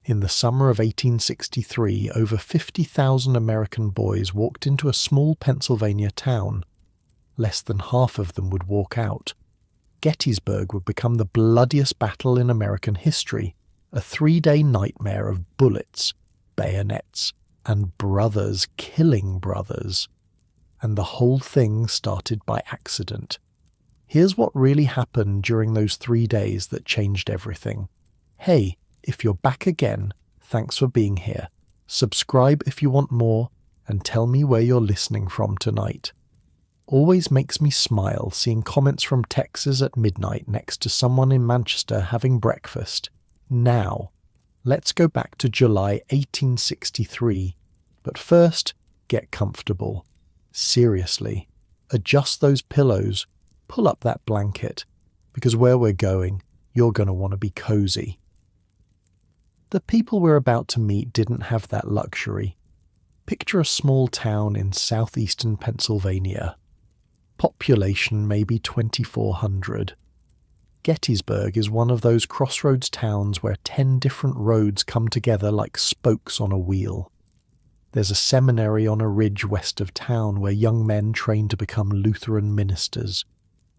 In the summer of 1863, over 50,000 American boys walked into a small Pennsylvania town. Less than half of them would walk out. Gettysburg would become the bloodiest battle in American history, a 3-day nightmare of bullets, bayonets, and brothers killing brothers. And the whole thing started by accident. Here's what really happened during those 3 days that changed everything. Hey, if you're back again, thanks for being here. Subscribe if you want more, and tell me where you're listening from tonight. Always makes me smile seeing comments from Texas at midnight next to someone in Manchester having breakfast. Now, let's go back to July 1863. But first, get comfortable. Seriously, adjust those pillows, pull up that blanket, because where we're going, you're going to want to be cozy. The people we're about to meet didn't have that luxury. Picture a small town in southeastern Pennsylvania. Population maybe 2,400. Gettysburg is one of those crossroads towns where 10 different roads come together like spokes on a wheel. There's a seminary on a ridge west of town where young men train to become Lutheran ministers.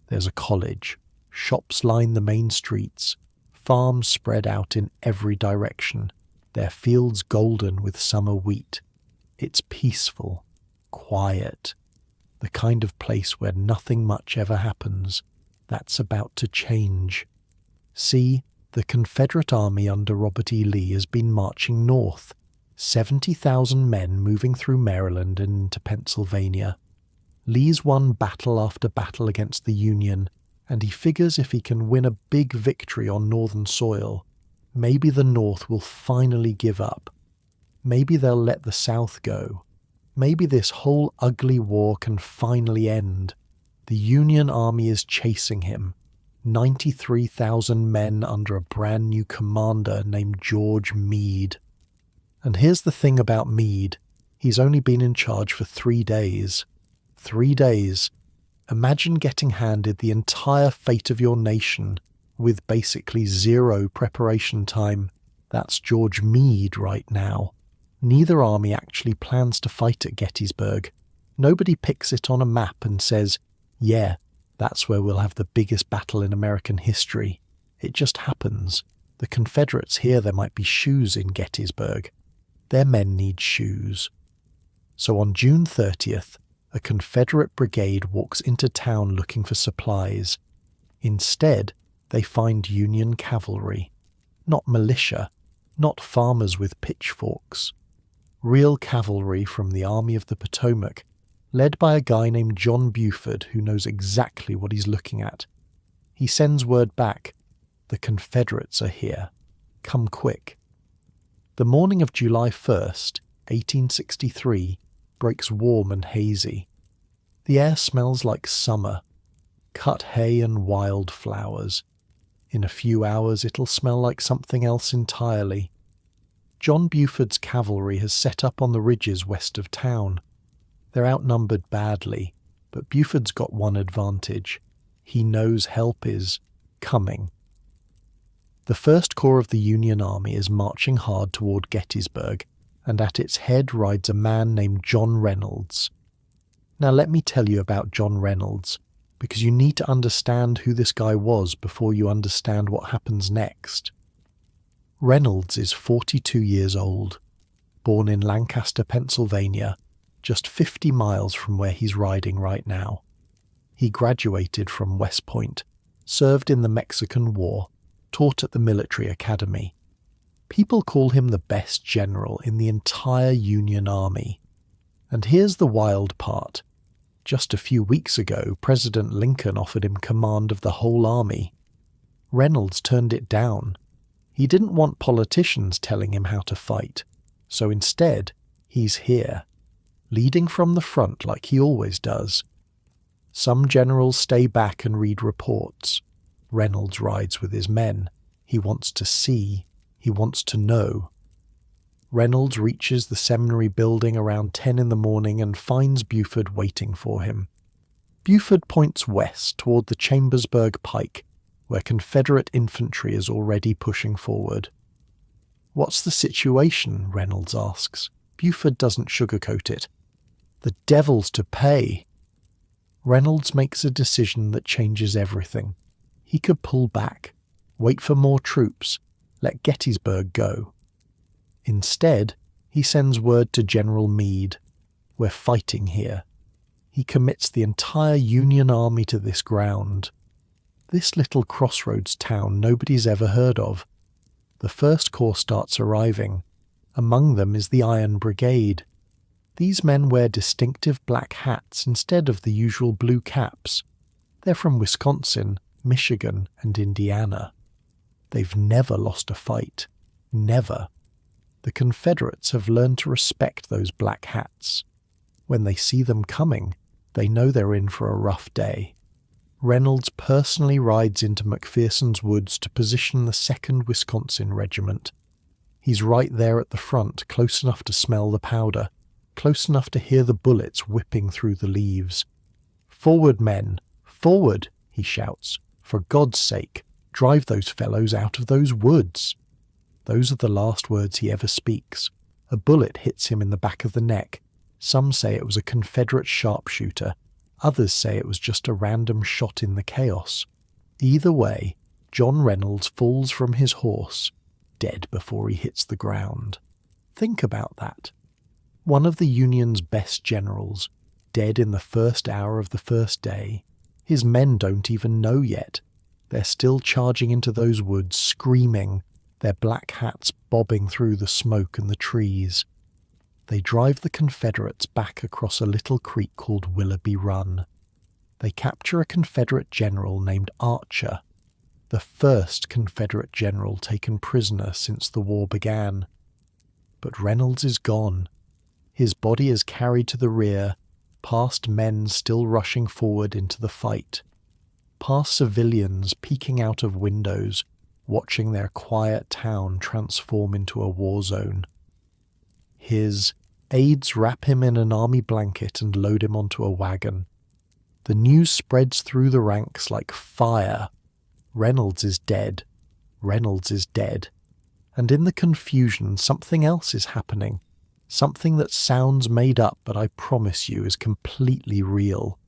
There's a college. Shops line the main streets. Farms spread out in every direction, their fields golden with summer wheat. It's peaceful, quiet, the kind of place where nothing much ever happens. That's about to change. See, the Confederate Army under RobertELee has been marching north, 70,000 men moving through Maryland and into Pennsylvania. Lee's won battle after battle against the Union, and he figures if he can win a big victory on northern soil, maybe the North will finally give up. Maybe they'll let the South go. Maybe this whole ugly war can finally end. The Union Army is chasing him. 93,000 men under a brand new commander named George Meade. And here's the thing about Meade. He's only been in charge for 3 days. 3 days. Imagine getting handed the entire fate of your nation with basically zero preparation time. That's George Meade right now. Neither army actually plans to fight at Gettysburg. Nobody picks it on a map and says, yeah, that's where we'll have the biggest battle in American history. It just happens. The Confederates hear there might be shoes in Gettysburg. Their men need shoes. So on June 30th, a Confederate brigade walks into town looking for supplies. Instead, they find Union cavalry. Not militia, not farmers with pitchforks. Real cavalry from the Army of the Potomac, led by a guy named John Buford who knows exactly what he's looking at. He sends word back, the Confederates are here. Come quick. The morning of July 1st, 1863, breaks warm and hazy. The air smells like summer, cut hay and wildflowers. In a few hours it'll smell like something else entirely. John Buford's cavalry has set up on the ridges west of town. They're outnumbered badly, but Buford's got one advantage. He knows help is coming. The First Corps of the Union Army is marching hard toward Gettysburg, and at its head rides a man named John Reynolds. Now let me tell you about John Reynolds, because you need to understand who this guy was before you understand what happens next. Reynolds is 42 years old, born in Lancaster, Pennsylvania, just 50 miles from where he's riding right now. He graduated from West Point, served in the Mexican War, taught at the military academy. People call him the best general in the entire Union Army. And here's the wild part. Just a few weeks ago, President Lincoln offered him command of the whole army. Reynolds turned it down. He didn't want politicians telling him how to fight, so instead, he's here, leading from the front like he always does. Some generals stay back and read reports. Reynolds rides with his men. He wants to see. He wants to know. Reynolds reaches the seminary building around 10 in the morning and finds Buford waiting for him. Buford points west toward the Chambersburg Pike, where Confederate infantry is already pushing forward. "What's the situation?" Reynolds asks. Buford doesn't sugarcoat it. "The devil's to pay." Reynolds makes a decision that changes everything. He could pull back, wait for more troops, let Gettysburg go. Instead, he sends word to General Meade, "We're fighting here." He commits the entire Union army to this ground. This little crossroads town nobody's ever heard of. The First Corps starts arriving. Among them is the Iron Brigade. These men wear distinctive black hats instead of the usual blue caps. They're from Wisconsin, Michigan, and Indiana. They've never lost a fight. Never. The Confederates have learned to respect those black hats. When they see them coming, they know they're in for a rough day. Reynolds personally rides into McPherson's woods to position the 2nd Wisconsin Regiment. He's right there at the front, close enough to smell the powder, close enough to hear the bullets whipping through the leaves. "Forward, men! Forward!" he shouts. "For God's sake, drive those fellows out of those woods!" Those are the last words he ever speaks. A bullet hits him in the back of the neck. Some say it was a Confederate sharpshooter. Others say it was just a random shot in the chaos. Either way, John Reynolds falls from his horse, dead before he hits the ground. Think about that. One of the Union's best generals, dead in the first hour of the first day. His men don't even know yet. They're still charging into those woods, screaming, their black hats bobbing through the smoke and the trees. They drive the Confederates back across a little creek called Willoughby Run. They capture a Confederate general named Archer, the first Confederate general taken prisoner since the war began. But Reynolds is gone. His body is carried to the rear, past men still rushing forward into the fight, past civilians peeking out of windows, watching their quiet town transform into a war zone. His aides wrap him in an army blanket and load him onto a wagon. The news spreads through the ranks like fire. Reynolds is dead. Reynolds is dead. And in the confusion, something else is happening. Something that sounds made up, but I promise you is completely real.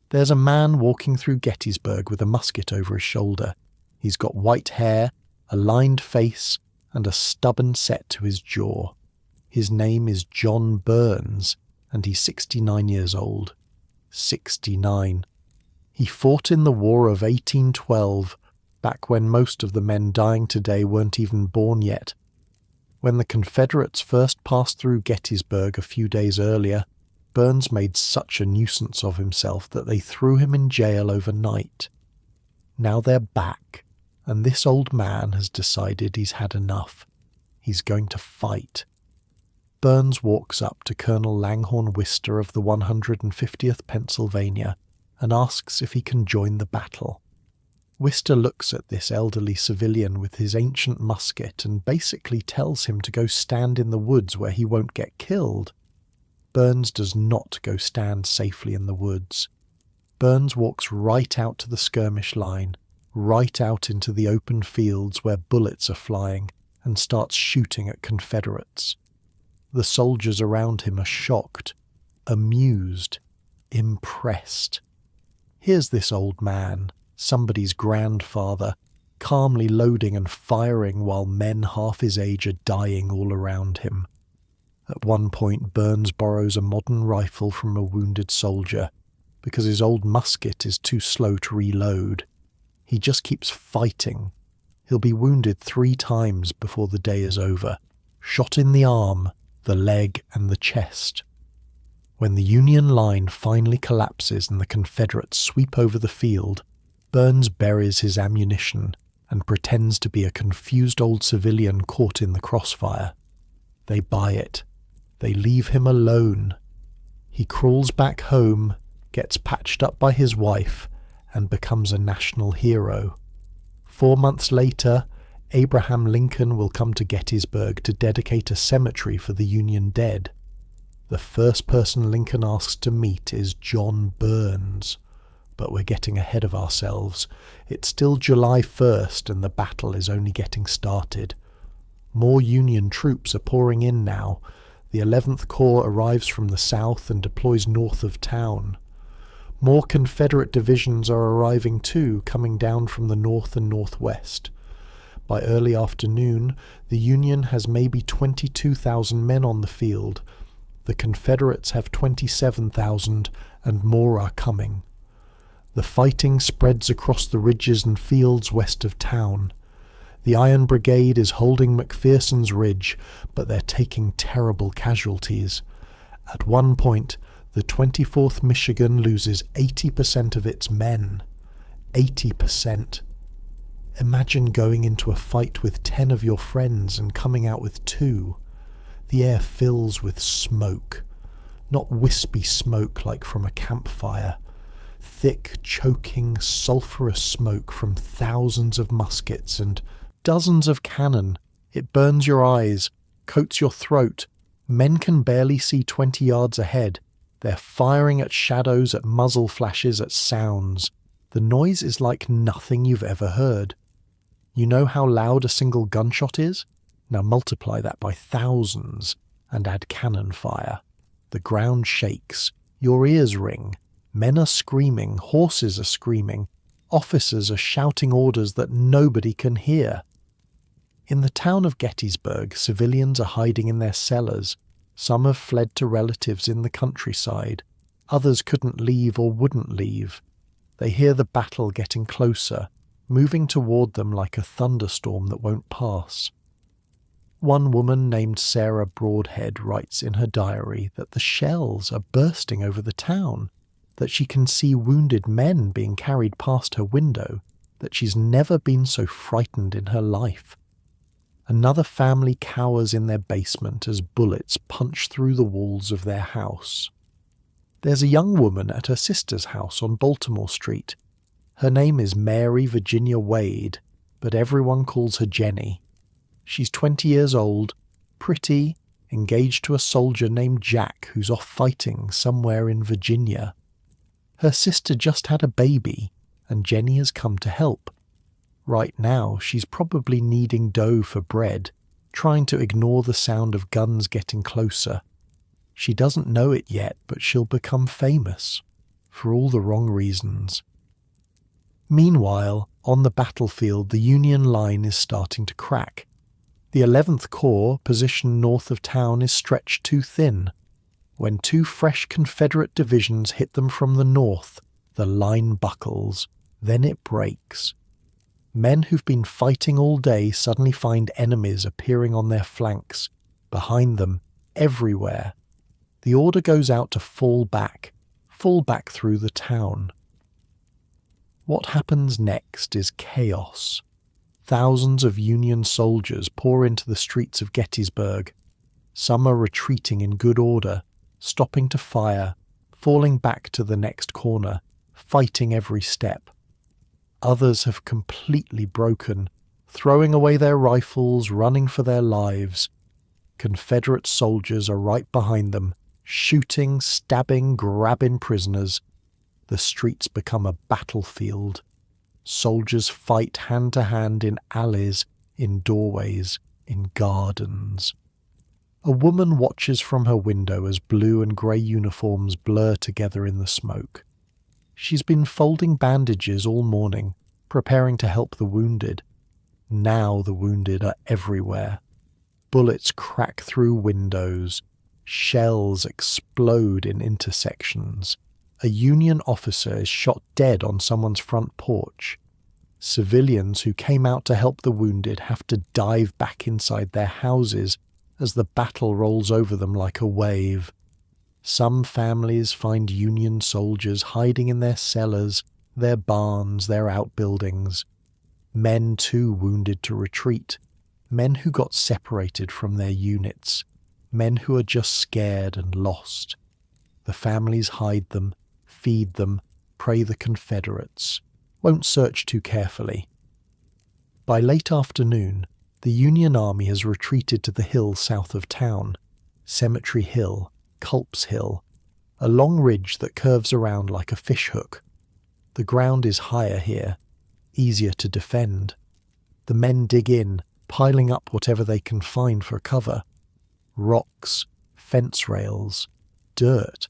There's a man walking through Gettysburg with a musket over his shoulder. He's got white hair, a lined face, and a stubborn set to his jaw. His name is John Burns, and he's 69 years old. 69. He fought in the War of 1812, back when most of the men dying today weren't even born yet. When the Confederates first passed through Gettysburg a few days earlier, Burns made such a nuisance of himself that they threw him in jail overnight. Now they're back, and this old man has decided he's had enough. He's going to fight. Burns walks up to Colonel Langhorne Wister of the 150th Pennsylvania and asks if he can join the battle. Wister looks at this elderly civilian with his ancient musket and basically tells him to go stand in the woods where he won't get killed. Burns does not go stand safely in the woods. Burns walks right out to the skirmish line, right out into the open fields where bullets are flying, and starts shooting at Confederates. The soldiers around him are shocked, amused, impressed. Here's this old man, somebody's grandfather, calmly loading and firing while men half his age are dying all around him. At one point, Burns borrows a modern rifle from a wounded soldier because his old musket is too slow to reload. He just keeps fighting. He'll be wounded 3 times before the day is over, shot in the arm, the leg, and the chest. When the Union line finally collapses and the Confederates sweep over the field, Burns buries his ammunition and pretends to be a confused old civilian caught in the crossfire. They buy it. They leave him alone. He crawls back home, gets patched up by his wife, and becomes a national hero. 4 months later, Abraham Lincoln will come to Gettysburg to dedicate a cemetery for the Union dead. The first person Lincoln asks to meet is John Burns. But we're getting ahead of ourselves. It's still July 1st and the battle is only getting started. More Union troops are pouring in now. The 11th Corps arrives from the south and deploys north of town. More Confederate divisions are arriving too, coming down from the north and northwest. By early afternoon, the Union has maybe 22,000 men on the field. The Confederates have 27,000, and more are coming. The fighting spreads across the ridges and fields west of town. The Iron Brigade is holding McPherson's Ridge, but they're taking terrible casualties. At one point, the 24th Michigan loses 80% of its men. 80%. Imagine going into a fight with 10 of your friends and coming out with 2. The air fills with smoke. Not wispy smoke like from a campfire. Thick, choking, sulphurous smoke from thousands of muskets and dozens of cannon. It burns your eyes, coats your throat. Men can barely see 20 yards ahead. They're firing at shadows, at muzzle flashes, at sounds. The noise is like nothing you've ever heard. You know how loud a single gunshot is? Now multiply that by thousands and add cannon fire. The ground shakes. Your ears ring. Men are screaming. Horses are screaming. Officers are shouting orders that nobody can hear. In the town of Gettysburg, civilians are hiding in their cellars. Some have fled to relatives in the countryside. Others couldn't leave or wouldn't leave. They hear the battle getting closer, moving toward them like a thunderstorm that won't pass. One woman named Sarah Broadhead writes in her diary that the shells are bursting over the town, that she can see wounded men being carried past her window, that she's never been so frightened in her life. Another family cowers in their basement as bullets punch through the walls of their house. There's a young woman at her sister's house on Baltimore Street. Her name is Mary Virginia Wade, but everyone calls her Jenny. She's 20 years old, pretty, engaged to a soldier named Jack who's off fighting somewhere in Virginia. Her sister just had a baby, and Jenny has come to help. Right now, she's probably kneading dough for bread, trying to ignore the sound of guns getting closer. She doesn't know it yet, but she'll become famous, for all the wrong reasons. Meanwhile, on the battlefield, the Union line is starting to crack. The 11th Corps, positioned north of town, is stretched too thin. When 2 fresh Confederate divisions hit them from the north, the line buckles. Then it breaks. Men who've been fighting all day suddenly find enemies appearing on their flanks, behind them, everywhere. The order goes out to fall back through the town. What happens next is chaos. Thousands of Union soldiers pour into the streets of Gettysburg. Some are retreating in good order, stopping to fire, falling back to the next corner, fighting every step. Others have completely broken, throwing away their rifles, running for their lives. Confederate soldiers are right behind them, shooting, stabbing, grabbing prisoners. The streets become a battlefield. Soldiers fight hand to hand in alleys, in doorways, in gardens. A woman watches from her window as blue and grey uniforms blur together in the smoke. She's been folding bandages all morning, preparing to help the wounded. Now the wounded are everywhere. Bullets crack through windows. Shells explode in intersections. A Union officer is shot dead on someone's front porch. Civilians who came out to help the wounded have to dive back inside their houses as the battle rolls over them like a wave. Some families find Union soldiers hiding in their cellars, their barns, their outbuildings. Men too wounded to retreat. Men who got separated from their units. Men who are just scared and lost. The families hide them, feed them, pray the Confederates. Won't search too carefully. By late afternoon, the Union Army has retreated to the hill south of town. Cemetery Hill, Culp's Hill, a long ridge that curves around like a fishhook. The ground is higher here, easier to defend. The men dig in, piling up whatever they can find for cover. Rocks, fence rails, dirt.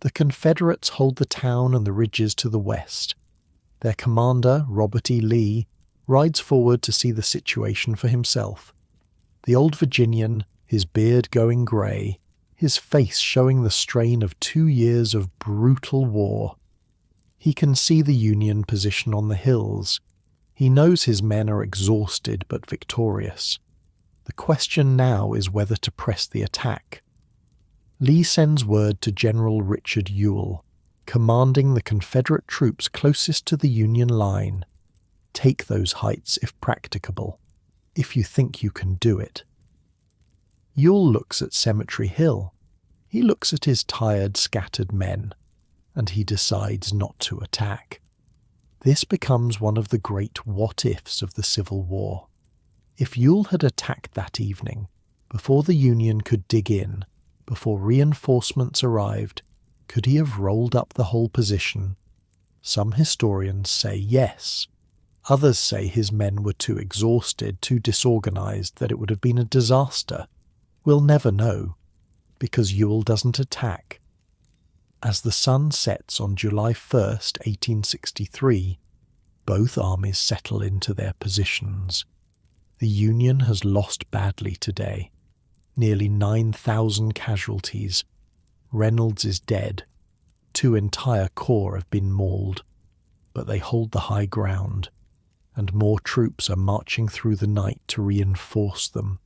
The Confederates hold the town and the ridges to the west. Their commander, RobertELee, rides forward to see the situation for himself. The old Virginian, his beard going grey, his face showing the strain of 2 years of brutal war. He can see the Union position on the hills. He knows his men are exhausted but victorious. The question now is whether to press the attack. Lee sends word to General Richard Ewell, commanding the Confederate troops closest to the Union line. Take those heights if practicable, if you think you can do it. Ewell looks at Cemetery Hill. He looks at his tired, scattered men, and he decides not to attack. This becomes one of the great what-ifs of the Civil War. If Ewell had attacked that evening, before the Union could dig in, before reinforcements arrived, could he have rolled up the whole position? Some historians say yes. Others say his men were too exhausted, too disorganized, that it would have been a disaster. We'll never know, because Ewell doesn't attack. As the sun sets on July 1st, 1863, both armies settle into their positions. The Union has lost badly today. Nearly 9,000 casualties. Reynolds is dead. 2 entire corps have been mauled, but they hold the high ground, and more troops are marching through the night to reinforce them.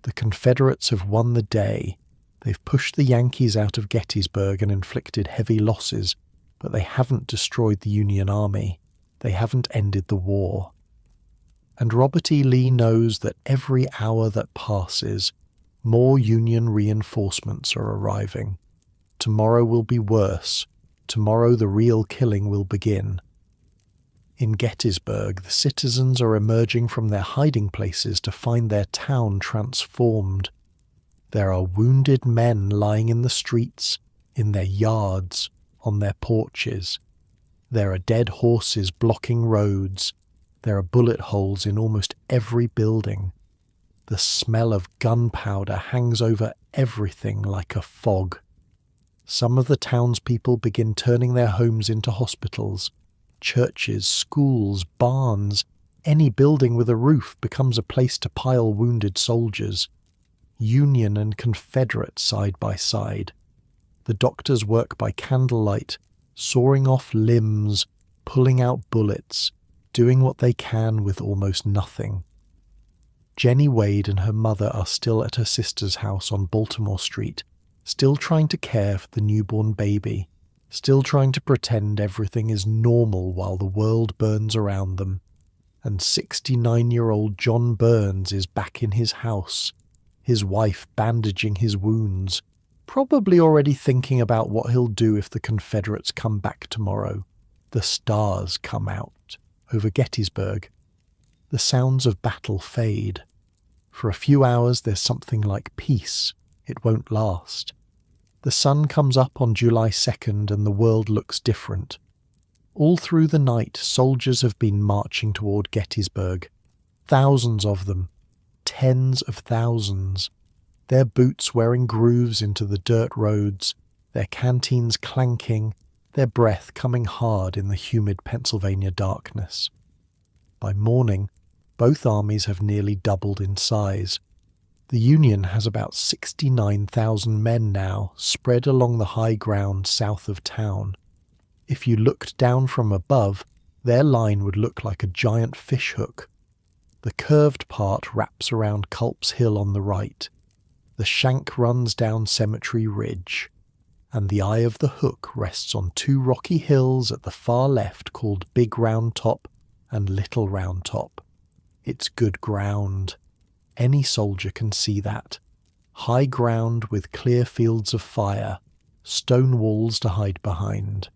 The Confederates have won the day. They've pushed the Yankees out of Gettysburg and inflicted heavy losses, but they haven't destroyed the Union Army. They haven't ended the war. And RobertELee knows that every hour that passes, more Union reinforcements are arriving. Tomorrow will be worse. Tomorrow the real killing will begin. In Gettysburg, the citizens are emerging from their hiding places to find their town transformed. There are wounded men lying in the streets, in their yards, on their porches. There are dead horses blocking roads. There are bullet holes in almost every building. The smell of gunpowder hangs over everything like a fog. Some of the townspeople begin turning their homes into hospitals. Churches, schools, barns, any building with a roof becomes a place to pile wounded soldiers. Union and Confederate side by side. The doctors work by candlelight, sawing off limbs, pulling out bullets, doing what they can with almost nothing. Jenny Wade and her mother are still at her sister's house on Baltimore Street, still trying to care for the newborn baby, still trying to pretend everything is normal while the world burns around them. And 69-year-old John Burns is back in his house, his wife bandaging his wounds, probably already thinking about what he'll do if the Confederates come back tomorrow. The stars come out over Gettysburg. The sounds of battle fade. For a few hours there's something like peace. It won't last. The sun comes up on July 2nd and the world looks different. All through the night, soldiers have been marching toward Gettysburg. Thousands of them. Tens of thousands. Their boots wearing grooves into the dirt roads, their canteens clanking, their breath coming hard in the humid Pennsylvania darkness. By morning, both armies have nearly doubled in size. The Union has about 69,000 men now, spread along the high ground south of town. If you looked down from above, their line would look like a giant fishhook. The curved part wraps around Culp's Hill on the right. The shank runs down Cemetery Ridge, and the eye of the hook rests on 2 rocky hills at the far left called Big Round Top and Little Round Top. It's good ground. Any soldier can see that. High ground with clear fields of fire, stone walls to hide behind.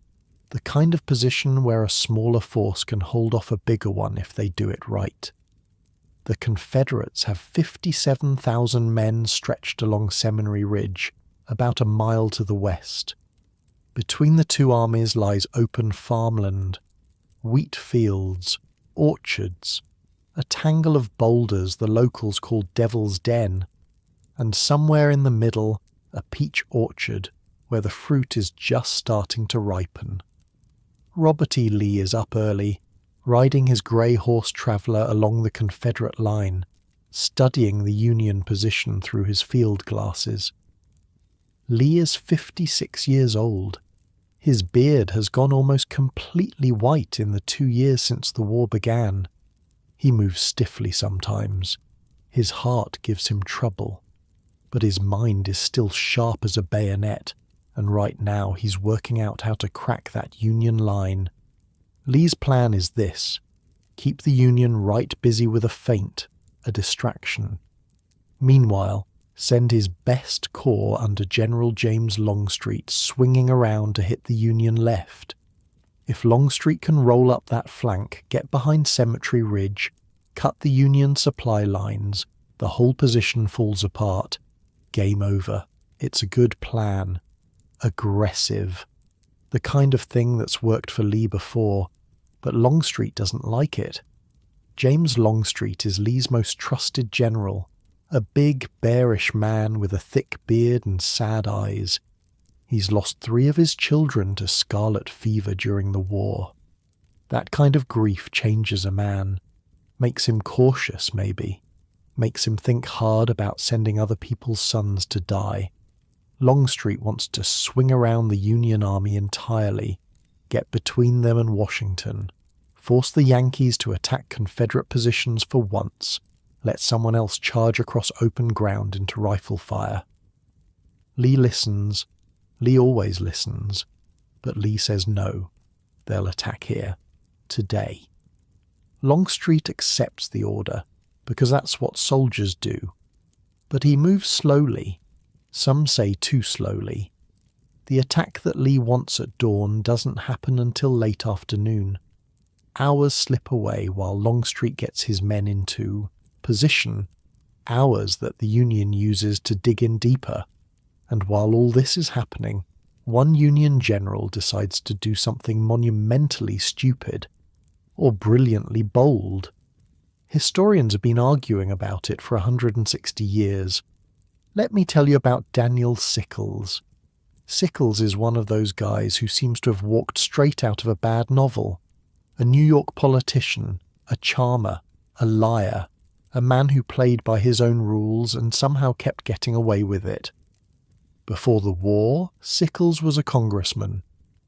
The kind of position where a smaller force can hold off a bigger one if they do it right. The Confederates have 57,000 men stretched along Seminary Ridge, about a mile to the west. Between the two armies lies open farmland, wheat fields, orchards. a tangle of boulders the locals call Devil's Den, and somewhere in the middle, a peach orchard where the fruit is just starting to ripen. RobertELee is up early, riding his grey horse traveller along the Confederate line, studying the Union position through his field glasses. Lee is 56 years old. His beard has gone almost completely white in the 2 years since the war began. He moves stiffly sometimes. His heart gives him trouble. But his mind is still sharp as a bayonet, and right now he's working out how to crack that Union line. Lee's plan is this: keep the Union right busy with a feint, a distraction. Meanwhile, send his best corps under General James Longstreet swinging around to hit the Union left. If Longstreet can roll up that flank, get behind Cemetery Ridge, cut the Union supply lines, the whole position falls apart. Game over. It's a good plan. Aggressive. The kind of thing that's worked for Lee before, but Longstreet doesn't like it. James Longstreet is Lee's most trusted general, a big, bearish man with a thick beard and sad eyes. He's lost 3 of his children to scarlet fever during the war. That kind of grief changes a man, makes him cautious maybe, makes him think hard about sending other people's sons to die. Longstreet wants to swing around the Union Army entirely, get between them and Washington, force the Yankees to attack Confederate positions for once, let someone else charge across open ground into rifle fire. Lee listens. Lee always listens. But Lee says no. They'll attack here. Today. Longstreet accepts the order, because that's what soldiers do. But he moves slowly. Some say too slowly. The attack that Lee wants at dawn doesn't happen until late afternoon. Hours slip away while Longstreet gets his men into position, hours that the Union uses to dig in deeper. And while all this is happening, one Union general decides to do something monumentally stupid, or brilliantly bold. Historians have been arguing about it for 160 years. Let me tell you about Daniel Sickles. Sickles is one of those guys who seems to have walked straight out of a bad novel. A New York politician, a charmer, a liar, a man who played by his own rules and somehow kept getting away with it. Before the war, Sickles was a congressman.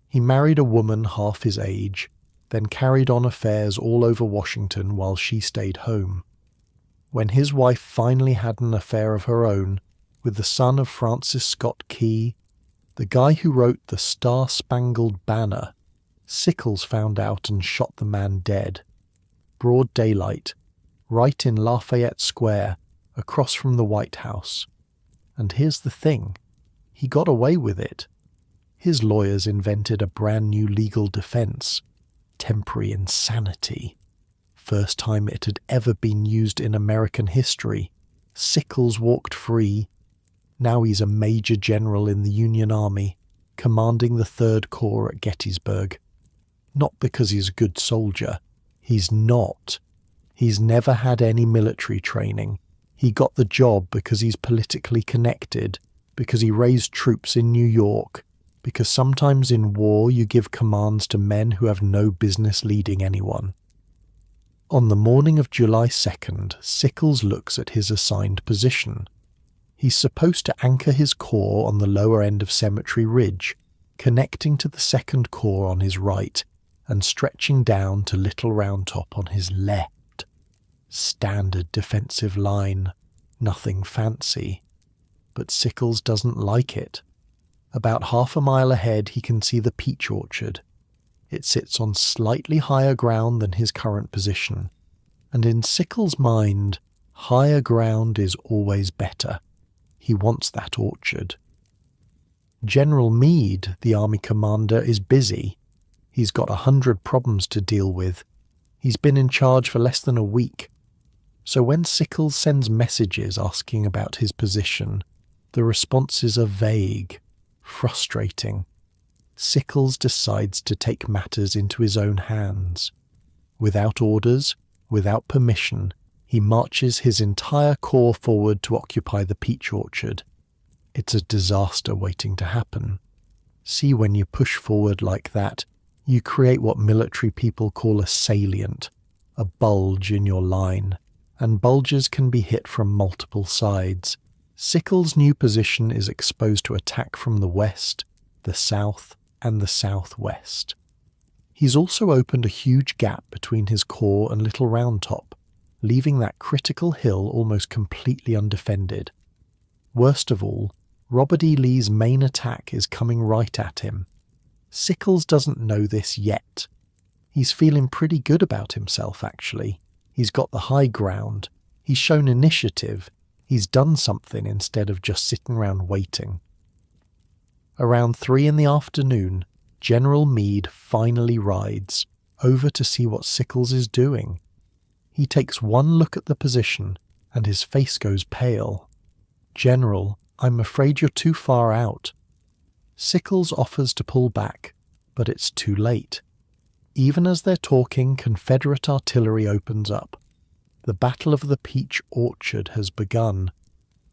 He married a woman half his age, then carried on affairs all over Washington while she stayed home. When his wife finally had an affair of her own with the son of Francis Scott Key, the guy who wrote the Star-Spangled Banner, Sickles found out and shot the man dead. Broad daylight, right in Lafayette Square, across from the White House. And here's the thing, he got away with it. His lawyers invented a brand new legal defense, temporary insanity. First time it had ever been used in American history. Sickles walked free. Now he's a major general in the Union Army, commanding the 3rd Corps at Gettysburg. Not because he's a good soldier. He's not. He's never had any military training. He got the job because he's politically connected, because he raised troops in New York, because sometimes in war you give commands to men who have no business leading anyone. On the morning of July 2nd, Sickles looks at his assigned position. He's supposed to anchor his corps on the lower end of Cemetery Ridge, connecting to the 2nd Corps on his right, and stretching down to Little Round Top on his left. Standard defensive line, nothing fancy. But Sickles doesn't like it. About half a mile ahead he can see the peach orchard. It sits on slightly higher ground than his current position, and in Sickles' mind, higher ground is always better. He wants that orchard. General Meade, the army commander, is busy. He's got 100 problems to deal with. He's been in charge for less than a week. So when Sickles sends messages asking about his position, the responses are vague, frustrating. Sickles decides to take matters into his own hands. Without orders, Without permission, he marches his entire corps forward to occupy the peach orchard. It's a disaster waiting to happen. See, when you push forward like that, you create what military people call a salient, a bulge in your line, and bulges can be hit from multiple sides. Sickles' new position is exposed to attack from the west, the south, and the southwest. He's also opened a huge gap between his corps and Little Round Top, leaving that critical hill almost completely undefended. Worst of all, RobertELee's main attack is coming right at him. Sickles doesn't know this yet. He's feeling pretty good about himself, actually. He's got the high ground. He's shown initiative. He's done something instead of just sitting around waiting. Around 3 in the afternoon, General Meade finally rides, over to see what Sickles is doing. He takes one look at the position, and his face goes pale. "General, I'm afraid you're too far out." Sickles offers to pull back, but it's too late. Even as they're talking, Confederate artillery opens up. The Battle of the Peach Orchard has begun,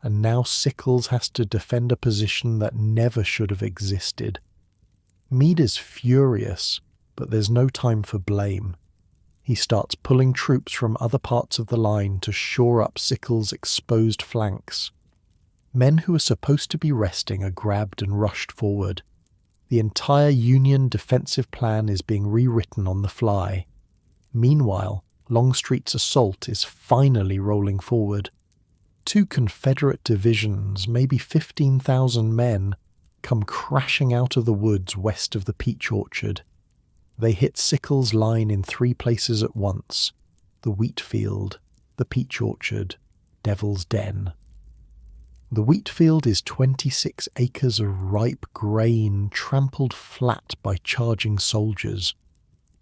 and now Sickles has to defend a position that never should have existed. Meade is furious, but there's no time for blame. He starts pulling troops from other parts of the line to shore up Sickles' exposed flanks. Men who are supposed to be resting are grabbed and rushed forward. The entire Union defensive plan is being rewritten on the fly. Meanwhile, Longstreet's assault is finally rolling forward. 2 Confederate divisions, maybe 15,000 men, come crashing out of the woods west of the peach orchard. They hit Sickles' line in 3 places at once: the wheat field, the peach orchard, Devil's Den. The wheat field is 26 acres of ripe grain trampled flat by charging soldiers.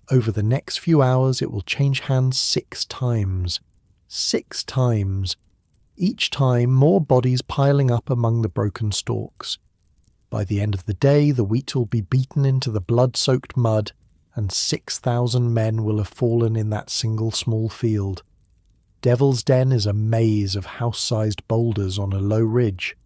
Over the next few hours it will change hands 6 times. 6 times. Each time more bodies piling up among the broken stalks. By the end of the day the wheat will be beaten into the blood-soaked mud, and 6,000 men will have fallen in that single small field. Devil's Den is a maze of house-sized boulders on a low ridge.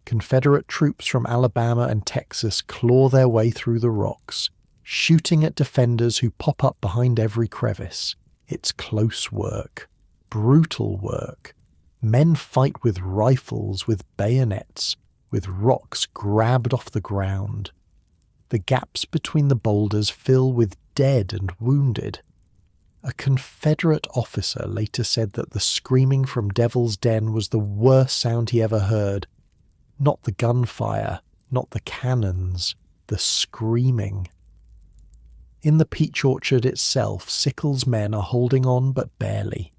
Confederate troops from Alabama and Texas claw their way through the rocks, shooting at defenders who pop up behind every crevice. It's close work. Brutal work. Men fight with rifles, with bayonets, with rocks grabbed off the ground. The gaps between the boulders fill with dead and wounded. A Confederate officer later said that the screaming from Devil's Den was the worst sound he ever heard. Not the gunfire, not the cannons, the screaming. In the peach orchard itself, Sickles' men are holding on but barely.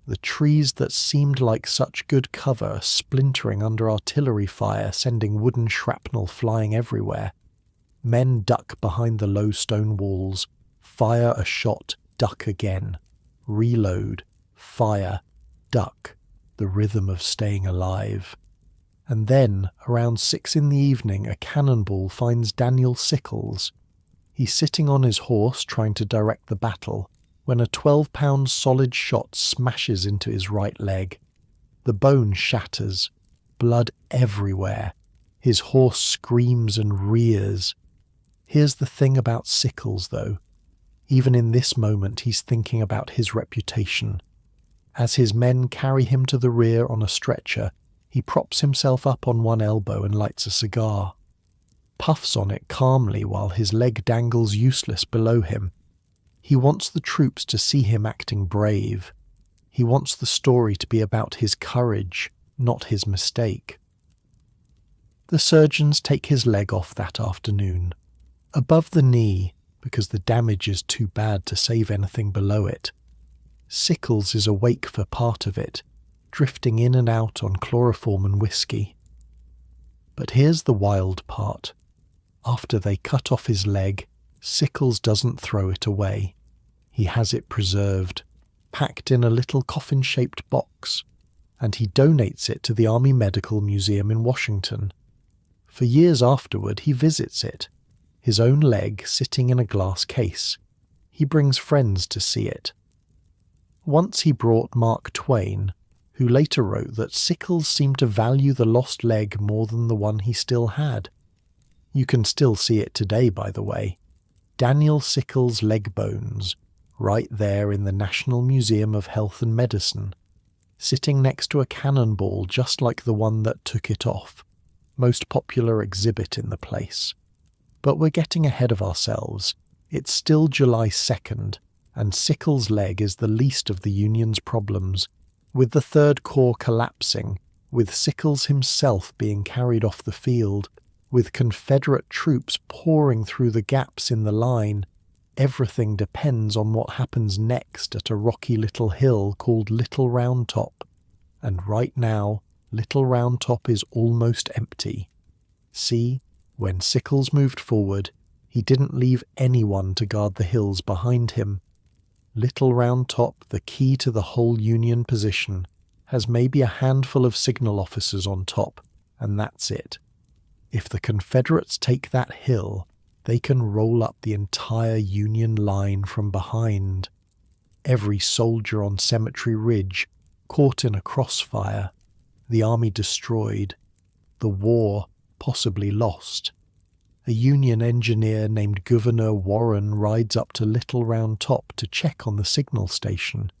The trees that seemed like such good cover are splintering under artillery fire, sending wooden shrapnel flying everywhere. Men duck behind the low stone walls, fire a shot, duck again, reload, fire, duck, the rhythm of staying alive. And then, around 6 in the evening, a cannonball finds Daniel Sickles. He's sitting on his horse trying to direct the battle, when a 12-pound solid shot smashes into his right leg. The bone shatters, blood everywhere. His horse screams and rears. Here's the thing about Sickles, though. Even in this moment he's thinking about his reputation. As his men carry him to the rear on a stretcher, he props himself up on one elbow and lights a cigar. Puffs on it calmly while his leg dangles useless below him. He wants the troops to see him acting brave. He wants the story to be about his courage, not his mistake. The surgeons take his leg off that afternoon. Above the knee, because the damage is too bad to save anything below it. Sickles is awake for part of it, drifting in and out on chloroform and whiskey. But here's the wild part. After they cut off his leg, Sickles doesn't throw it away. He has it preserved, packed in a little coffin-shaped box, and he donates it to the Army Medical Museum in Washington. For years afterward he visits it, his own leg sitting in a glass case. He brings friends to see it. Once he brought Mark Twain, who later wrote that Sickles seemed to value the lost leg more than the one he still had. You can still see it today, by the way. Daniel Sickles' leg bones, right there in the National Museum of Health and Medicine, sitting next to a cannonball just like the one that took it off, most popular exhibit in the place. But we're getting ahead of ourselves. It's still July 2nd, and Sickles' leg is the least of the Union's problems, with the Third Corps collapsing, with Sickles himself being carried off the field, with Confederate troops pouring through the gaps in the line. Everything depends on what happens next at a rocky little hill called Little Round Top. And right now, Little Round Top is almost empty. See, when Sickles moved forward, he didn't leave anyone to guard the hills behind him. Little Round Top, the key to the whole Union position, has maybe a handful of signal officers on top, and that's it. If the Confederates take that hill, they can roll up the entire Union line from behind. Every soldier on Cemetery Ridge caught in a crossfire, the army destroyed, the war possibly lost. A Union engineer named Governor Warren rides up to Little Round Top to check on the signal station.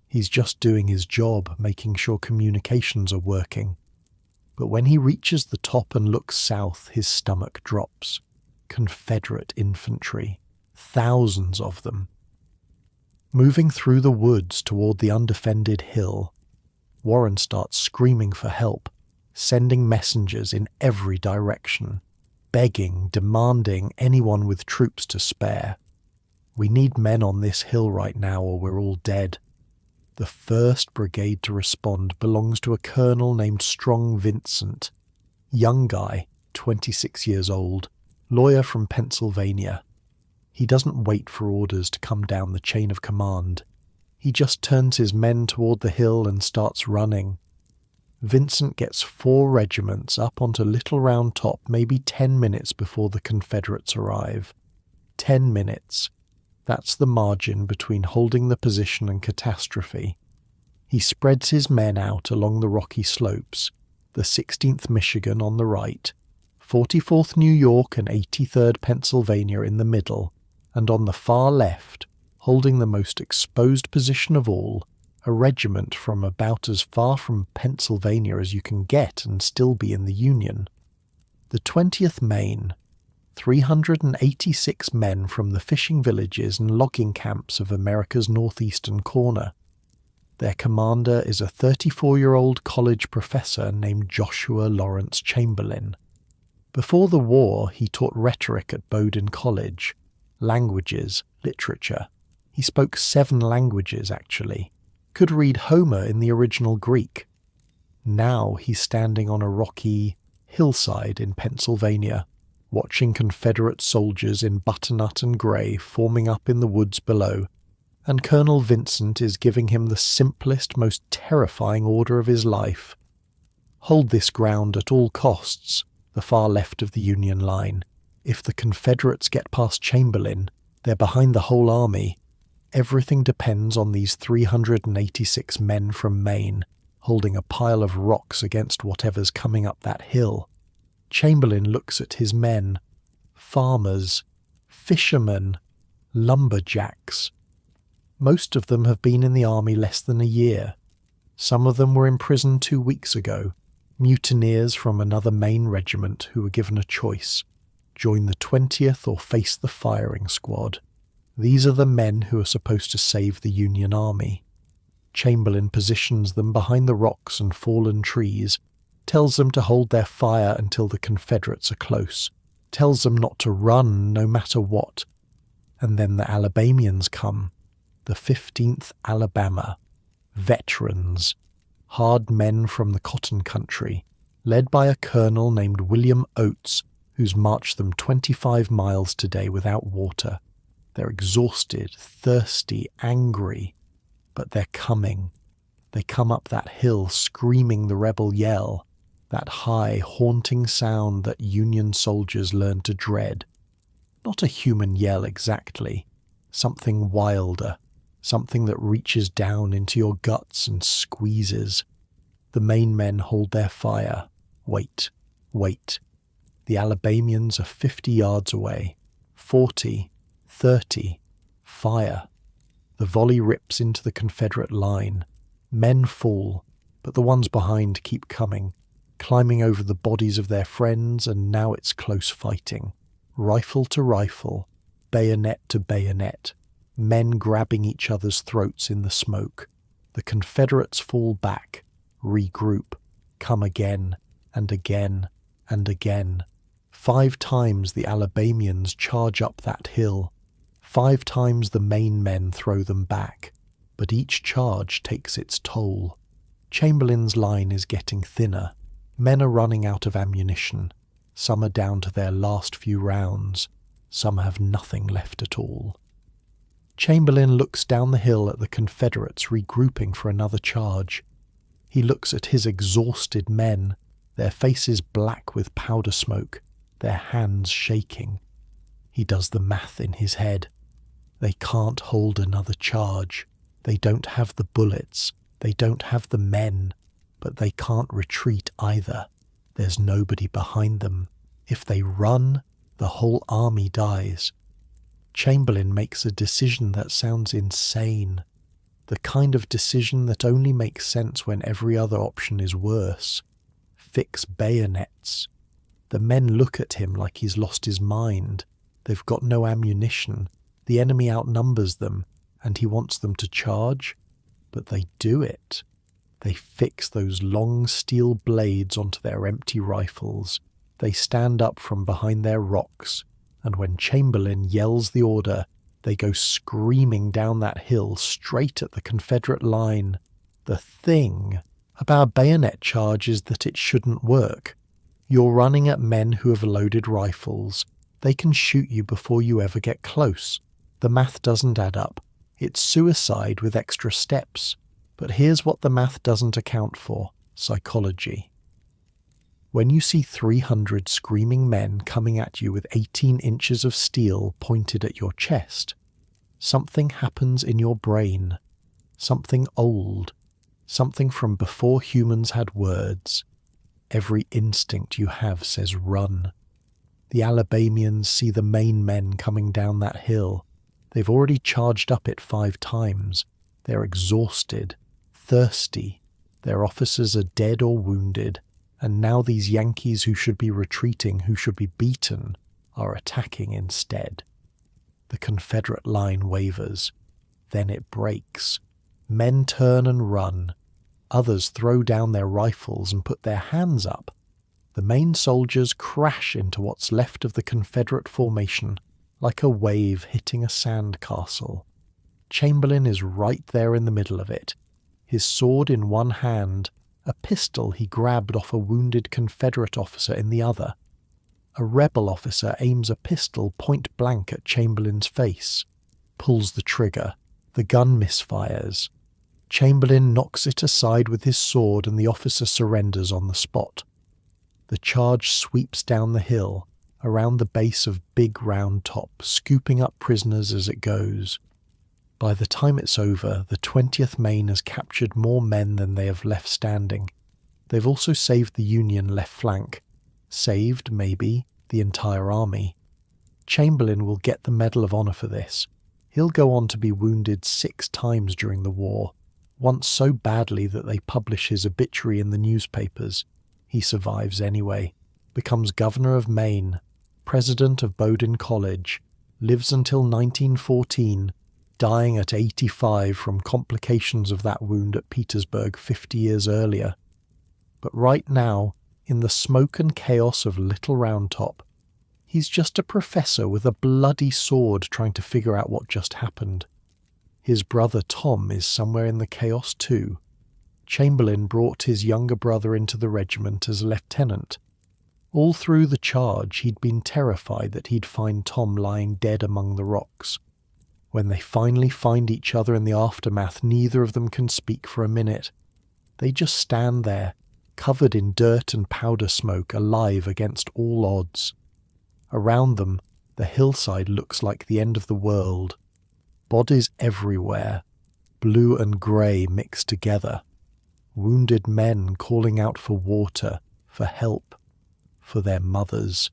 He's just doing his job, making sure communications are working. But when he reaches the top and looks south, his stomach drops. Confederate infantry, thousands of them. Moving through the woods toward the undefended hill, Warren starts screaming for help, sending messengers in every direction, begging, demanding anyone with troops to spare. We need men on this hill right now or we're all dead. The 1st Brigade to respond belongs to a colonel named Strong Vincent. Young guy, 26 years old, lawyer from Pennsylvania. He doesn't wait for orders to come down the chain of command. He just turns his men toward the hill and starts running. Vincent gets 4 regiments up onto Little Round Top maybe 10 minutes before the Confederates arrive. 10 minutes. That's the margin between holding the position and catastrophe. He spreads his men out along the rocky slopes, the 16th Michigan on the right, 44th New York and 83rd Pennsylvania in the middle, and on the far left, holding the most exposed position of all, a regiment from about as far from Pennsylvania as you can get and still be in the Union. The 20th Maine, 386 men from the fishing villages and logging camps of America's northeastern corner. Their commander is a 34-year-old college professor named Joshua Lawrence Chamberlain. Before the war, he taught rhetoric at Bowdoin College, languages, literature. He spoke 7 languages, actually. Could read Homer in the original Greek. Now he's standing on a rocky hillside in Pennsylvania, watching Confederate soldiers in butternut and grey forming up in the woods below, and Colonel Vincent is giving him the simplest, most terrifying order of his life. Hold this ground at all costs, the far left of the Union line. If the Confederates get past Chamberlain, they're behind the whole army. Everything depends on these 386 men from Maine, holding a pile of rocks against whatever's coming up that hill. Chamberlain looks at his men. Farmers, fishermen, lumberjacks. Most of them have been in the army less than a year. Some of them were imprisoned 2 weeks ago, mutineers from another Maine regiment who were given a choice: join the 20th or face the firing squad. These are the men who are supposed to save the Union Army. Chamberlain positions them behind the rocks and fallen trees, tells them to hold their fire until the Confederates are close, tells them not to run no matter what. And then the Alabamians come, the 15th Alabama, veterans, hard men from the cotton country, led by a colonel named William Oates, who's marched them 25 miles today without water. They're exhausted, thirsty, angry, but they're coming. They come up that hill screaming the rebel yell, that high, haunting sound that Union soldiers learned to dread. Not a human yell exactly, something wilder, something that reaches down into your guts and squeezes. The main men hold their fire. Wait, wait. The Alabamians are 50 yards away. 40, 30. Fire. The volley rips into the Confederate line. Men fall, but the ones behind keep coming, climbing over the bodies of their friends, and now it's close fighting. Rifle to rifle, bayonet to bayonet, men grabbing each other's throats in the smoke. The Confederates fall back, regroup, come again, and again, and again. 5 times the Alabamians charge up that hill. 5 times the main men throw them back, but each charge takes its toll. Chamberlain's line is getting thinner. Men are running out of ammunition. Some are down to their last few rounds. Some have nothing left at all. Chamberlain looks down the hill at the Confederates regrouping for another charge. He looks at his exhausted men, their faces black with powder smoke, their hands shaking. He does the math in his head. They can't hold another charge. They don't have the bullets. They don't have the men. But they can't retreat either. There's nobody behind them. If they run, the whole army dies. Chamberlain makes a decision that sounds insane. The kind of decision that only makes sense when every other option is worse. Fix bayonets. The men look at him like he's lost his mind. They've got no ammunition. The enemy outnumbers them, and he wants them to charge. But they do it. They fix those long steel blades onto their empty rifles. They stand up from behind their rocks, and when Chamberlain yells the order, they go screaming down that hill straight at the Confederate line. The thing about a bayonet charge is that it shouldn't work. You're running at men who have loaded rifles. They can shoot you before you ever get close. The math doesn't add up. It's suicide with extra steps. But here's what the math doesn't account for: psychology. When you see 300 screaming men coming at you with 18 inches of steel pointed at your chest, something happens in your brain. Something old. Something from before humans had words. Every instinct you have says run. The Alabamians see the main men coming down that hill. They've already charged up it 5 times. They're exhausted, thirsty. Their officers are dead or wounded. And now these Yankees who should be retreating, who should be beaten, are attacking instead. The Confederate line wavers. Then it breaks. Men turn and run. Others throw down their rifles and put their hands up. The main soldiers crash into what's left of the Confederate formation, like a wave hitting a sand castle. Chamberlain is right there in the middle of it, his sword in one hand, a pistol he grabbed off a wounded Confederate officer in the other. A rebel officer aims a pistol point blank at Chamberlain's face, pulls the trigger. The gun misfires. Chamberlain knocks it aside with his sword and the officer surrenders on the spot. The charge sweeps down the hill, around the base of Big Round Top, scooping up prisoners as it goes. By the time it's over, the 20th Maine has captured more men than they have left standing. They've also saved the Union left flank. Saved, maybe, the entire army. Chamberlain will get the Medal of Honor for this. He'll go on to be wounded 6 times during the war, once so badly that they publish his obituary in the newspapers. He survives anyway, becomes governor of Maine, president of Bowdoin College, lives until 1914, dying at 85 from complications of that wound at Petersburg 50 years earlier. But right now, in the smoke and chaos of Little Round Top, he's just a professor with a bloody sword trying to figure out what just happened. His brother Tom is somewhere in the chaos too. Chamberlain brought his younger brother into the regiment as a lieutenant. All through the charge he'd been terrified that he'd find Tom lying dead among the rocks. When they finally find each other in the aftermath, neither of them can speak for a minute. They just stand there, covered in dirt and powder smoke, alive against all odds. Around them, the hillside looks like the end of the world. Bodies everywhere, blue and grey mixed together. Wounded men calling out for water, for help, for their mothers.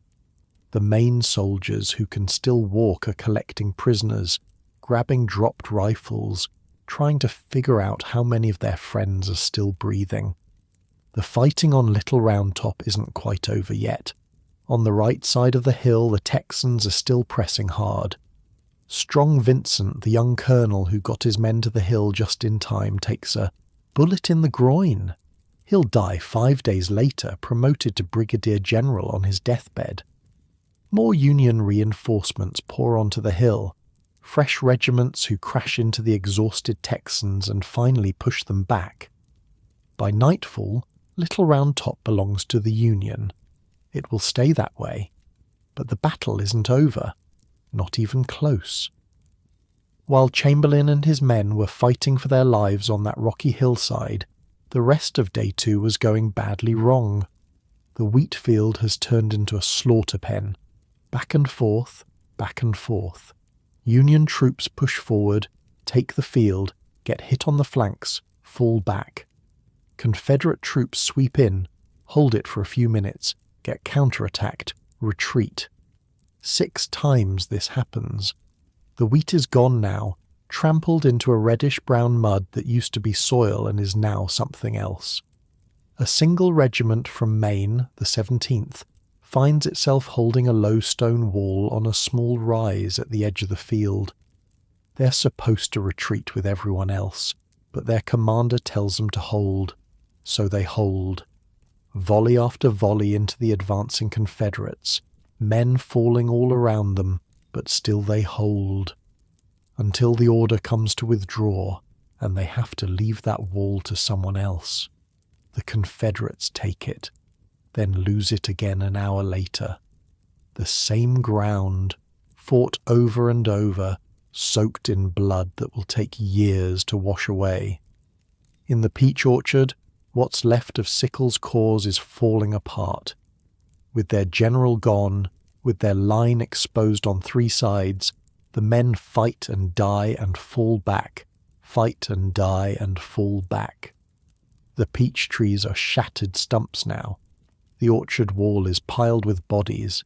The Maine soldiers who can still walk are collecting prisoners, grabbing dropped rifles, trying to figure out how many of their friends are still breathing. The fighting on Little Round Top isn't quite over yet. On the right side of the hill, the Texans are still pressing hard. Strong Vincent, the young colonel who got his men to the hill just in time, takes a bullet in the groin. He'll die 5 days later, promoted to brigadier general on his deathbed. More Union reinforcements pour onto the hill, fresh regiments who crash into the exhausted Texans and finally push them back. By nightfall, Little Round Top belongs to the Union. It will stay that way, but the battle isn't over, not even close. While Chamberlain and his men were fighting for their lives on that rocky hillside, the rest of Day 2 was going badly wrong. The wheat field has turned into a slaughter pen. Back and forth, back and forth. Union troops push forward, take the field, get hit on the flanks, fall back. Confederate troops sweep in, hold it for a few minutes, get counterattacked, retreat. 6 times this happens. The wheat is gone now, trampled into a reddish-brown mud that used to be soil and is now something else. A single regiment from Maine, the 17th, finds itself holding a low stone wall on a small rise at the edge of the field. They're supposed to retreat with everyone else, but their commander tells them to hold, so they hold. Volley after volley into the advancing Confederates, men falling all around them, but still they hold. Until the order comes to withdraw, and they have to leave that wall to someone else. The Confederates take it, then lose it again an hour later. The same ground, fought over and over, soaked in blood that will take years to wash away. In the peach orchard, what's left of Sickles' cause is falling apart. With their general gone, with their line exposed on 3 sides, the men fight and die and fall back, fight and die and fall back. The peach trees are shattered stumps now. The orchard wall is piled with bodies.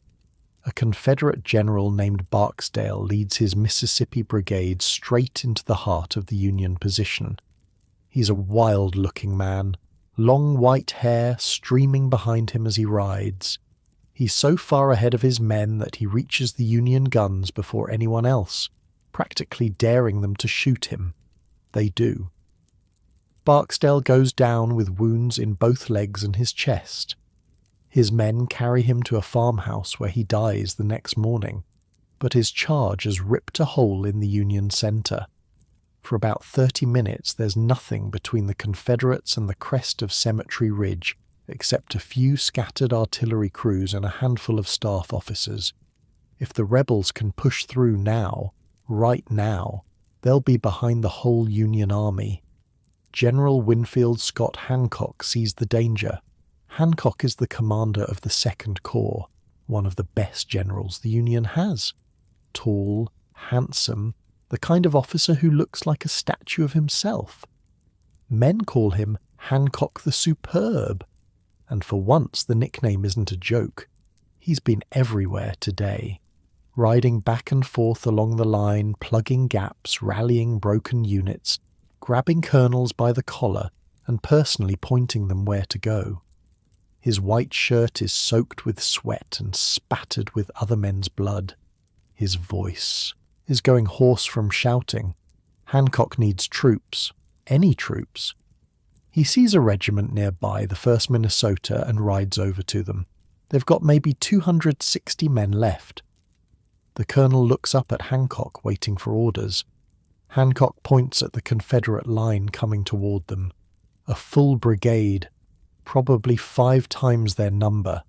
A Confederate general named Barksdale leads his Mississippi brigade straight into the heart of the Union position. He's a wild-looking man, long white hair streaming behind him as he rides. He's so far ahead of his men that he reaches the Union guns before anyone else, practically daring them to shoot him. They do. Barksdale goes down with wounds in both legs and his chest. His men carry him to a farmhouse where he dies the next morning, but his charge has ripped a hole in the Union center. For about 30 minutes there's nothing between the Confederates and the crest of Cemetery Ridge, except a few scattered artillery crews and a handful of staff officers. If the rebels can push through now, right now, they'll be behind the whole Union army. General Winfield Scott Hancock sees the danger. Hancock is the commander of the 2nd Corps, one of the best generals the Union has. Tall, handsome, the kind of officer who looks like a statue of himself. Men call him Hancock the Superb, and for once the nickname isn't a joke. He's been everywhere today, riding back and forth along the line, plugging gaps, rallying broken units, grabbing colonels by the collar and personally pointing them where to go. His white shirt is soaked with sweat and spattered with other men's blood. His voice is going hoarse from shouting. Hancock needs troops, any troops. He sees a regiment nearby, the 1st Minnesota, and rides over to them. They've got maybe 260 men left. The colonel looks up at Hancock, waiting for orders. Hancock points at the Confederate line coming toward them. A full brigade, probably 5 times their number,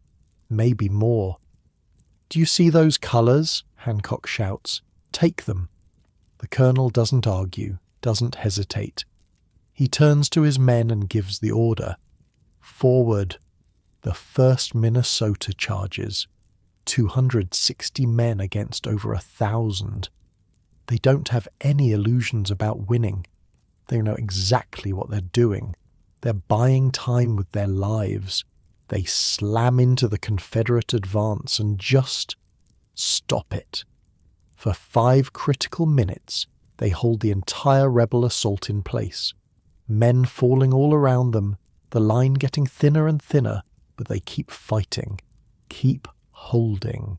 maybe more. "Do you see those colours?" Hancock shouts. "Take them." The colonel doesn't argue, doesn't hesitate. He turns to his men and gives the order. Forward. The 1st Minnesota charges. 260 men against over 1,000. They don't have any illusions about winning. They know exactly what they're doing. They're buying time with their lives. They slam into the Confederate advance and just stop it. For 5 critical minutes, they hold the entire rebel assault in place. Men falling all around them, the line getting thinner and thinner, but they keep fighting, keep holding.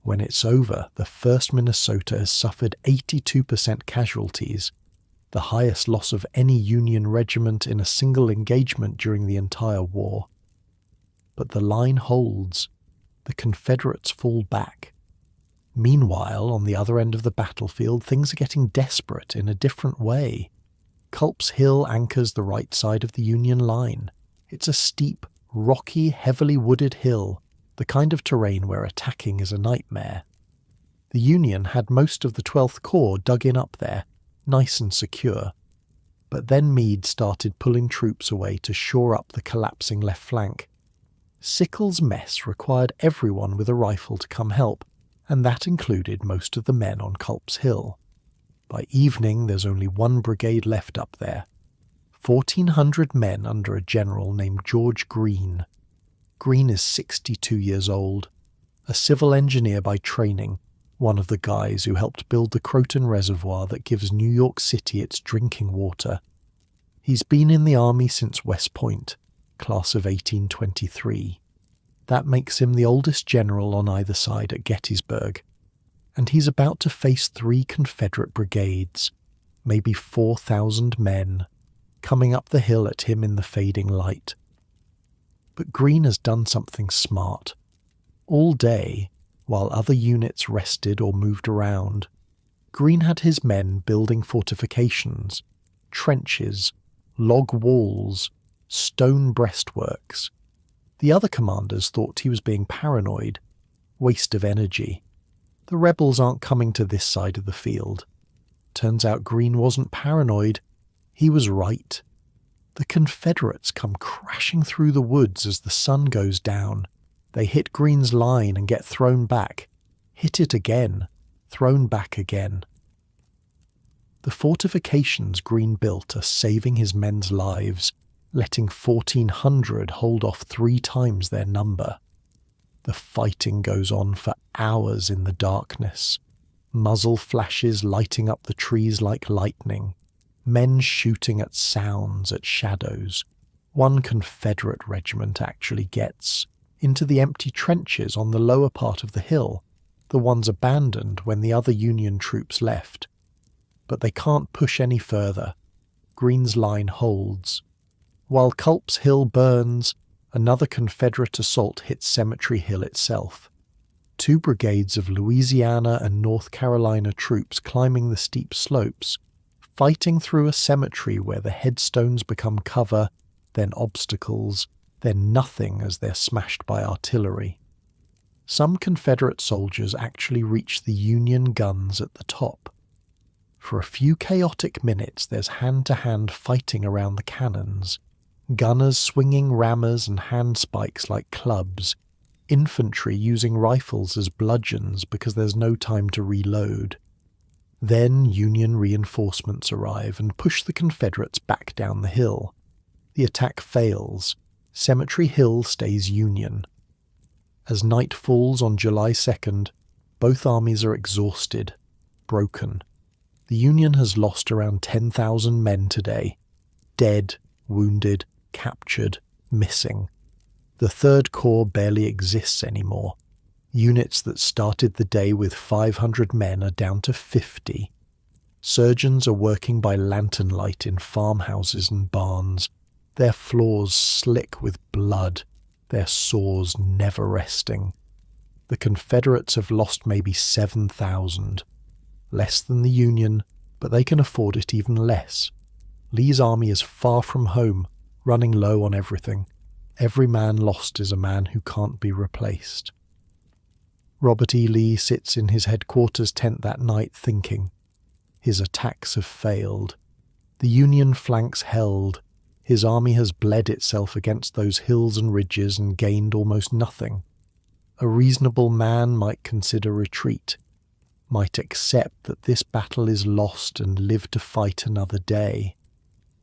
When it's over, the 1st Minnesota has suffered 82% casualties, the highest loss of any Union regiment in a single engagement during the entire war. But the line holds. The Confederates fall back. Meanwhile, on the other end of the battlefield, things are getting desperate in a different way. Culp's Hill anchors the right side of the Union line. It's a steep, rocky, heavily wooded hill, the kind of terrain where attacking is a nightmare. The Union had most of the 12th Corps dug in up there, nice and secure. But then Meade started pulling troops away to shore up the collapsing left flank. Sickles' mess required everyone with a rifle to come help, and that included most of the men on Culp's Hill. By evening, there's only 1 brigade left up there. 1,400 men under a general named George Greene. Greene is 62 years old, a civil engineer by training, one of the guys who helped build the Croton Reservoir that gives New York City its drinking water. He's been in the army since West Point, class of 1823. That makes him the oldest general on either side at Gettysburg. And he's about to face 3 Confederate brigades, maybe 4,000 men, coming up the hill at him in the fading light. But Greene has done something smart. All day, while other units rested or moved around, Greene had his men building fortifications, trenches, log walls, stone breastworks. The other commanders thought he was being paranoid. Waste of energy. The rebels aren't coming to this side of the field. Turns out Greene wasn't paranoid. He was right. The Confederates come crashing through the woods as the sun goes down. They hit Greene's line and get thrown back. Hit it again. Thrown back again. The fortifications Greene built are saving his men's lives, letting 1,400 hold off 3 times their number. The fighting goes on for hours in the darkness. Muzzle flashes lighting up the trees like lightning. Men shooting at sounds, at shadows. 1 Confederate regiment actually gets into the empty trenches on the lower part of the hill, the ones abandoned when the other Union troops left. But they can't push any further. Greene's line holds. While Culp's Hill burns, another Confederate assault hits Cemetery Hill itself. 2 brigades of Louisiana and North Carolina troops climbing the steep slopes, fighting through a cemetery where the headstones become cover, then obstacles, then nothing as they're smashed by artillery. Some Confederate soldiers actually reach the Union guns at the top. For a few chaotic minutes there's hand-to-hand fighting around the cannons. Gunners swinging rammers and handspikes like clubs, infantry using rifles as bludgeons because there's no time to reload. Then Union reinforcements arrive and push the Confederates back down the hill. The attack fails. Cemetery Hill stays Union. As night falls on July 2nd, both armies are exhausted, broken. The Union has lost around 10,000 men today. Dead, wounded, captured, missing. The 3rd Corps barely exists anymore. Units that started the day with 500 men are down to 50. Surgeons are working by lantern light in farmhouses and barns, their floors slick with blood, their sores never resting. The Confederates have lost maybe 7,000. Less than the Union, but they can afford it even less. Lee's army is far from home, running low on everything. Every man lost is a man who can't be replaced. RobertELee sits in his headquarters tent that night thinking. His attacks have failed. The Union flanks held. His army has bled itself against those hills and ridges and gained almost nothing. A reasonable man might consider retreat. might accept that this battle is lost and live to fight another day.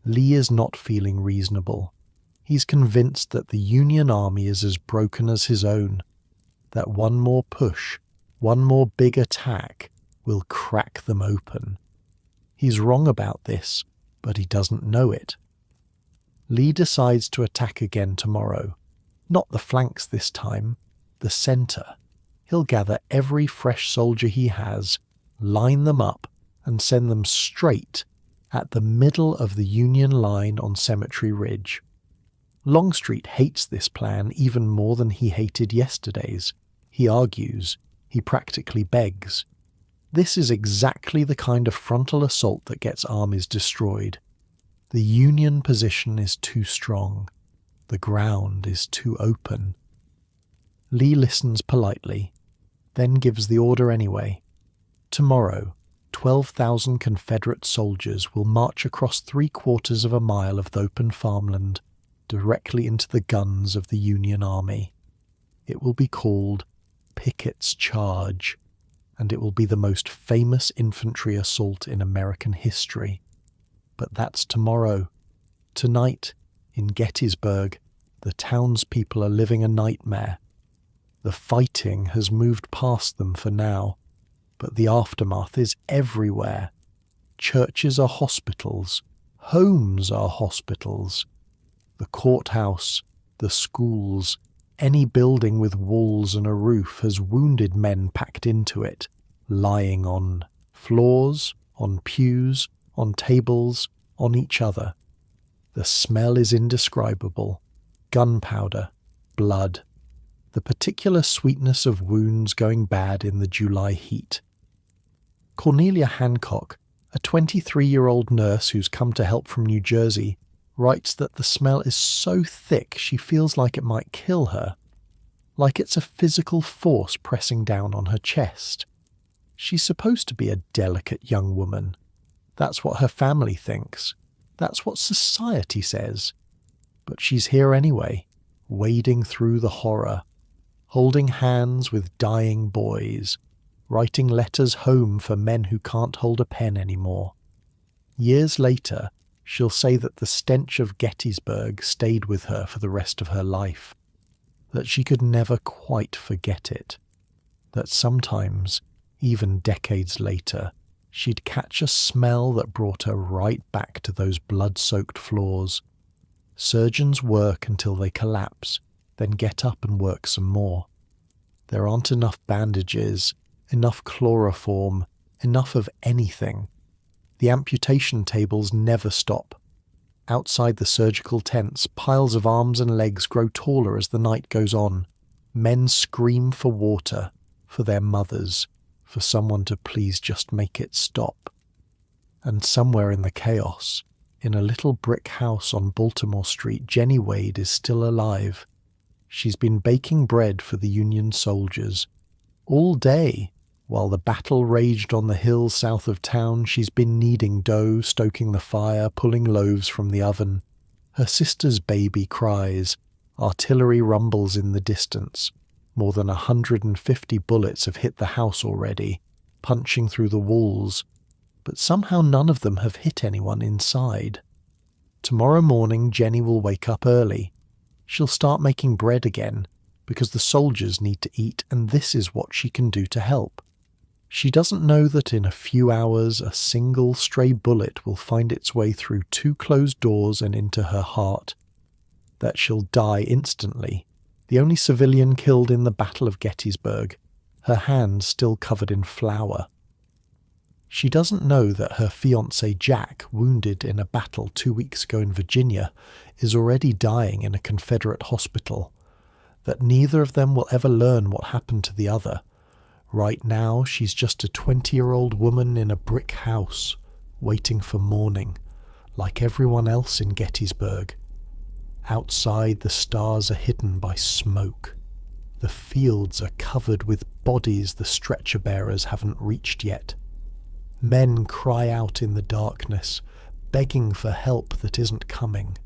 Lee is not feeling reasonable. He's convinced that the Union Army is as broken as his own, that one more push, one more big attack will crack them open. He's wrong about this, but he doesn't know it. Lee decides to attack again tomorrow. Not the flanks this time, the centre. He'll gather every fresh soldier he has, line them up, and send them straight at the middle of the Union line on Cemetery Ridge. Longstreet hates this plan even more than he hated yesterday's. He argues, he practically begs. This is exactly the kind of frontal assault that gets armies destroyed. The Union position is too strong. The ground is too open. Lee listens politely, then gives the order anyway. Tomorrow, 12,000 Confederate soldiers will march across 3/4 of a mile of the open farmland directly into the guns of the Union Army. It will be called Pickett's Charge, and it will be the most famous infantry assault in American history. But that's tomorrow. Tonight, in Gettysburg, the townspeople are living a nightmare. The fighting has moved past them for now, but the aftermath is everywhere. Churches are hospitals. Homes are hospitals. The courthouse, the schools, any building with walls and a roof has wounded men packed into it, lying on floors, on pews, on tables, on each other. The smell is indescribable. Gunpowder, blood, the particular sweetness of wounds going bad in the July heat. Cornelia Hancock, a 23-year-old nurse who's come to help from New Jersey, writes that the smell is so thick she feels like it might kill her, like it's a physical force pressing down on her chest. She's supposed to be a delicate young woman. That's what her family thinks. That's what society says. But she's here anyway, wading through the horror, holding hands with dying boys, writing letters home for men who can't hold a pen anymore. Years later, she'll say that the stench of Gettysburg stayed with her for the rest of her life, that she could never quite forget it, that sometimes, even decades later, she'd catch a smell that brought her right back to those blood-soaked floors. Surgeons work until they collapse, then get up and work some more. There aren't enough bandages, enough chloroform, enough of anything. The amputation tables never stop. Outside the surgical tents, piles of arms and legs grow taller as the night goes on. Men scream for water, for their mothers, for someone to please just make it stop. And somewhere in the chaos, in a little brick house on Baltimore Street, Jenny Wade is still alive. She's been baking bread for the Union soldiers. All day, while the battle raged on the hill south of town, she's been kneading dough, stoking the fire, pulling loaves from the oven. Her sister's baby cries. Artillery rumbles in the distance. More than 150 bullets have hit the house already, punching through the walls, but somehow none of them have hit anyone inside. Tomorrow morning Jenny will wake up early. She'll start making bread again, because the soldiers need to eat, and this is what she can do to help. She doesn't know that in a few hours a single stray bullet will find its way through 2 closed doors and into her heart, that she'll die instantly, the only civilian killed in the Battle of Gettysburg, her hands still covered in flour. She doesn't know that her fiancé Jack, wounded in a battle 2 weeks ago in Virginia, is already dying in a Confederate hospital, that neither of them will ever learn what happened to the other. Right now, she's just a 20-year-old woman in a brick house, waiting for morning, like everyone else in Gettysburg. Outside, the stars are hidden by smoke. The fields are covered with bodies the stretcher-bearers haven't reached yet. Men cry out in the darkness, begging for help that isn't coming.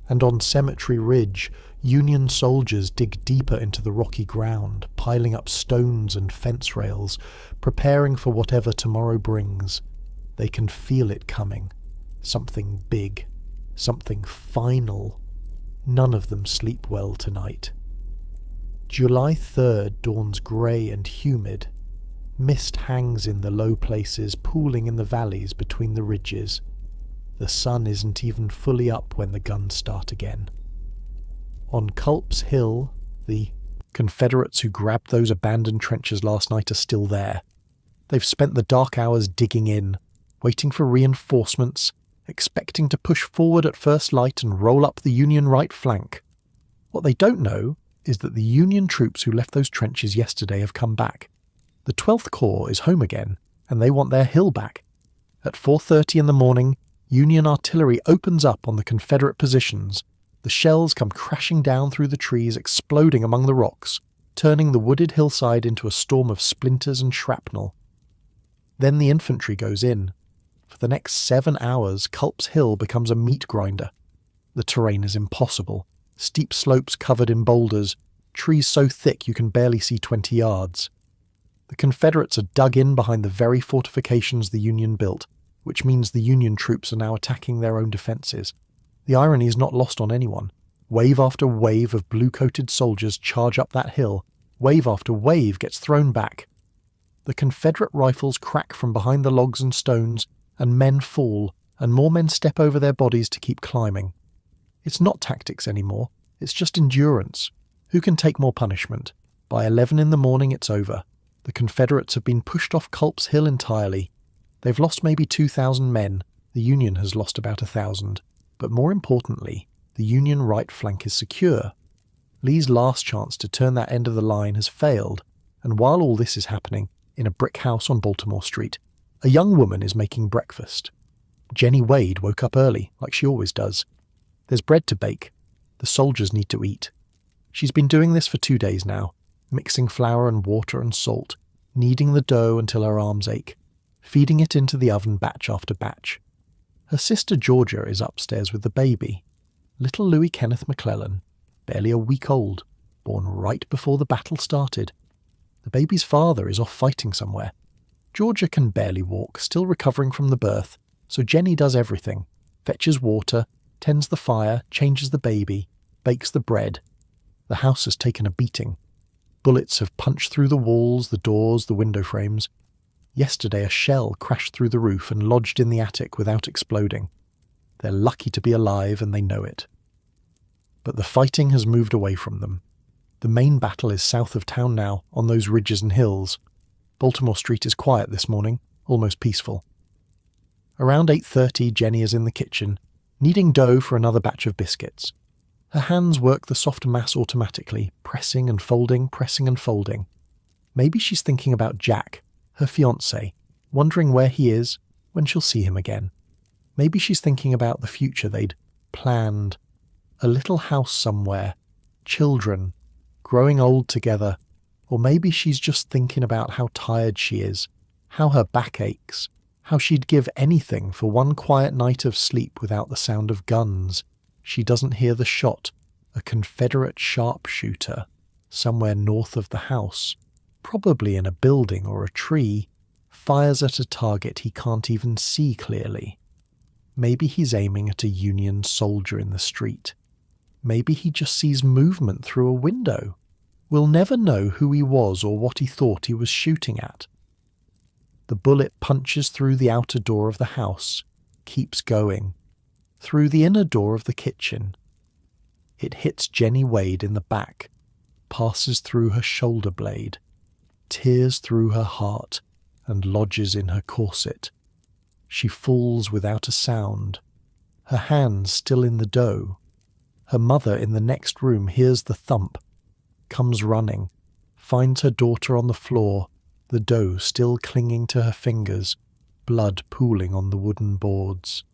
And on Cemetery Ridge, Union soldiers dig deeper into the rocky ground, piling up stones and fence rails, preparing for whatever tomorrow brings. They can feel it coming. Something big. Something final. None of them sleep well tonight. July 3rd dawns grey and humid. Mist hangs in the low places, pooling in the valleys between the ridges. The sun isn't even fully up when the guns start again. On Culp's Hill, the Confederates who grabbed those abandoned trenches last night are still there. They've spent the dark hours digging in, waiting for reinforcements, expecting to push forward at first light and roll up the Union right flank. What they don't know is that the Union troops who left those trenches yesterday have come back. The 12th Corps is home again, and they want their hill back. At 4:30 in the morning, Union artillery opens up on the Confederate positions. The shells come crashing down through the trees, exploding among the rocks, turning the wooded hillside into a storm of splinters and shrapnel. Then the infantry goes in. For the next 7 hours, Culp's Hill becomes a meat grinder. The terrain is impossible. Steep slopes covered in boulders, trees so thick you can barely see 20 yards. The Confederates are dug in behind the very fortifications the Union built, which means the Union troops are now attacking their own defences. The irony is not lost on anyone. Wave after wave of blue-coated soldiers charge up that hill. Wave after wave gets thrown back. The Confederate rifles crack from behind the logs and stones, and men fall, and more men step over their bodies to keep climbing. It's not tactics anymore, it's just endurance. Who can take more punishment? By 11 in the morning it's over. The Confederates have been pushed off Culp's Hill entirely. They've lost maybe 2,000 men. The Union has lost about 1,000. But more importantly, the Union right flank is secure. Lee's last chance to turn that end of the line has failed, and while all this is happening, in a brick house on Baltimore Street, a young woman is making breakfast. Jenny Wade woke up early, like she always does. There's bread to bake. The soldiers need to eat. She's been doing this for 2 days now, mixing flour and water and salt, kneading the dough until her arms ache, feeding it into the oven batch after batch. Her sister Georgia is upstairs with the baby, little Louis Kenneth McClellan, barely a week old, born right before the battle started. The baby's father is off fighting somewhere. Georgia can barely walk, still recovering from the birth, so Jenny does everything, fetches water, tends the fire, changes the baby, bakes the bread. The house has taken a beating. Bullets have punched through the walls, the doors, the window frames. Yesterday a shell crashed through the roof and lodged in the attic without exploding. They're lucky to be alive and they know it. But the fighting has moved away from them. The main battle is south of town now, on those ridges and hills. Baltimore Street is quiet this morning, almost peaceful. Around 8:30 Jenny is in the kitchen, kneading dough for another batch of biscuits. Her hands work the soft mass automatically, pressing and folding, pressing and folding. Maybe she's thinking about Jack, her fiancé, wondering where he is, when she'll see him again. Maybe she's thinking about the future they'd planned. A little house somewhere, children, growing old together. Or maybe she's just thinking about how tired she is, how her back aches, how she'd give anything for one quiet night of sleep without the sound of guns. She doesn't hear the shot, a Confederate sharpshooter, somewhere north of the house, probably in a building or a tree, fires at a target he can't even see clearly. Maybe he's aiming at a Union soldier in the street. Maybe he just sees movement through a window. We'll never know who he was or what he thought he was shooting at. The bullet punches through the outer door of the house, keeps going, through the inner door of the kitchen. It hits Jenny Wade in the back, passes through her shoulder blade, tears through her heart, and lodges in her corset. She falls without a sound, her hands still in the dough. Her mother in the next room hears the thump, comes running, finds her daughter on the floor, the dough still clinging to her fingers, blood pooling on the wooden boards.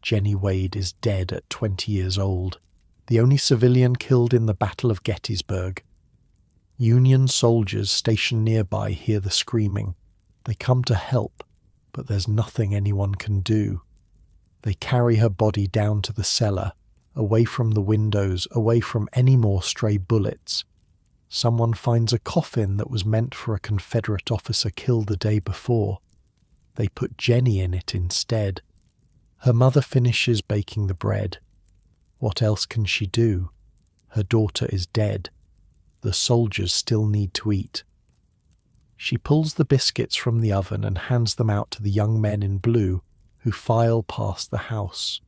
Jenny Wade is dead at 20 years old, the only civilian killed in the Battle of Gettysburg. Union soldiers stationed nearby hear the screaming. They come to help, but there's nothing anyone can do. They carry her body down to the cellar, away from the windows, away from any more stray bullets. Someone finds a coffin that was meant for a Confederate officer killed the day before. They put Jenny in it instead. Her mother finishes baking the bread. What else can she do? Her daughter is dead. The soldiers still need to eat. She pulls the biscuits from the oven and hands them out to the young men in blue who file past the house.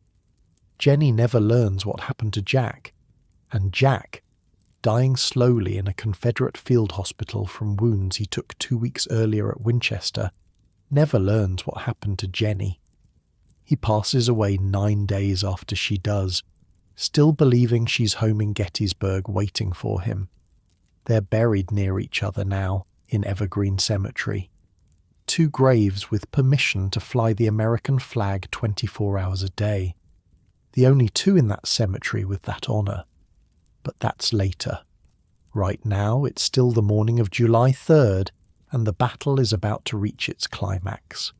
Jenny never learns what happened to Jack, and Jack, dying slowly in a Confederate field hospital from wounds he took 2 weeks earlier at Winchester, never learns what happened to Jenny. He passes away 9 days after she does, still believing she's home in Gettysburg waiting for him. They're buried near each other now in Evergreen Cemetery. 2 graves with permission to fly the American flag 24 hours a day. The only 2 in that cemetery with that honour. But that's later. Right now it's still the morning of July 3rd, and the battle is about to reach its climax.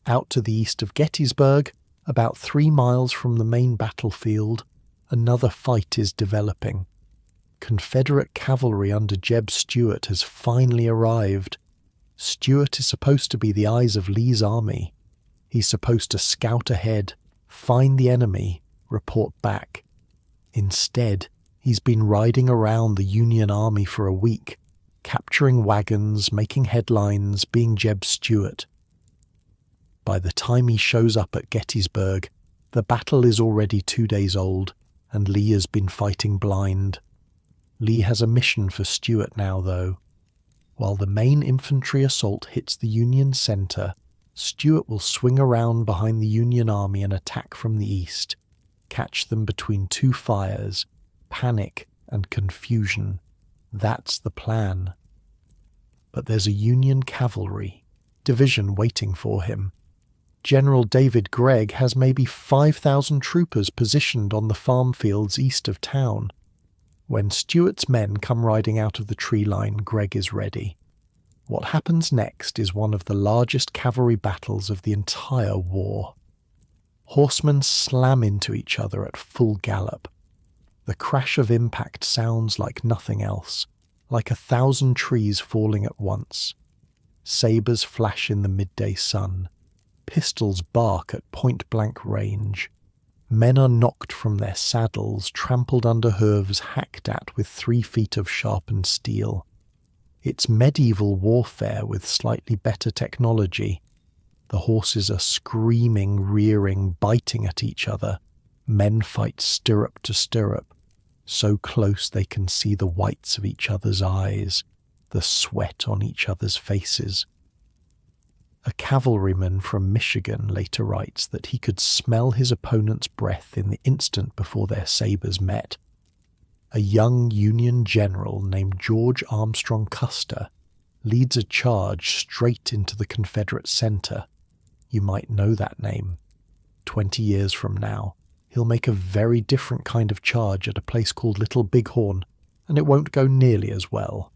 Out to the east of Gettysburg, about 3 miles from the main battlefield, another fight is developing. Confederate cavalry under Jeb Stuart has finally arrived. Stuart is supposed to be the eyes of Lee's army. He's supposed to scout ahead, find the enemy, report back. Instead, he's been riding around the Union army for a week, capturing wagons, making headlines, being Jeb Stuart. By the time he shows up at Gettysburg, the battle is already 2 days old, and Lee has been fighting blind. Lee has a mission for Stuart now, though. While the main infantry assault hits the Union center, Stuart will swing around behind the Union army and attack from the east, catch them between 2 fires, panic and confusion. That's the plan. But there's a Union cavalry division waiting for him. General David Gregg has maybe 5,000 troopers positioned on the farm fields east of town. When Stuart's men come riding out of the tree line, Gregg is ready. What happens next is one of the largest cavalry battles of the entire war. Horsemen slam into each other at full gallop. The crash of impact sounds like nothing else, like 1,000 trees falling at once. Sabres flash in the midday sun. Pistols bark at point-blank range. Men are knocked from their saddles, trampled under hooves hacked at with 3 feet of sharpened steel. It's medieval warfare with slightly better technology. The horses are screaming, rearing, biting at each other. Men fight stirrup to stirrup, so close they can see the whites of each other's eyes, the sweat on each other's faces. A cavalryman from Michigan later writes that he could smell his opponent's breath in the instant before their sabres met. A young Union general named George Armstrong Custer leads a charge straight into the Confederate center. You might know that name. 20 years from now, he'll make a very different kind of charge at a place called Little Bighorn, and it won't go nearly as well.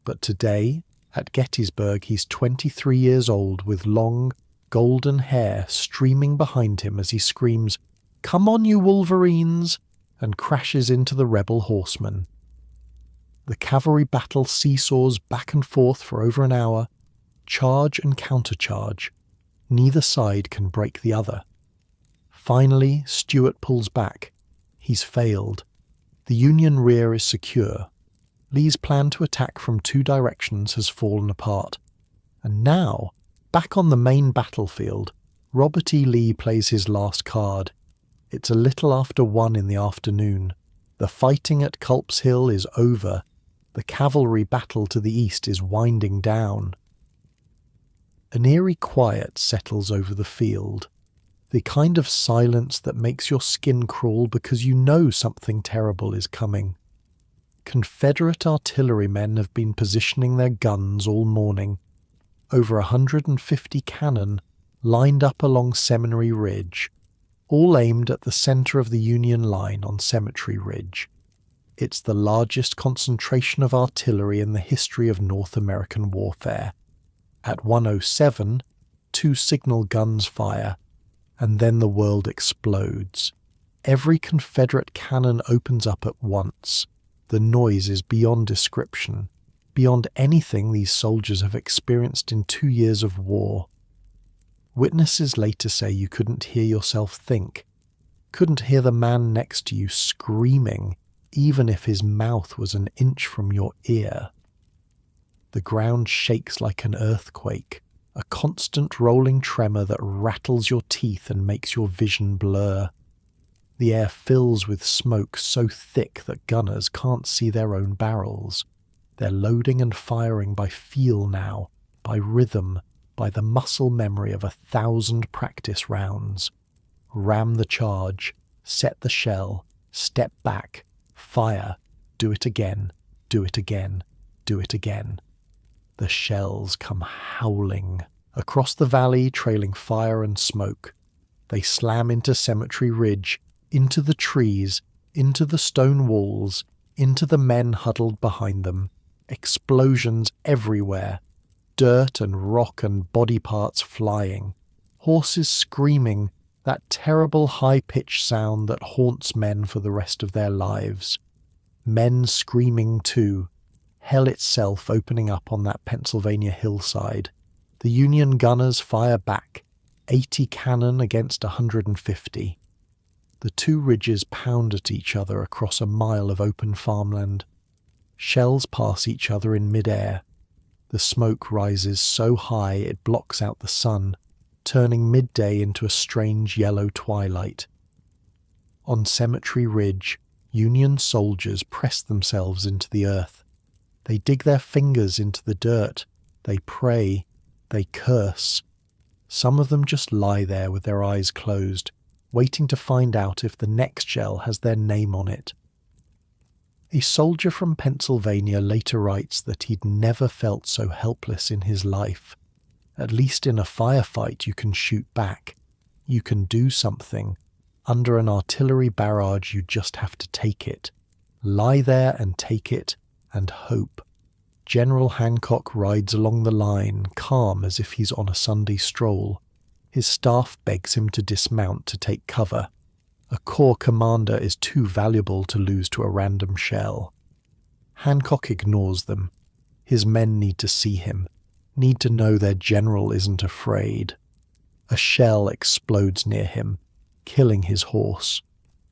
But today, at Gettysburg, he's 23 years old with long, golden hair streaming behind him as he screams, "Come on, you Wolverines!" and crashes into the rebel horsemen. The cavalry battle seesaws back and forth for over an hour, charge and countercharge. Neither side can break the other. Finally, Stuart pulls back. He's failed. The Union rear is secure. Lee's plan to attack from 2 directions has fallen apart. And now, back on the main battlefield, RobertELee plays his last card. It's a little after 1 in the afternoon. The fighting at Culp's Hill is over. The cavalry battle to the east is winding down. An eerie quiet settles over the field. The kind of silence that makes your skin crawl because you know something terrible is coming. Confederate artillerymen have been positioning their guns all morning. Over 150 cannon lined up along Seminary Ridge, all aimed at the center of the Union line on Cemetery Ridge. It's the largest concentration of artillery in the history of North American warfare. At 1:07, 2 signal guns fire, and then the world explodes. Every Confederate cannon opens up at once. The noise is beyond description, beyond anything these soldiers have experienced in 2 years of war. Witnesses later say you couldn't hear yourself think, couldn't hear the man next to you screaming, even if his mouth was an inch from your ear. The ground shakes like an earthquake, a constant rolling tremor that rattles your teeth and makes your vision blur. The air fills with smoke so thick that gunners can't see their own barrels. They're loading and firing by feel now, by rhythm, by the muscle memory of 1,000 practice rounds. Ram the charge, set the shell, step back, fire, do it again, do it again, do it again. The shells come howling across the valley, trailing fire and smoke. They slam into Cemetery Ridge, into the trees, into the stone walls, into the men huddled behind them. Explosions everywhere. Dirt and rock and body parts flying. Horses screaming, that terrible high-pitched sound that haunts men for the rest of their lives. Men screaming too. Hell itself opening up on that Pennsylvania hillside. The Union gunners fire back, 80 cannon against 150. The two ridges pound at each other across a mile of open farmland. Shells pass each other in mid-air. The smoke rises so high it blocks out the sun, turning midday into a strange yellow twilight. On Cemetery Ridge, Union soldiers press themselves into the earth. They dig their fingers into the dirt. They pray. They curse. Some of them just lie there with their eyes closed, waiting to find out if the next shell has their name on it. A soldier from Pennsylvania later writes that he'd never felt so helpless in his life. At least in a firefight you can shoot back. You can do something. Under an artillery barrage you just have to take it. Lie there and take it and hope. General Hancock rides along the line, calm as if he's on a Sunday stroll. His staff begs him to dismount to take cover. A corps commander is too valuable to lose to a random shell. Hancock ignores them. His men need to see him, need to know their general isn't afraid. A shell explodes near him, killing his horse.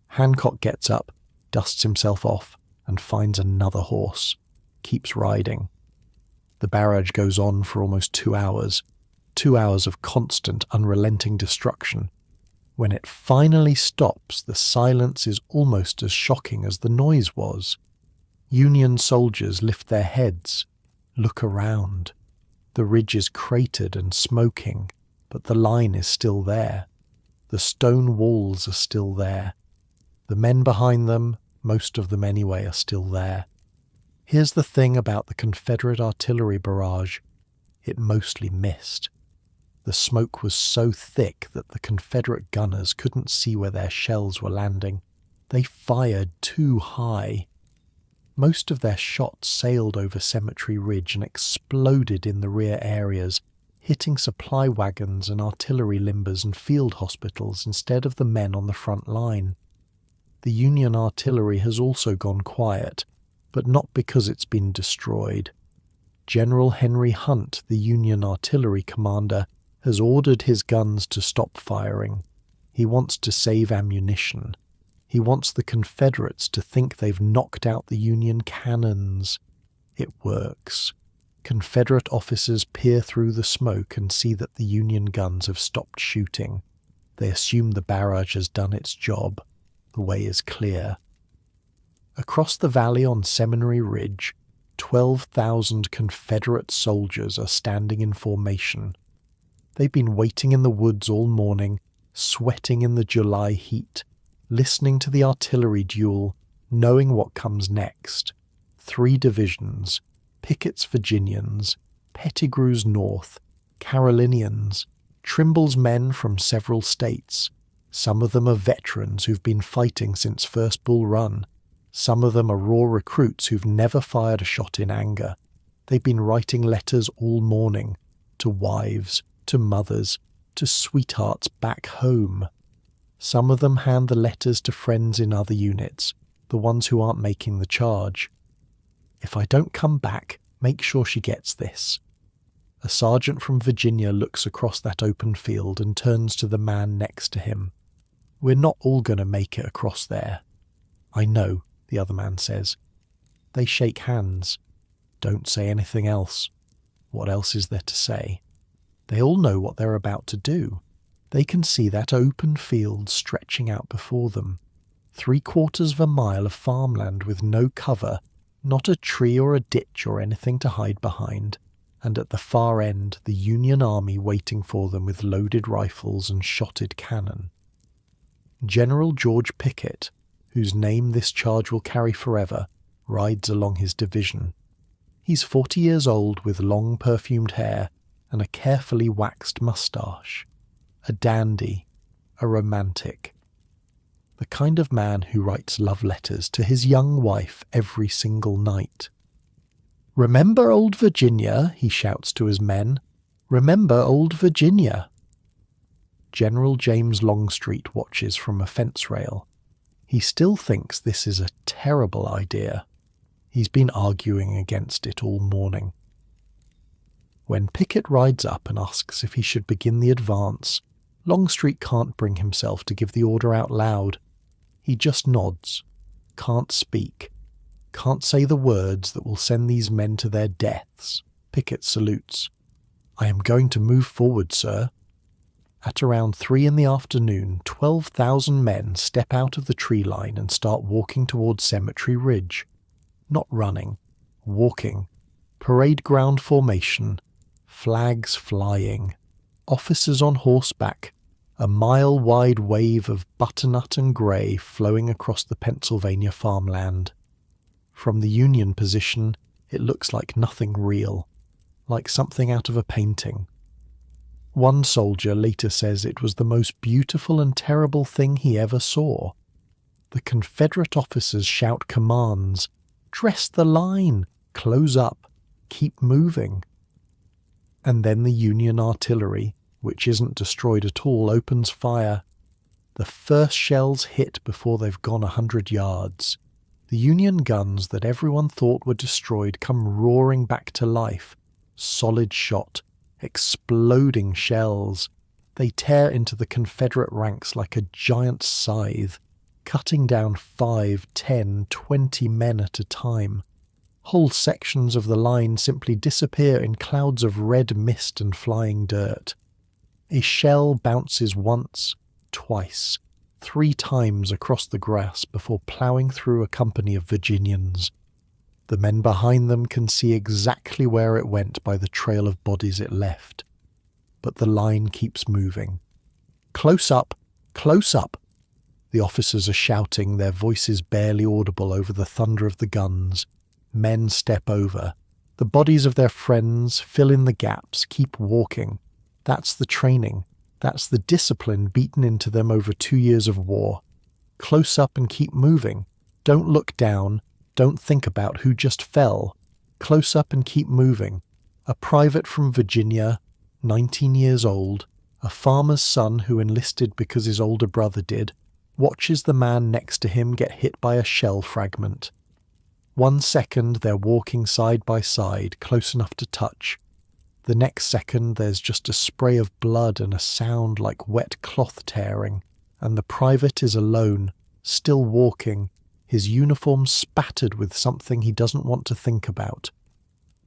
Hancock gets up, dusts himself off, and finds another horse. Keeps riding. The barrage goes on for almost 2 hours. 2 hours of constant, unrelenting destruction. When it finally stops, the silence is almost as shocking as the noise was. Union soldiers lift their heads, look around. The ridge is cratered and smoking, but the line is still there. The stone walls are still there. The men behind them, most of them anyway, are still there. Here's the thing about the Confederate artillery barrage. It mostly missed. The smoke was so thick that the Confederate gunners couldn't see where their shells were landing. They fired too high. Most of their shots sailed over Cemetery Ridge and exploded in the rear areas, hitting supply wagons and artillery limbers and field hospitals instead of the men on the front line. The Union artillery has also gone quiet, but not because it's been destroyed. General Henry Hunt, the Union artillery commander, has ordered his guns to stop firing. He wants to save ammunition. He wants the Confederates to think they've knocked out the Union cannons. It works. Confederate officers peer through the smoke and see that the Union guns have stopped shooting. They assume the barrage has done its job. The way is clear. Across the valley on Seminary Ridge, 12,000 Confederate soldiers are standing in formation. They've been waiting in the woods all morning, sweating in the July heat, listening to the artillery duel, knowing what comes next. 3 divisions, Pickett's Virginians, Pettigrew's North, Carolinians, Trimble's men from several states. Some of them are veterans who've been fighting since First Bull Run. Some of them are raw recruits who've never fired a shot in anger. They've been writing letters all morning, to wives, to mothers, to sweethearts back home. Some of them hand the letters to friends in other units, the ones who aren't making the charge. If I don't come back, make sure she gets this." A sergeant from Virginia looks across that open field and turns to the man next to him. "We're not all going to make it across there." "I know," the other man says. They shake hands. Don't say anything else. What else is there to say? They all know what they're about to do. They can see that open field stretching out before them. 3/4 of a mile of farmland with no cover, not a tree or a ditch or anything to hide behind, and at the far end the Union Army waiting for them with loaded rifles and shotted cannon. General George Pickett, whose name this charge will carry forever, rides along his division. He's 40 years old with long perfumed hair and a carefully waxed moustache. A dandy, a romantic. The kind of man who writes love letters to his young wife every single night. "Remember old Virginia," he shouts to his men. "Remember old Virginia." General James Longstreet watches from a fence rail. He still thinks this is a terrible idea. He's been arguing against it all morning. When Pickett rides up and asks if he should begin the advance, Longstreet can't bring himself to give the order out loud. He just nods, can't speak, can't say the words that will send these men to their deaths. Pickett salutes. "I am going to move forward, sir." At around 3 in the afternoon, 12,000 men step out of the tree line and start walking towards Cemetery Ridge. Not running, walking. Parade ground formation, flags flying, officers on horseback, a mile-wide wave of butternut and grey flowing across the Pennsylvania farmland. From the Union position, it looks like nothing real, like something out of a painting. One soldier later says it was the most beautiful and terrible thing he ever saw. The Confederate officers shout commands, "Dress the line, close up, keep moving." And then the Union artillery, which isn't destroyed at all, opens fire. The first shells hit before they've gone 100 yards. The Union guns that everyone thought were destroyed come roaring back to life. Solid shot, exploding shells. They tear into the Confederate ranks like a giant scythe, cutting down 5, 10, 20 men at a time. Whole sections of the line simply disappear in clouds of red mist and flying dirt. A shell bounces once, twice, 3 times across the grass before ploughing through a company of Virginians. The men behind them can see exactly where it went by the trail of bodies it left. But the line keeps moving. "Close up! Close up!" The officers are shouting, their voices barely audible over the thunder of the guns. Men step over. The bodies of their friends fill in the gaps, keep walking. That's the training. That's the discipline beaten into them over 2 years of war. Close up and keep moving. Don't look down. Don't think about who just fell. Close up and keep moving. A private from Virginia, 19 years old, a farmer's son who enlisted because his older brother did, watches the man next to him get hit by a shell fragment. 1 second they're walking side by side, close enough to touch. The next second there's just a spray of blood and a sound like wet cloth tearing, and the private is alone, still walking, his uniform spattered with something he doesn't want to think about.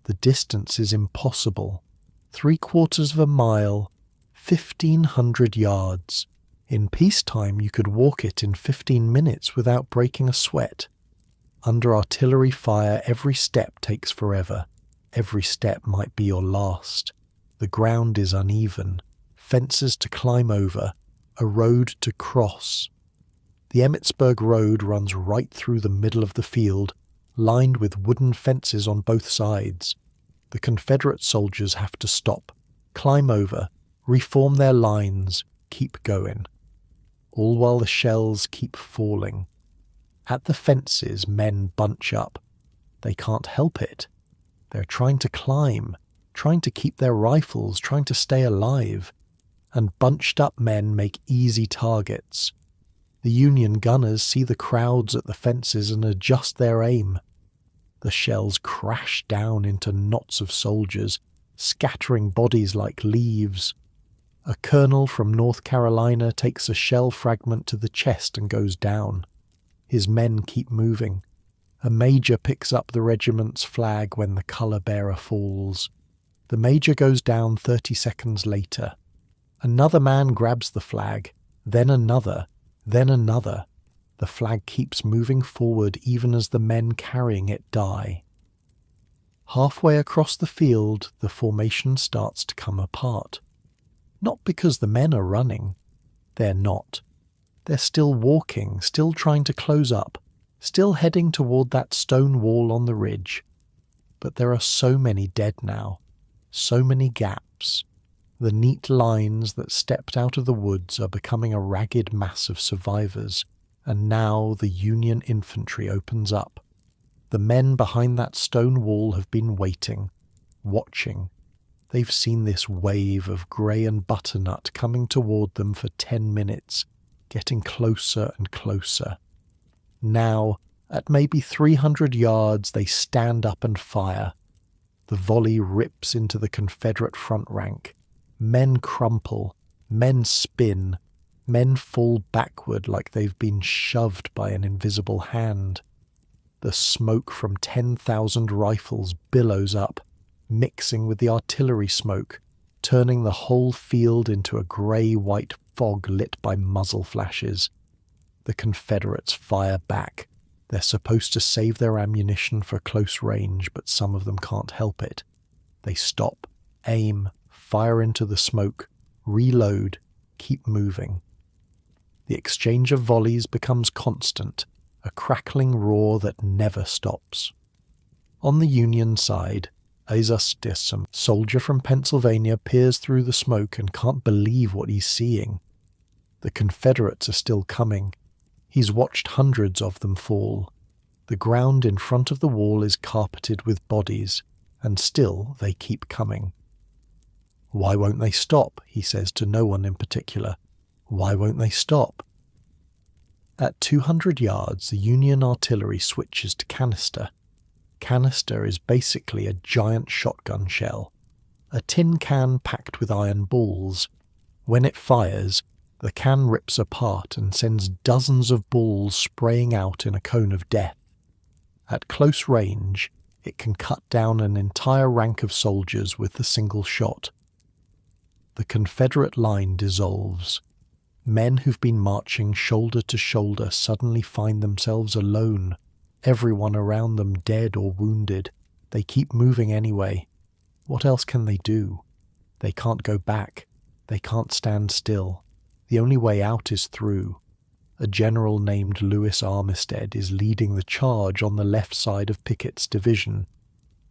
The distance is impossible. 3/4 of a mile, 1,500 yards. In peacetime you could walk it in 15 minutes without breaking a sweat. Under artillery fire every step takes forever. Every step might be your last. The ground is uneven, fences to climb over, a road to cross. The Emmitsburg Road runs right through the middle of the field, lined with wooden fences on both sides. The Confederate soldiers have to stop, climb over, reform their lines, keep going. All while the shells keep falling. At the fences, men bunch up. They can't help it. They're trying to climb, trying to keep their rifles, trying to stay alive. And bunched up men make easy targets. The Union gunners see the crowds at the fences and adjust their aim. The shells crash down into knots of soldiers, scattering bodies like leaves. A colonel from North Carolina takes a shell fragment to the chest and goes down. His men keep moving. A major picks up the regiment's flag when the colour-bearer falls. The major goes down 30 seconds later. Another man grabs the flag, then another, then another. The flag keeps moving forward even as the men carrying it die. Halfway across the field, the formation starts to come apart. Not because the men are running. They're not. They're still walking, still trying to close up, still heading toward that stone wall on the ridge. But there are so many dead now, so many gaps. The neat lines that stepped out of the woods are becoming a ragged mass of survivors, and now the Union infantry opens up. The men behind that stone wall have been waiting, watching. They've seen this wave of grey and butternut coming toward them for 10 minutes, getting closer and closer. Now, at maybe 300 yards, they stand up and fire. The volley rips into the Confederate front rank. Men crumple, men spin, men fall backward like they've been shoved by an invisible hand. The smoke from 10,000 rifles billows up, mixing with the artillery smoke, turning the whole field into a grey-white fog lit by muzzle flashes. The Confederates fire back. They're supposed to save their ammunition for close range, but some of them can't help it. They stop, aim, fire into the smoke, reload, keep moving. The exchange of volleys becomes constant, a crackling roar that never stops. On the Union side, Asa Stissom, soldier from Pennsylvania, peers through the smoke and can't believe what he's seeing. The Confederates are still coming. He's watched hundreds of them fall. The ground in front of the wall is carpeted with bodies, and still they keep coming. "Why won't they stop?" he says to no one in particular. "Why won't they stop?" At 200 yards, the Union artillery switches to canister. Canister is basically a giant shotgun shell, a tin can packed with iron balls. When it fires, the can rips apart and sends dozens of balls spraying out in a cone of death. At close range, it can cut down an entire rank of soldiers with a single shot. The Confederate line dissolves. Men who've been marching shoulder to shoulder suddenly find themselves alone, everyone around them dead or wounded. They keep moving anyway. What else can they do? They can't go back. They can't stand still. The only way out is through. A general named Lewis Armistead is leading the charge on the left side of Pickett's division.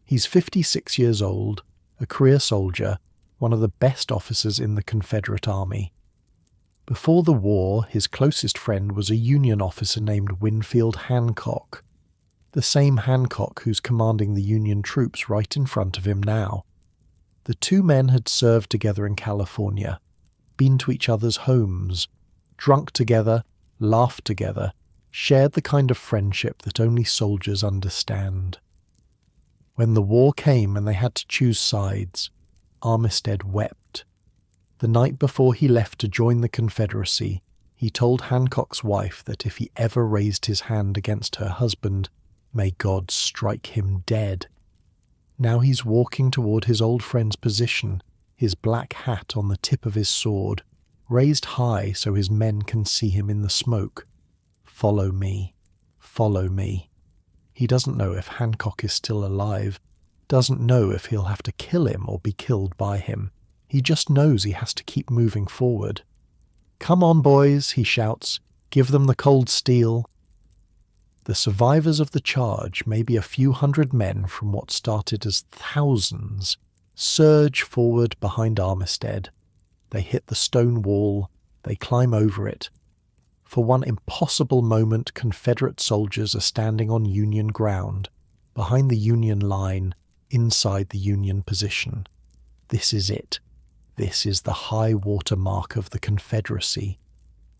He's 56 years old, a career soldier, one of the best officers in the Confederate Army. Before the war, his closest friend was a Union officer named Winfield Hancock, the same Hancock who's commanding the Union troops right in front of him now. The two men had served together in California, been to each other's homes, drunk together, laughed together, shared the kind of friendship that only soldiers understand. When the war came and they had to choose sides, Armistead wept. The night before he left to join the Confederacy, he told Hancock's wife that if he ever raised his hand against her husband, may God strike him dead. Now he's walking toward his old friend's position, his black hat on the tip of his sword, raised high so his men can see him in the smoke. "Follow me, follow me." He doesn't know if Hancock is still alive, doesn't know if he'll have to kill him or be killed by him. He just knows he has to keep moving forward. "Come on, boys," he shouts. "Give them the cold steel." The survivors of the charge, maybe a few hundred men from what started as thousands, surge forward behind Armistead. They hit the stone wall, they climb over it. For one impossible moment, Confederate soldiers are standing on Union ground, behind the Union line, inside the Union position. This is it. This is the high water mark of the Confederacy.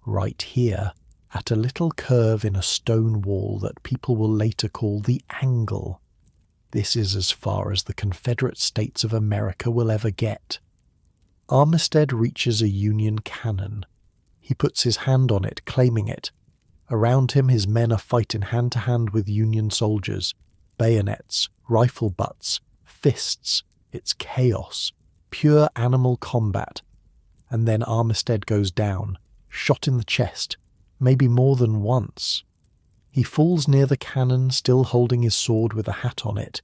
Right here, at a little curve in a stone wall that people will later call the angle. This is as far as the Confederate States of America will ever get. Armistead reaches a Union cannon. He puts his hand on it, claiming it. Around him, his men are fighting hand-to-hand with Union soldiers. Bayonets, rifle butts, fists. It's chaos. Pure animal combat. And then Armistead goes down, shot in the chest, maybe more than once. He falls near the cannon, still holding his sword with a hat on it.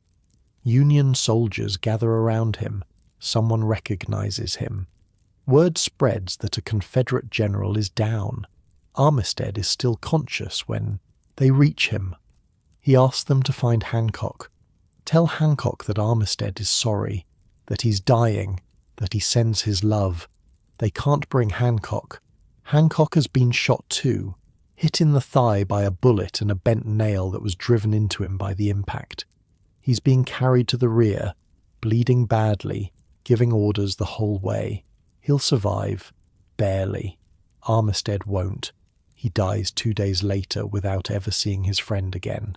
Union soldiers gather around him. Someone recognizes him. Word spreads that a Confederate general is down. Armistead is still conscious when they reach him. He asks them to find Hancock. Tell Hancock that Armistead is sorry, that he's dying, that he sends his love. They can't bring Hancock. Hancock has been shot too, hit in the thigh by a bullet and a bent nail that was driven into him by the impact. He's being carried to the rear, bleeding badly, giving orders the whole way. He'll survive, barely. Armistead won't. He dies 2 days later without ever seeing his friend again.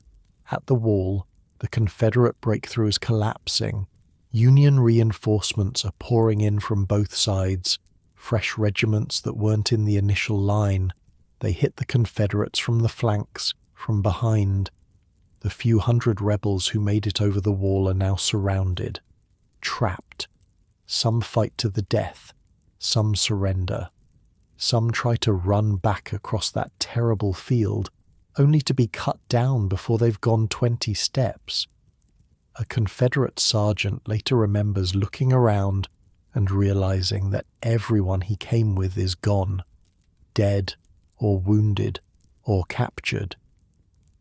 At the wall, the Confederate breakthrough is collapsing. Union reinforcements are pouring in from both sides. Fresh regiments that weren't in the initial line. They hit the Confederates from the flanks, from behind. The few hundred rebels who made it over the wall are now surrounded, trapped. Some fight to the death, some surrender. Some try to run back across that terrible field, only to be cut down before they've gone 20 steps. A Confederate sergeant later remembers looking around and realizing that everyone he came with is gone, dead or wounded or captured.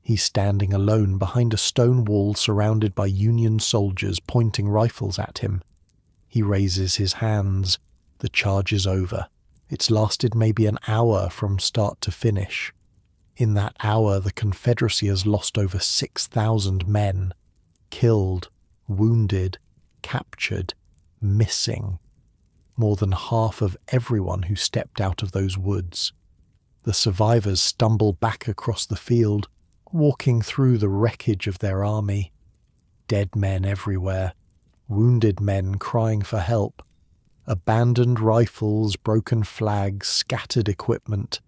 He's standing alone behind a stone wall surrounded by Union soldiers pointing rifles at him. He raises his hands. The charge is over. It's lasted maybe an hour from start to finish. In that hour, the Confederacy has lost over 6,000 men. Killed, wounded, captured, missing. More than half of everyone who stepped out of those woods. The survivors stumble back across the field, walking through the wreckage of their army. Dead men everywhere. Wounded men crying for help. Abandoned rifles, broken flags, scattered equipment.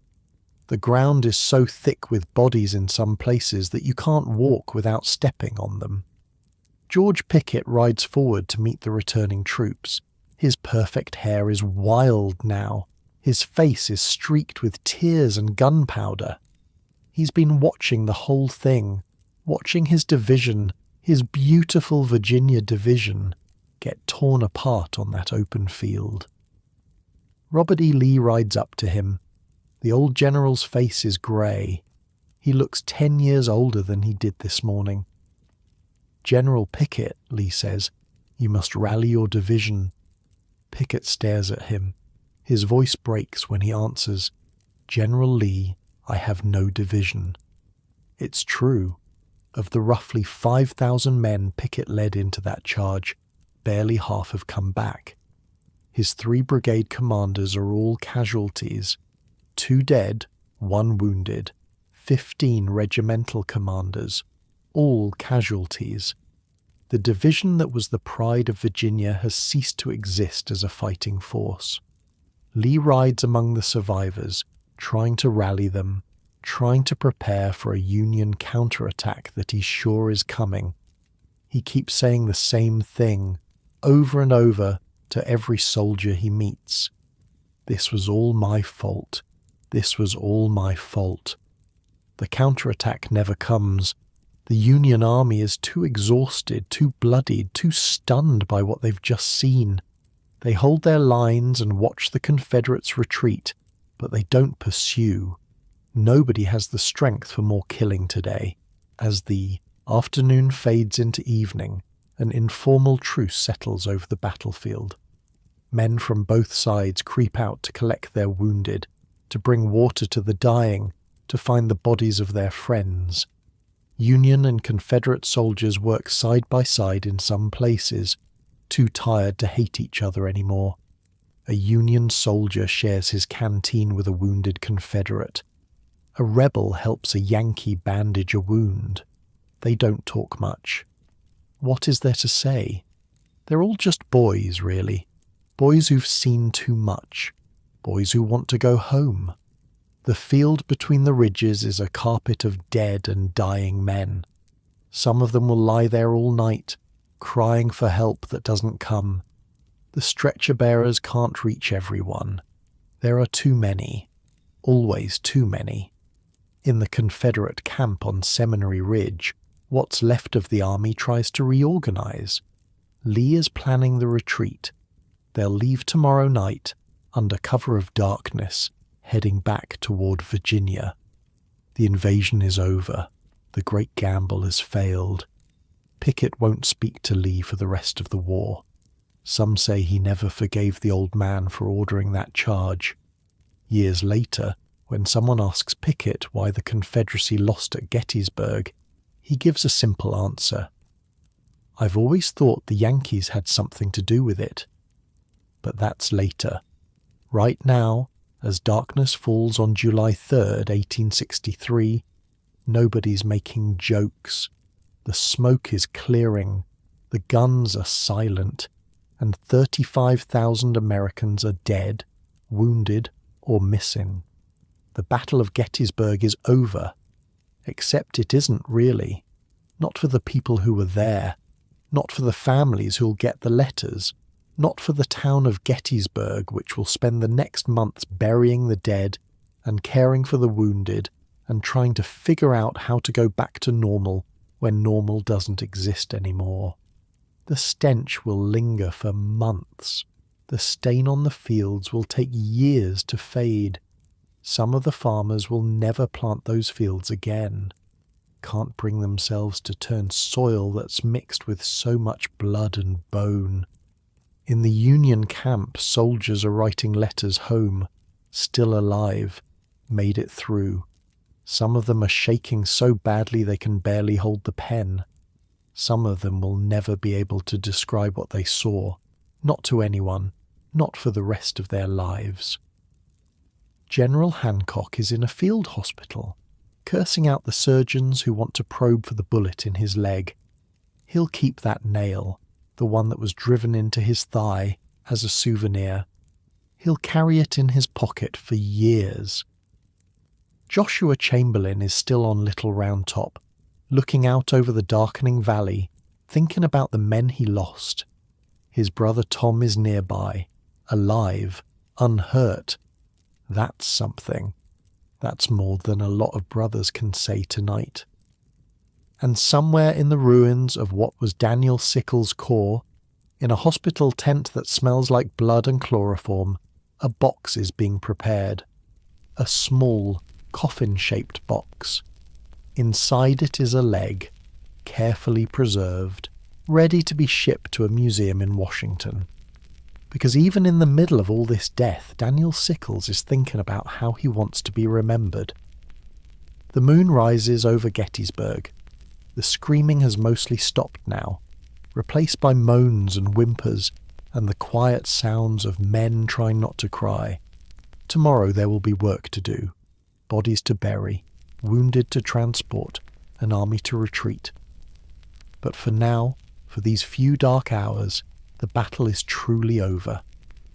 The ground is so thick with bodies in some places that you can't walk without stepping on them. George Pickett rides forward to meet the returning troops. His perfect hair is wild now. His face is streaked with tears and gunpowder. He's been watching the whole thing, watching his division, his beautiful Virginia division, get torn apart on that open field. RobertELee rides up to him. The old general's face is grey. He looks 10 years older than he did this morning. "General Pickett," Lee says, "you must rally your division." Pickett stares at him. His voice breaks when he answers, "General Lee, I have no division." It's true. Of the roughly 5,000 men Pickett led into that charge, barely half have come back. His 3 brigade commanders are all casualties. 2 dead, 1 wounded. 15 regimental commanders, all casualties. The division that was the pride of Virginia has ceased to exist as a fighting force. Lee rides among the survivors, trying to rally them, trying to prepare for a Union counterattack that he's sure is coming. He keeps saying the same thing, over and over, to every soldier he meets. "This was all my fault. This was all my fault." The counterattack never comes. The Union army is too exhausted, too bloodied, too stunned by what they've just seen. They hold their lines and watch the Confederates retreat, but they don't pursue. Nobody has the strength for more killing today. As the afternoon fades into evening, an informal truce settles over the battlefield. Men from both sides creep out to collect their wounded, to bring water to the dying, to find the bodies of their friends. Union and Confederate soldiers work side by side in some places, too tired to hate each other anymore. A Union soldier shares his canteen with a wounded Confederate. A rebel helps a Yankee bandage a wound. They don't talk much. What is there to say? They're all just boys, really. Boys who've seen too much. Boys who want to go home. The field between the ridges is a carpet of dead and dying men. Some of them will lie there all night, crying for help that doesn't come. The stretcher bearers can't reach everyone. There are too many. Always too many. In the Confederate camp on Seminary Ridge, what's left of the army tries to reorganize. Lee is planning the retreat. They'll leave tomorrow night, under cover of darkness, heading back toward Virginia. The invasion is over. The great gamble has failed. Pickett won't speak to Lee for the rest of the war. Some say he never forgave the old man for ordering that charge. Years later, when someone asks Pickett why the Confederacy lost at Gettysburg, he gives a simple answer. I've always thought the Yankees had something to do with it. But that's later. Right now, as darkness falls on July 3rd, 1863, nobody's making jokes. The smoke is clearing, the guns are silent, and 35,000 Americans are dead, wounded, or missing. The Battle of Gettysburg is over. Except it isn't really. Not for the people who were there. Not for the families who'll get the letters. Not for the town of Gettysburg, which will spend the next months burying the dead and caring for the wounded and trying to figure out how to go back to normal when normal doesn't exist anymore. The stench will linger for months. The stain on the fields will take years to fade. Some of the farmers will never plant those fields again. Can't bring themselves to turn soil that's mixed with so much blood and bone. In the Union camp, soldiers are writing letters home, still alive, made it through. Some of them are shaking so badly they can barely hold the pen. Some of them will never be able to describe what they saw, not to anyone, not for the rest of their lives. General Hancock is in a field hospital, cursing out the surgeons who want to probe for the bullet in his leg. He'll keep that nail, the one that was driven into his thigh, as a souvenir. He'll carry it in his pocket for years. Joshua Chamberlain is still on Little Round Top, looking out over the darkening valley, thinking about the men he lost. His brother Tom is nearby, alive, unhurt. That's something. That's more than a lot of brothers can say tonight. And somewhere in the ruins of what was Daniel Sickles' corps, in a hospital tent that smells like blood and chloroform, a box is being prepared. A small, coffin-shaped box. Inside it is a leg, carefully preserved, ready to be shipped to a museum in Washington. Because even in the middle of all this death, Daniel Sickles is thinking about how he wants to be remembered. The moon rises over Gettysburg. The screaming has mostly stopped now, replaced by moans and whimpers and the quiet sounds of men trying not to cry. Tomorrow there will be work to do, bodies to bury, wounded to transport, an army to retreat. But for now, for these few dark hours, the battle is truly over.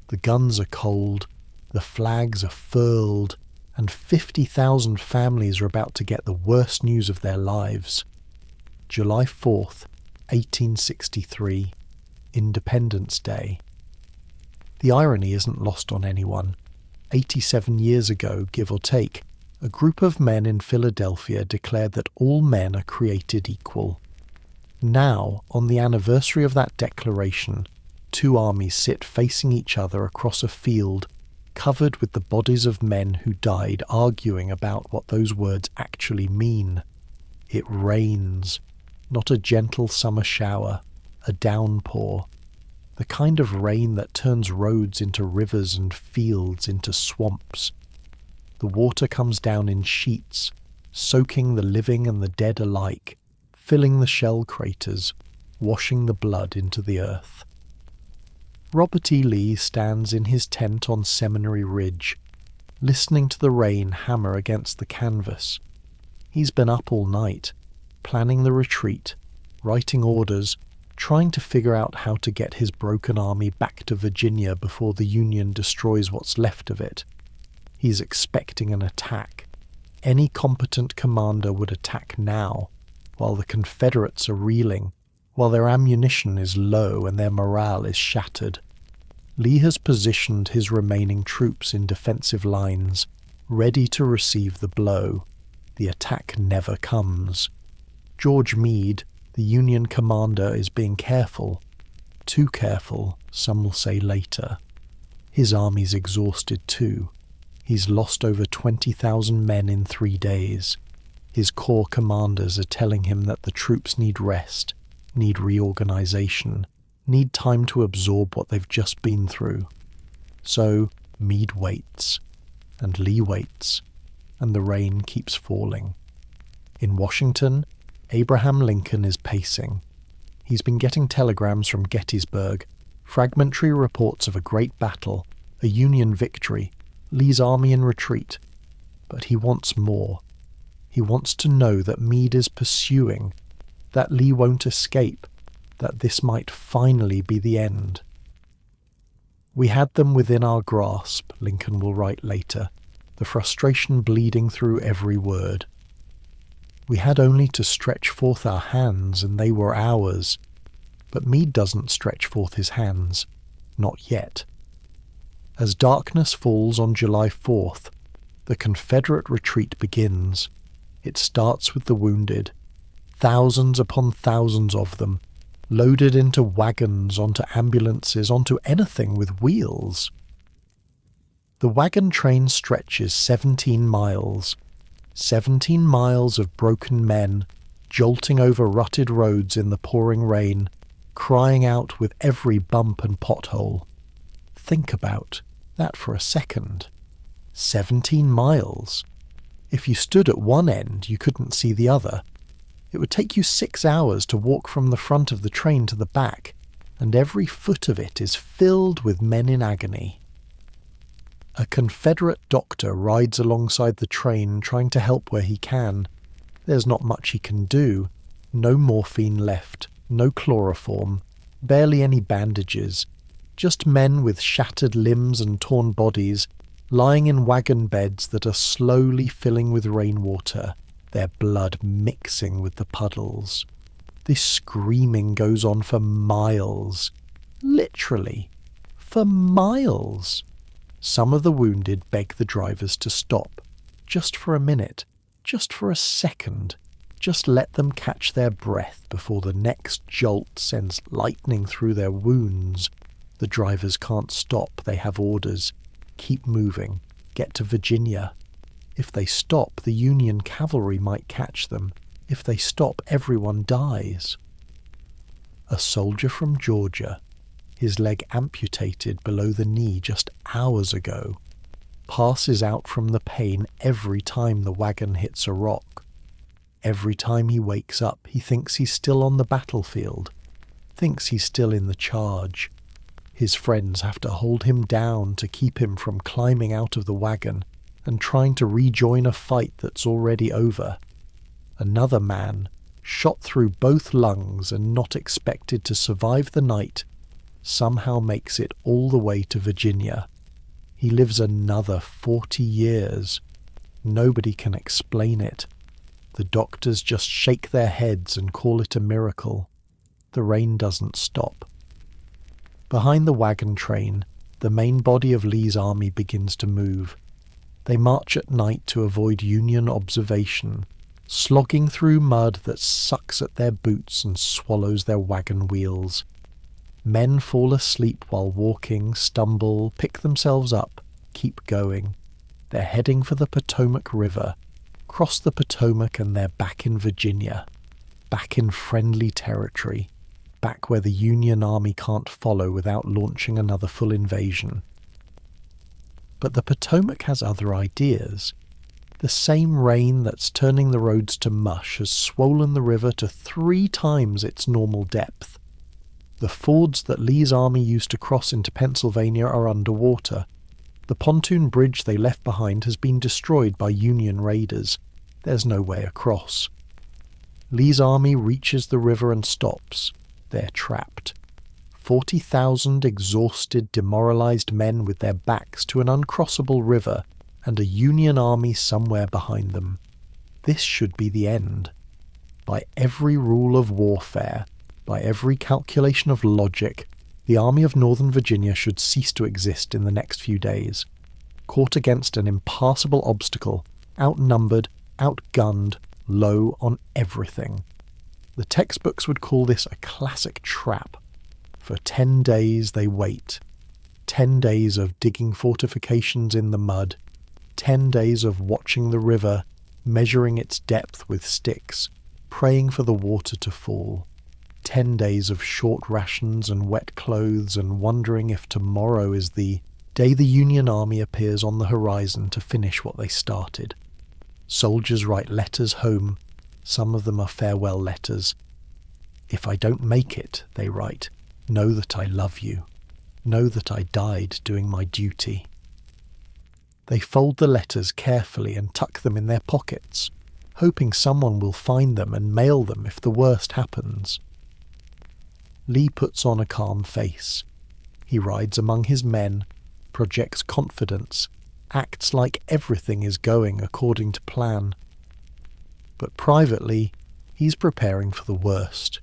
The guns are cold, the flags are furled, and 50,000 families are about to get the worst news of their lives. July 4th, 1863, Independence Day. The irony isn't lost on anyone. 87 years ago, give or take, a group of men in Philadelphia declared that all men are created equal. Now, on the anniversary of that declaration, two armies sit facing each other across a field covered with the bodies of men who died arguing about what those words actually mean. It rains, not a gentle summer shower, a downpour, the kind of rain that turns roads into rivers and fields into swamps. The water comes down in sheets, soaking the living and the dead alike, filling the shell craters, washing the blood into the earth. RobertELee stands in his tent on Seminary Ridge, listening to the rain hammer against the canvas. He's been up all night, planning the retreat, writing orders, trying to figure out how to get his broken army back to Virginia before the Union destroys what's left of it. He's expecting an attack. Any competent commander would attack now, while the Confederates are reeling, while their ammunition is low and their morale is shattered. Lee has positioned his remaining troops in defensive lines, ready to receive the blow. The attack never comes. George Meade, the Union commander, is being careful. Too careful, some will say later. His army's exhausted too. He's lost over 20,000 men in 3 days. His corps commanders are telling him that the troops need rest, need reorganization, need time to absorb what they've just been through. So Meade waits, and Lee waits, and the rain keeps falling. In Washington, Abraham Lincoln is pacing. He's been getting telegrams from Gettysburg, fragmentary reports of a great battle, a Union victory, Lee's army in retreat. But he wants more. He wants to know that Meade is pursuing, that Lee won't escape, that this might finally be the end. "We had them within our grasp," Lincoln will write later, the frustration bleeding through every word. "We had only to stretch forth our hands, and they were ours." But Meade doesn't stretch forth his hands. Not yet. As darkness falls on July 4th, the Confederate retreat begins. It starts with the wounded, thousands upon thousands of them, loaded into wagons, onto ambulances, onto anything with wheels. The wagon train stretches 17 miles. 17 miles of broken men, jolting over rutted roads in the pouring rain, crying out with every bump and pothole. Think about that for a second. 17 miles. If you stood at one end, you couldn't see the other. It would take you 6 hours to walk from the front of the train to the back, and every foot of it is filled with men in agony. A Confederate doctor rides alongside the train trying to help where he can. There's not much he can do. No morphine left, no chloroform, barely any bandages. Just men with shattered limbs and torn bodies, lying in wagon beds that are slowly filling with rainwater, their blood mixing with the puddles. This screaming goes on for miles. Literally, for miles. Some of the wounded beg the drivers to stop, just for a minute, just for a second. Just let them catch their breath before the next jolt sends lightning through their wounds. The drivers can't stop, they have orders. Keep moving, get to Virginia. If they stop, the Union cavalry might catch them. If they stop, everyone dies. A soldier from Georgia, his leg amputated below the knee just hours ago, passes out from the pain every time the wagon hits a rock. Every time he wakes up, he thinks he's still on the battlefield, thinks he's still in the charge. His friends have to hold him down to keep him from climbing out of the wagon and trying to rejoin a fight that's already over. Another man, shot through both lungs and not expected to survive the night, somehow makes it all the way to Virginia. He lives another 40 years. Nobody can explain it. The doctors just shake their heads and call it a miracle. The rain doesn't stop. Behind the wagon train, the main body of Lee's army begins to move. They march at night to avoid Union observation, slogging through mud that sucks at their boots and swallows their wagon wheels. Men fall asleep while walking, stumble, pick themselves up, keep going. They're heading for the Potomac River, cross the Potomac, and they're back in Virginia, back in friendly territory, back where the Union army can't follow without launching another full invasion. But the Potomac has other ideas. The same rain that's turning the roads to mush has swollen the river to 3 times its normal depth. The fords that Lee's army used to cross into Pennsylvania are underwater. The pontoon bridge they left behind has been destroyed by Union raiders. There's no way across. Lee's army reaches the river and stops. They're trapped. 40,000 exhausted, demoralized men with their backs to an uncrossable river and a Union army somewhere behind them. This should be the end. By every rule of warfare, by every calculation of logic, the Army of Northern Virginia should cease to exist in the next few days. Caught against an impassable obstacle, outnumbered, outgunned, low on everything. The textbooks would call this a classic trap. For 10 days they wait. 10 days of digging fortifications in the mud. 10 days of watching the river, measuring its depth with sticks, praying for the water to fall. 10 days of short rations and wet clothes and wondering if tomorrow is the day the Union Army appears on the horizon to finish what they started. Soldiers write letters home. Some of them are farewell letters. "If I don't make it," they write, "know that I love you. Know that I died doing my duty." They fold the letters carefully and tuck them in their pockets, hoping someone will find them and mail them if the worst happens. Lee puts on a calm face. He rides among his men, projects confidence, acts like everything is going according to plan. But privately, he's preparing for the worst.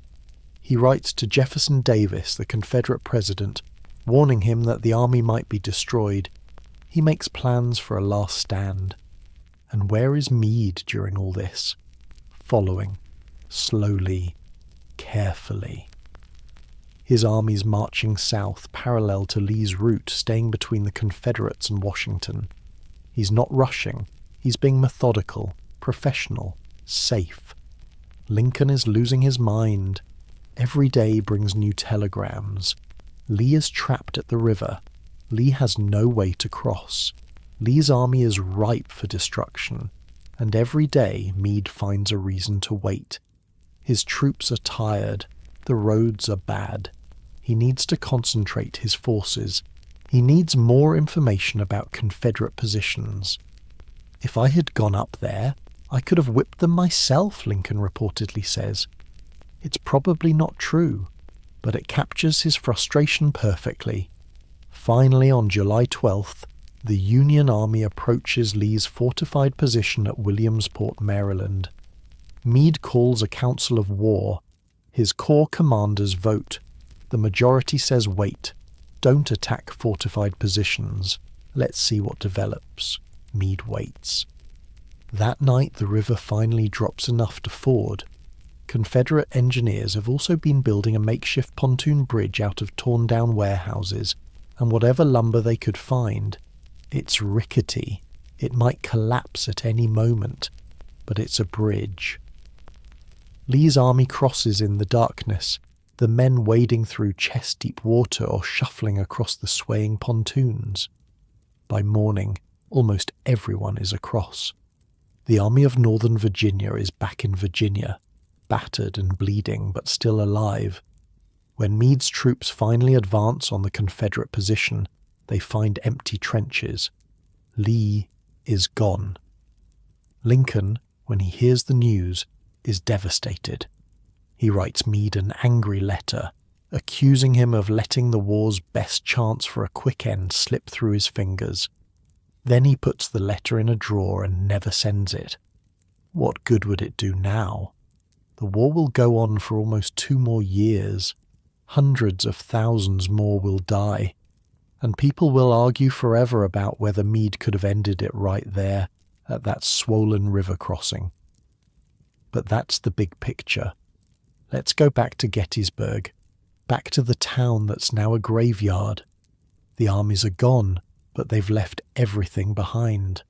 He writes to Jefferson Davis, the Confederate president, warning him that the army might be destroyed. He makes plans for a last stand. And where is Meade during all this? Following, slowly, carefully. His army's marching south, parallel to Lee's route, staying between the Confederates and Washington. He's not rushing. He's being methodical, professional, safe. Lincoln is losing his mind. Every day brings new telegrams. Lee is trapped at the river. Lee has no way to cross. Lee's army is ripe for destruction, and every day Meade finds a reason to wait. His troops are tired. The roads are bad. He needs to concentrate his forces. He needs more information about Confederate positions. "If I had gone up there, I could have whipped them myself," Lincoln reportedly says. It's probably not true, but it captures his frustration perfectly. Finally, on July 12th, the Union Army approaches Lee's fortified position at Williamsport, Maryland. Meade calls a council of war. His corps commanders vote. The majority says wait. Don't attack fortified positions. Let's see what develops. Meade waits. That night the river finally drops enough to ford. Confederate engineers have also been building a makeshift pontoon bridge out of torn-down warehouses and whatever lumber they could find. It's rickety. It might collapse at any moment, but it's a bridge. Lee's army crosses in the darkness, the men wading through chest-deep water or shuffling across the swaying pontoons. By morning, almost everyone is across. The Army of Northern Virginia is back in Virginia, battered and bleeding, but still alive. When Meade's troops finally advance on the Confederate position, they find empty trenches. Lee is gone. Lincoln, when he hears the news, is devastated. He writes Meade an angry letter, accusing him of letting the war's best chance for a quick end slip through his fingers. Then he puts the letter in a drawer and never sends it. What good would it do now? The war will go on for almost 2 more years. Hundreds of thousands more will die. And people will argue forever about whether Meade could have ended it right there, at that swollen river crossing. But that's the big picture. Let's go back to Gettysburg, back to the town that's now a graveyard. The armies are gone, but they've left everything behind.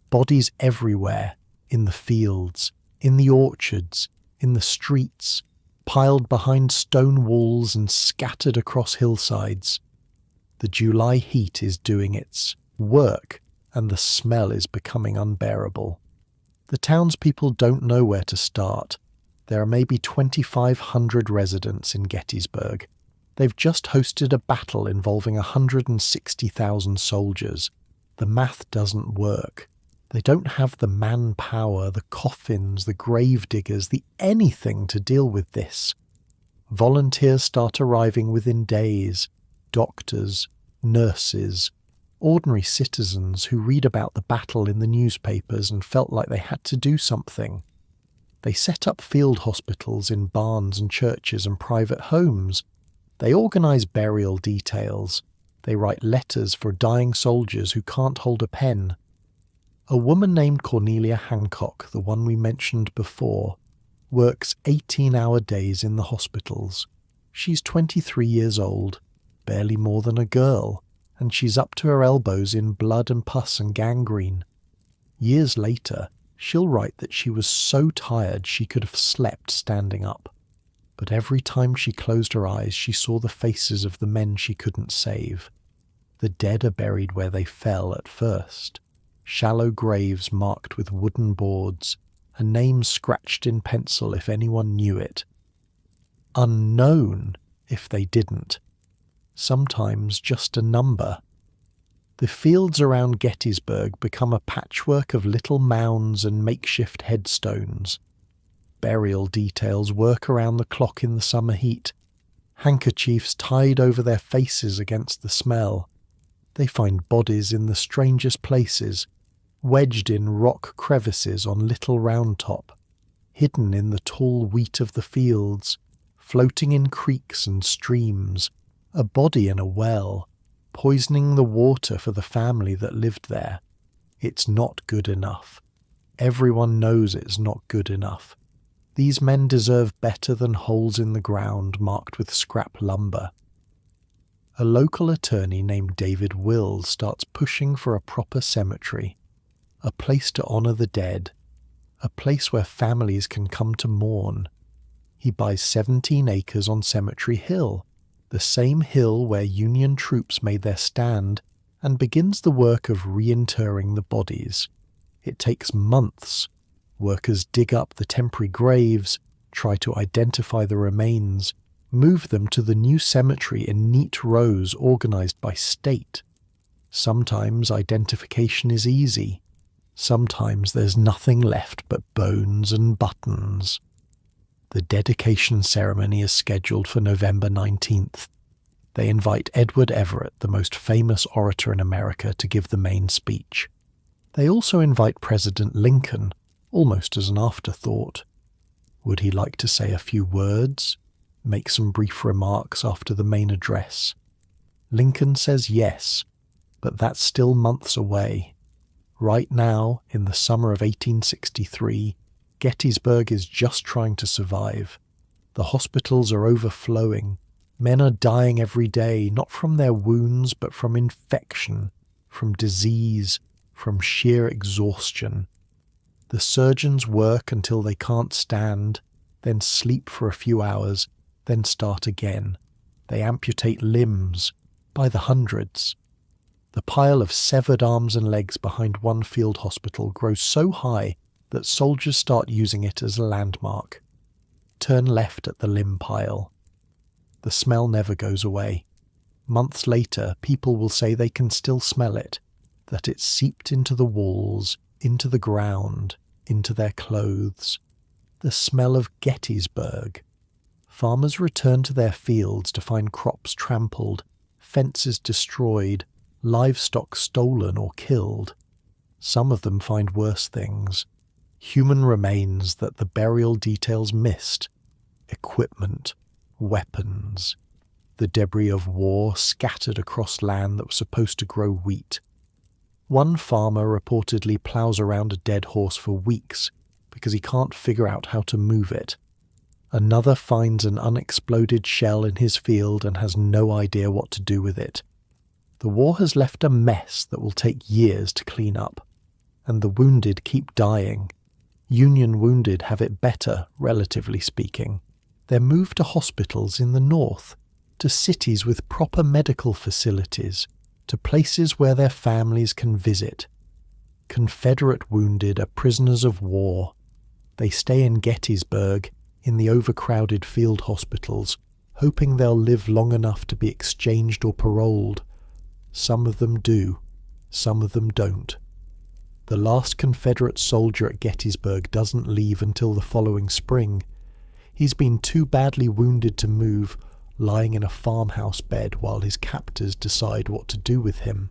Bodies everywhere, in the fields, in the orchards, in the streets, piled behind stone walls and scattered across hillsides. The July heat is doing its work, and the smell is becoming unbearable. The townspeople don't know where to start. There are maybe 2,500 residents in Gettysburg. They've just hosted a battle involving 160,000 soldiers. The math doesn't work. They don't have the manpower, the coffins, the grave diggers, the anything to deal with this. Volunteers start arriving within days. Doctors, nurses, ordinary citizens who read about the battle in the newspapers and felt like they had to do something. They set up field hospitals in barns and churches and private homes. They organize burial details. They write letters for dying soldiers who can't hold a pen. A woman named Cornelia Hancock, the one we mentioned before, works 18-hour days in the hospitals. She's 23 years old, barely more than a girl, and she's up to her elbows in blood and pus and gangrene. Years later, she'll write that she was so tired she could have slept standing up. But every time she closed her eyes, she saw the faces of the men she couldn't save. The dead are buried where they fell at first. Shallow graves marked with wooden boards, a name scratched in pencil if anyone knew it. Unknown if they didn't. Sometimes just a number. The fields around Gettysburg become a patchwork of little mounds and makeshift headstones. Burial details work around the clock in the summer heat, handkerchiefs tied over their faces against the smell. They find bodies in the strangest places, wedged in rock crevices on Little Round Top, hidden in the tall wheat of the fields, floating in creeks and streams, a body in a well, poisoning the water for the family that lived there. It's not good enough. Everyone knows it's not good enough. These men deserve better than holes in the ground marked with scrap lumber. A local attorney named David Wills starts pushing for a proper cemetery, a place to honor the dead, a place where families can come to mourn. He buys 17 acres on Cemetery Hill, the same hill where Union troops made their stand, and begins the work of reinterring the bodies. It takes months. Workers dig up the temporary graves, try to identify the remains, move them to the new cemetery in neat rows organized by state. Sometimes identification is easy. Sometimes there's nothing left but bones and buttons. The dedication ceremony is scheduled for November 19th. They invite Edward Everett, the most famous orator in America, to give the main speech. They also invite President Lincoln, almost as an afterthought. Would he like to say a few words? Make some brief remarks after the main address? Lincoln says yes, but that's still months away. Right now, in the summer of 1863, Gettysburg is just trying to survive. The hospitals are overflowing. Men are dying every day, not from their wounds, but from infection, from disease, from sheer exhaustion. The surgeons work until they can't stand, then sleep for a few hours, then start again. They amputate limbs, by the hundreds. The pile of severed arms and legs behind one field hospital grows so high that soldiers start using it as a landmark. Turn left at the limb pile. The smell never goes away. Months later, people will say they can still smell it, that it's seeped into the walls, into the ground, into their clothes. The smell of Gettysburg. Farmers return to their fields to find crops trampled, fences destroyed, livestock stolen or killed. Some of them find worse things. Human remains that the burial details missed. Equipment, weapons. The debris of war scattered across land that was supposed to grow wheat. One farmer reportedly plows around a dead horse for weeks because he can't figure out how to move it. Another finds an unexploded shell in his field and has no idea what to do with it. The war has left a mess that will take years to clean up, and the wounded keep dying. Union wounded have it better, relatively speaking. They're moved to hospitals in the north, to cities with proper medical facilities, to places where their families can visit. Confederate wounded are prisoners of war. They stay in Gettysburg, in the overcrowded field hospitals, hoping they'll live long enough to be exchanged or paroled. Some of them do, some of them don't. The last Confederate soldier at Gettysburg doesn't leave until the following spring. He's been too badly wounded to move, lying in a farmhouse bed while his captors decide what to do with him.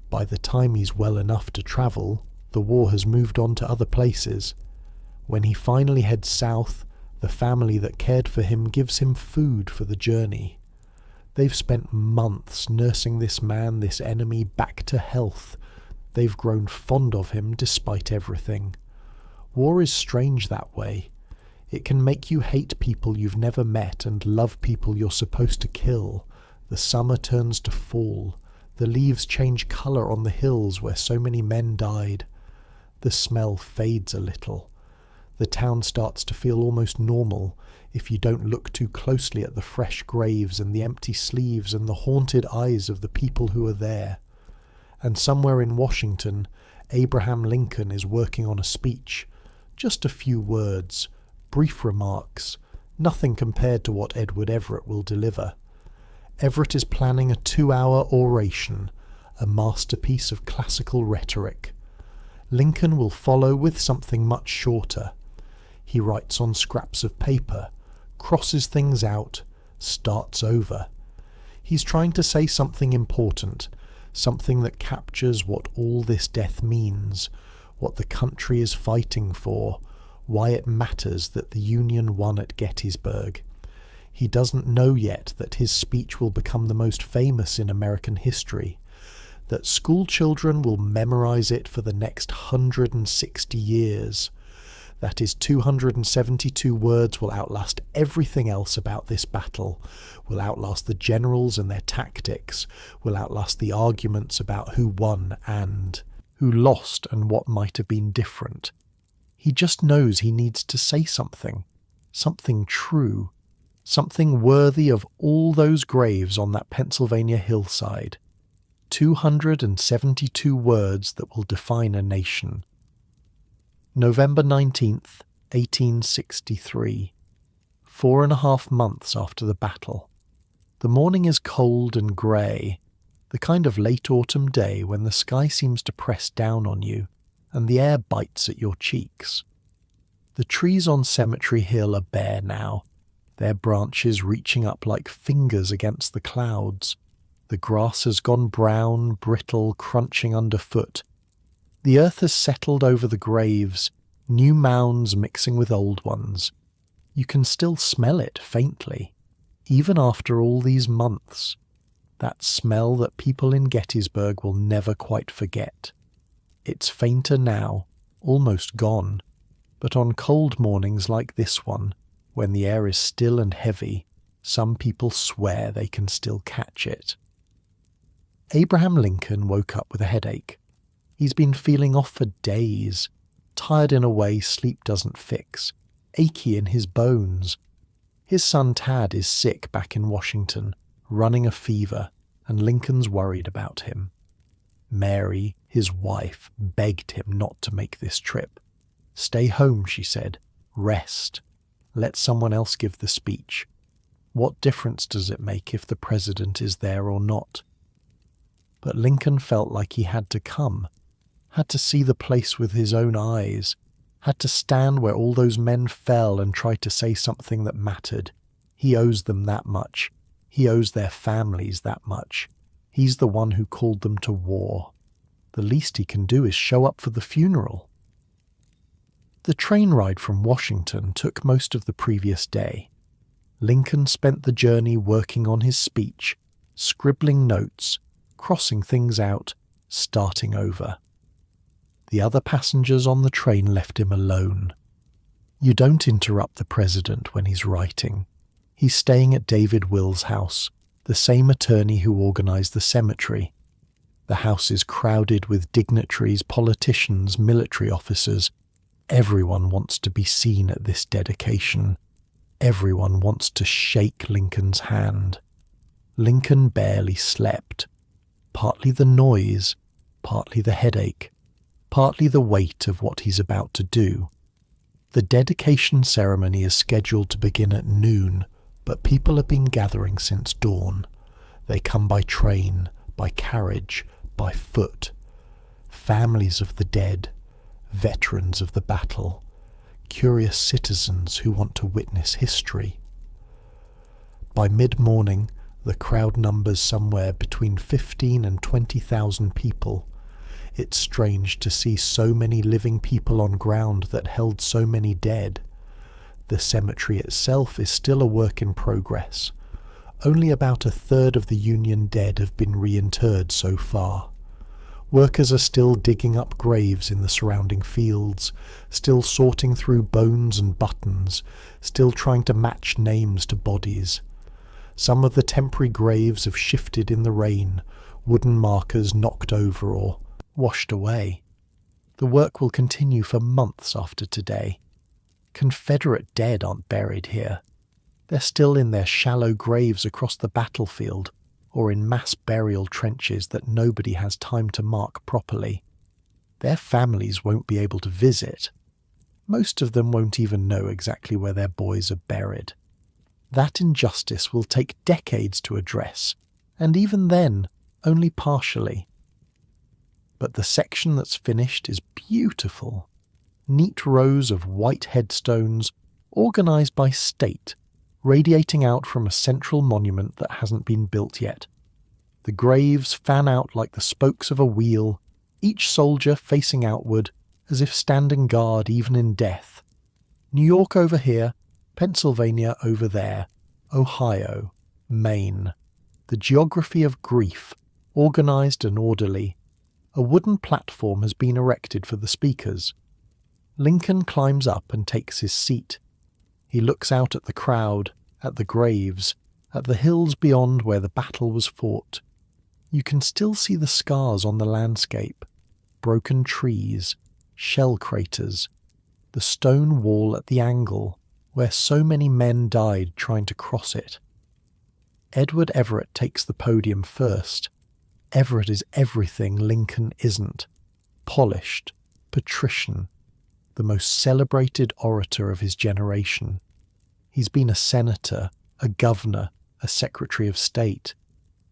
By the time he's well enough to travel, the war has moved on to other places. When he finally heads south, the family that cared for him gives him food for the journey. They've spent months nursing this man, this enemy, back to health. They've grown fond of him despite everything. War is strange that way. It can make you hate people you've never met and love people you're supposed to kill. The summer turns to fall. The leaves change colour on the hills where so many men died. The smell fades a little. The town starts to feel almost normal if you don't look too closely at the fresh graves and the empty sleeves and the haunted eyes of the people who are there. And somewhere in Washington, Abraham Lincoln is working on a speech. Just a few words, brief remarks, nothing compared to what Edward Everett will deliver. Everett is planning a 2-hour oration, a masterpiece of classical rhetoric. Lincoln will follow with something much shorter. He writes on scraps of paper, crosses things out, starts over. He's trying to say something important, something that captures what all this death means, what the country is fighting for, why it matters that the Union won at Gettysburg. He doesn't know yet that his speech will become the most famous in American history, that school children will memorize it for the next 160 years, that his 272 words will outlast everything else about this battle, will outlast the generals and their tactics, will outlast the arguments about who won and who lost and what might have been different. He just knows he needs to say something true, something worthy of all those graves on that Pennsylvania hillside. 272 words that will define a nation. November 19th, 1863. 4.5 months after the battle. The morning is cold and grey, the kind of late autumn day when the sky seems to press down on you and the air bites at your cheeks. The trees on Cemetery Hill are bare now, their branches reaching up like fingers against the clouds. The grass has gone brown, brittle, crunching underfoot. The earth has settled over the graves, new mounds mixing with old ones. You can still smell it faintly, even after all these months. That smell that people in Gettysburg will never quite forget. It's fainter now, almost gone, but on cold mornings like this one, when the air is still and heavy, some people swear they can still catch it. Abraham Lincoln woke up with a headache. He's been feeling off for days, tired in a way sleep doesn't fix, achy in his bones. His son Tad is sick back in Washington, running a fever, and Lincoln's worried about him. Mary, his wife, begged him not to make this trip. "Stay home," she said. "Rest. Let someone else give the speech. What difference does it make if the president is there or not?" But Lincoln felt like he had to come, had to see the place with his own eyes, had to stand where all those men fell and try to say something that mattered. He owes them that much. He owes their families that much. He's the one who called them to war. The least he can do is show up for the funeral. The train ride from Washington took most of the previous day. Lincoln spent the journey working on his speech, scribbling notes, crossing things out, starting over. The other passengers on the train left him alone. You don't interrupt the president when he's writing. He's staying at David Will's house, the same attorney who organized the cemetery. The house is crowded with dignitaries, politicians, military officers. Everyone wants to be seen at this dedication. Everyone wants to shake Lincoln's hand. Lincoln barely slept. Partly the noise, partly the headache, partly the weight of what he's about to do. The dedication ceremony is scheduled to begin at noon, but people have been gathering since dawn. They come by train, by carriage, by foot. Families of the dead, veterans of the battle, curious citizens who want to witness history. By mid-morning, the crowd numbers somewhere between 15 and 20,000 people. It's strange to see so many living people on ground that held so many dead. The cemetery itself is still a work in progress. Only about a third of the Union dead have been reinterred so far. Workers are still digging up graves in the surrounding fields, still sorting through bones and buttons, still trying to match names to bodies. Some of the temporary graves have shifted in the rain, wooden markers knocked over or washed away. The work will continue for months after today. Confederate dead aren't buried here. They're still in their shallow graves across the battlefield, or in mass burial trenches that nobody has time to mark properly. Their families won't be able to visit. Most of them won't even know exactly where their boys are buried. That injustice will take decades to address, and even then, only partially. But the section that's finished is beautiful. Neat rows of white headstones, organised by state, radiating out from a central monument that hasn't been built yet. The graves fan out like the spokes of a wheel, each soldier facing outward, as if standing guard even in death. New York over here, Pennsylvania over there, Ohio, Maine. The geography of grief, organised and orderly. A wooden platform has been erected for the speakers. Lincoln climbs up and takes his seat. He looks out at the crowd, at the graves, at the hills beyond where the battle was fought. You can still see the scars on the landscape, broken trees, shell craters, the stone wall at the angle where so many men died trying to cross it. Edward Everett takes the podium first. Everett is everything Lincoln isn't. Polished, patrician, the most celebrated orator of his generation. He's been a senator, a governor, a secretary of state.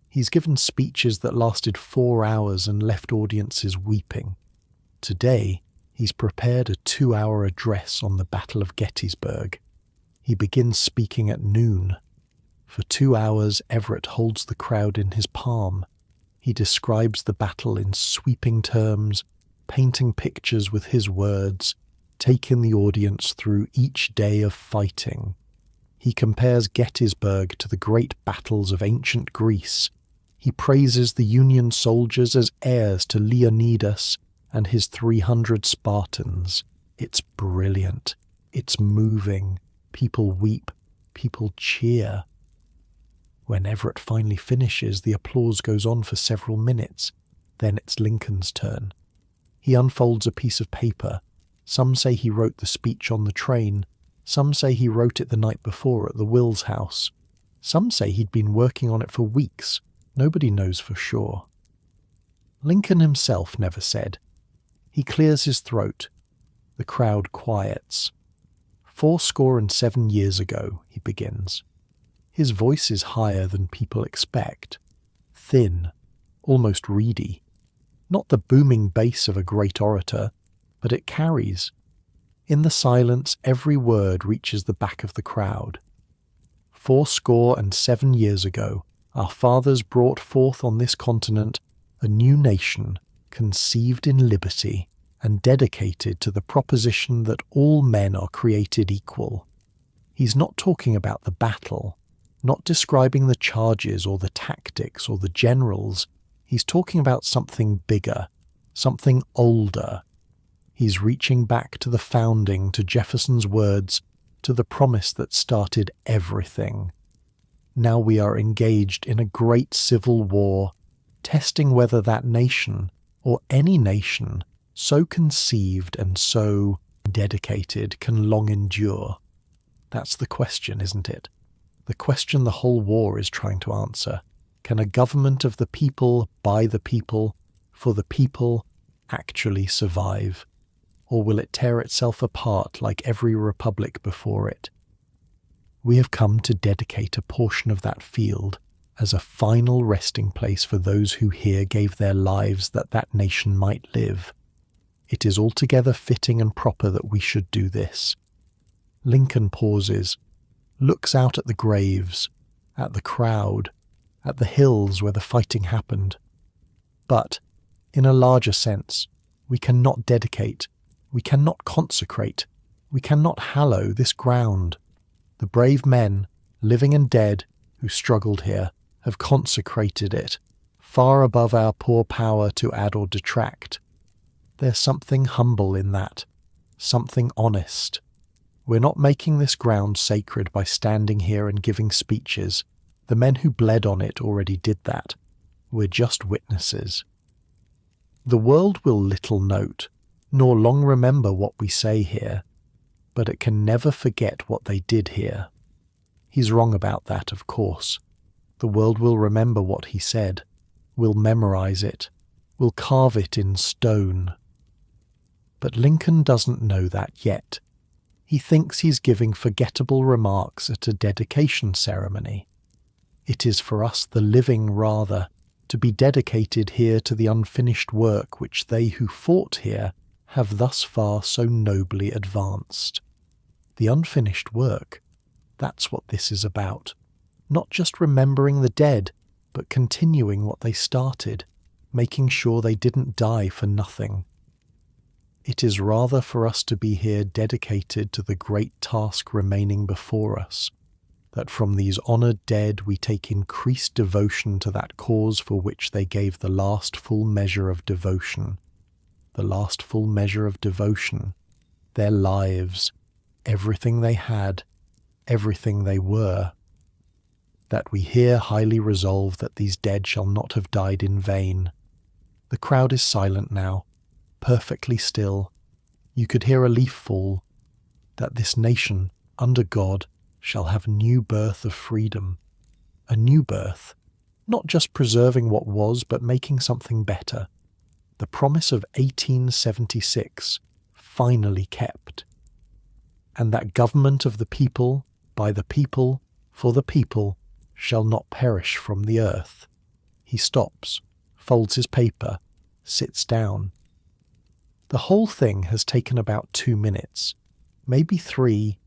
He's given speeches that lasted 4 hours and left audiences weeping. Today, he's prepared a 2-hour address on the Battle of Gettysburg. He begins speaking at noon. For 2 hours, Everett holds the crowd in his palm. He describes the battle in sweeping terms, painting pictures with his words, taking the audience through each day of fighting. He compares Gettysburg to the great battles of ancient Greece. He praises the Union soldiers as heirs to Leonidas and his 300 Spartans. It's brilliant. It's moving. People weep. People cheer. When Everett finally finishes, the applause goes on for several minutes. Then it's Lincoln's turn. He unfolds a piece of paper. Some say he wrote the speech on the train. Some say he wrote it the night before at the Wills house. Some say he'd been working on it for weeks. Nobody knows for sure. Lincoln himself never said. He clears his throat. The crowd quiets. 7 years ago, he begins. His voice is higher than people expect. Thin, almost reedy. Not the booming bass of a great orator, but it carries. In the silence, every word reaches the back of the crowd. 7 years ago, our fathers brought forth on this continent a new nation, conceived in liberty, and dedicated to the proposition that all men are created equal. He's not talking about the battle, not describing the charges or the tactics or the generals. He's talking about something bigger, something older. He's reaching back to the founding, to Jefferson's words, to the promise that started everything. Now we are engaged in a great civil war, testing whether that nation, or any nation, so conceived and so dedicated, can long endure. That's the question, isn't it? The question the whole war is trying to answer. Can a government of the people, by the people, for the people, actually survive? Or will it tear itself apart like every republic before it? We have come to dedicate a portion of that field as a final resting place for those who here gave their lives that that nation might live. It is altogether fitting and proper that we should do this. Lincoln pauses, looks out at the graves, at the crowd, at the hills where the fighting happened. But, in a larger sense, we cannot dedicate, we cannot consecrate, we cannot hallow this ground. The brave men, living and dead, who struggled here, have consecrated it, far above our poor power to add or detract. There's something humble in that, something honest. We're not making this ground sacred by standing here and giving speeches. The men who bled on it already did that. We're just witnesses. The world will little note, nor long remember what we say here, but it can never forget what they did here. He's wrong about that, of course. The world will remember what he said, will memorize it, will carve it in stone. But Lincoln doesn't know that yet. He thinks he's giving forgettable remarks at a dedication ceremony. It is for us, the living, rather, to be dedicated here to the unfinished work which they who fought here have thus far so nobly advanced. The unfinished work, that's what this is about. Not just remembering the dead, but continuing what they started, making sure they didn't die for nothing. It is rather for us to be here dedicated to the great task remaining before us, that from these honoured dead we take increased devotion to that cause for which they gave the last full measure of devotion. The last full measure of devotion, their lives, everything they had, everything they were. That we here highly resolve that these dead shall not have died in vain. The crowd is silent now, perfectly still. You could hear a leaf fall. That this nation, under God, shall have new birth of freedom. A new birth, not just preserving what was, but making something better. The promise of 1876, finally kept. And that government of the people, by the people, for the people, shall not perish from the earth. He stops, folds his paper, sits down. The whole thing has taken about 2 minutes, maybe 3,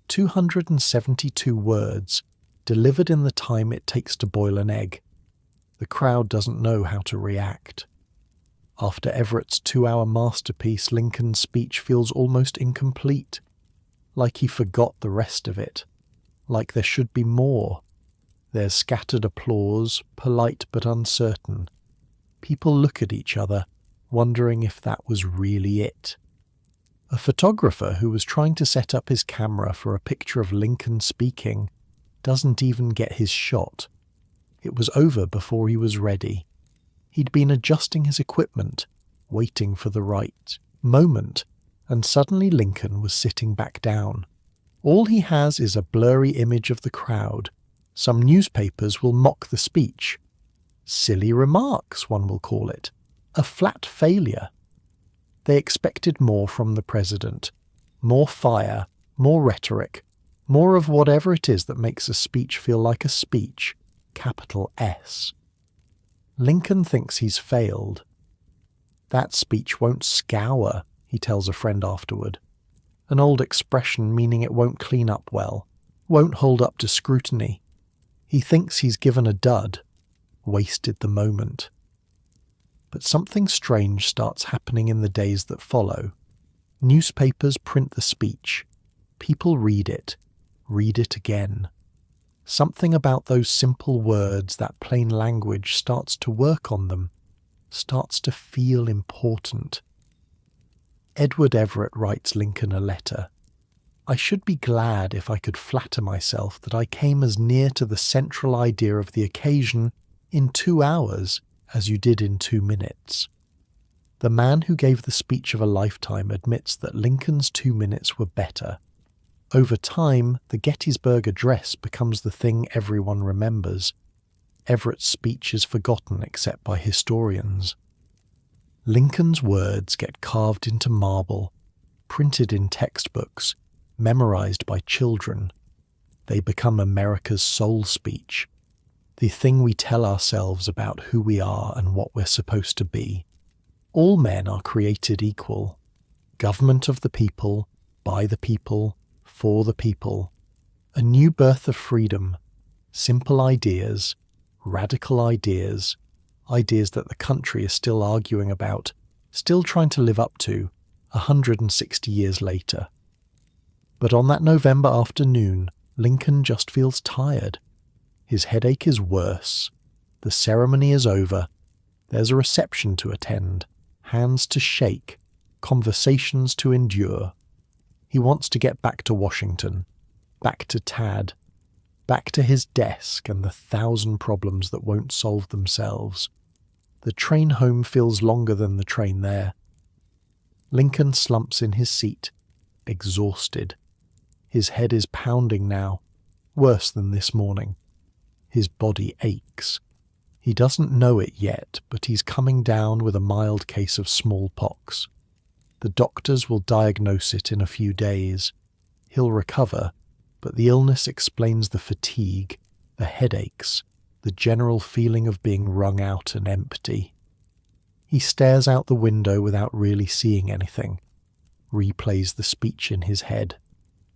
272 words, delivered in the time it takes to boil an egg. The crowd doesn't know how to react. After Everett's 2-hour masterpiece, Lincoln's speech feels almost incomplete, like he forgot the rest of it, like there should be more. There's scattered applause, polite but uncertain. People look at each other, wondering if that was really it. A photographer who was trying to set up his camera for a picture of Lincoln speaking doesn't even get his shot. It was over before he was ready. He'd been adjusting his equipment, waiting for the right moment, and suddenly Lincoln was sitting back down. All he has is a blurry image of the crowd. Some newspapers will mock the speech. Silly remarks, one will call it. A flat failure. They expected more from the president. More fire, more rhetoric, more of whatever it is that makes a speech feel like a speech. Capital S. Lincoln thinks he's failed. That speech won't scour, he tells a friend afterward. An old expression meaning it won't clean up well, won't hold up to scrutiny. He thinks he's given a dud, wasted the moment. But something strange starts happening in the days that follow. Newspapers print the speech. People read it again. Something about those simple words, that plain language, starts to work on them, starts to feel important. Edward Everett writes Lincoln a letter. I should be glad if I could flatter myself that I came as near to the central idea of the occasion in 2 hours as you did in 2 minutes. The man who gave the speech of a lifetime admits that Lincoln's 2 minutes were better. Over time, the Gettysburg Address becomes the thing everyone remembers. Everett's speech is forgotten except by historians. Lincoln's words get carved into marble, printed in textbooks, memorized by children. They become America's soul speech, the thing we tell ourselves about who we are and what we're supposed to be. All men are created equal. Government of the people, by the people, for the people. A new birth of freedom. Simple ideas, radical ideas, ideas that the country is still arguing about, still trying to live up to, 160 years later. But on that November afternoon, Lincoln just feels tired. His headache is worse. The ceremony is over. There's a reception to attend, hands to shake, conversations to endure. He wants to get back to Washington, back to Tad, back to his desk and the 1,000 problems that won't solve themselves. The train home feels longer than the train there. Lincoln slumps in his seat, exhausted. His head is pounding now, worse than this morning. His body aches. He doesn't know it yet, but he's coming down with a mild case of smallpox. The doctors will diagnose it in a few days. He'll recover, but the illness explains the fatigue, the headaches, the general feeling of being wrung out and empty. He stares out the window without really seeing anything, replays the speech in his head.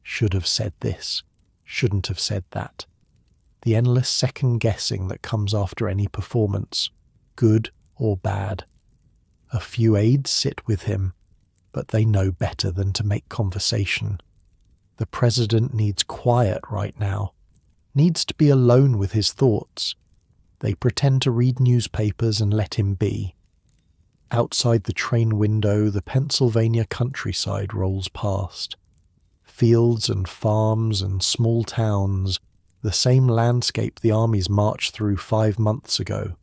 Should have said this, shouldn't have said that. The endless second-guessing that comes after any performance, good or bad. A few aides sit with him, but they know better than to make conversation. The president needs quiet right now, needs to be alone with his thoughts. They pretend to read newspapers and let him be. Outside the train window, the Pennsylvania countryside rolls past. Fields and farms and small towns, the same landscape the armies marched through 5 months ago.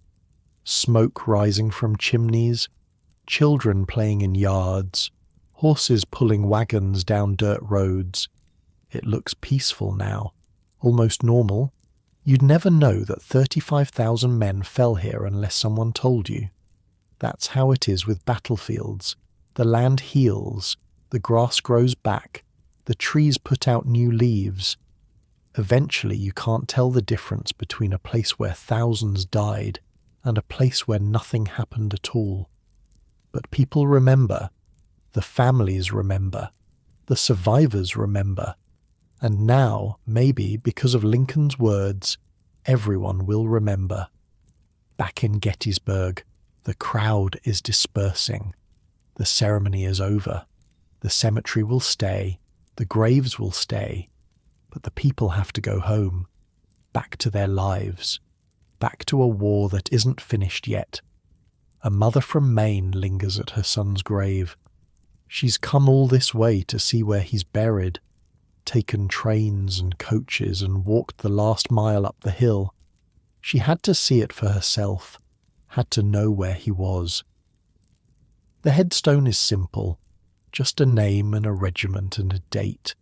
Smoke rising from chimneys, children playing in yards, horses pulling wagons down dirt roads. It looks peaceful now, almost normal. You'd never know that 35,000 men fell here unless someone told you. That's how it is with battlefields. The land heals, the grass grows back, the trees put out new leaves. Eventually you can't tell the difference between a place where thousands died and a place where nothing happened at all. But people remember, the families remember, the survivors remember, and now, maybe because of Lincoln's words, everyone will remember. Back in Gettysburg, the crowd is dispersing. The ceremony is over. The cemetery will stay, the graves will stay, but the people have to go home, back to their lives, back to a war that isn't finished yet. A mother from Maine lingers at her son's grave. She's come all this way to see where he's buried, taken trains and coaches and walked the last mile up the hill. She had to see it for herself, had to know where he was. The headstone is simple, just a name and a regiment and a date.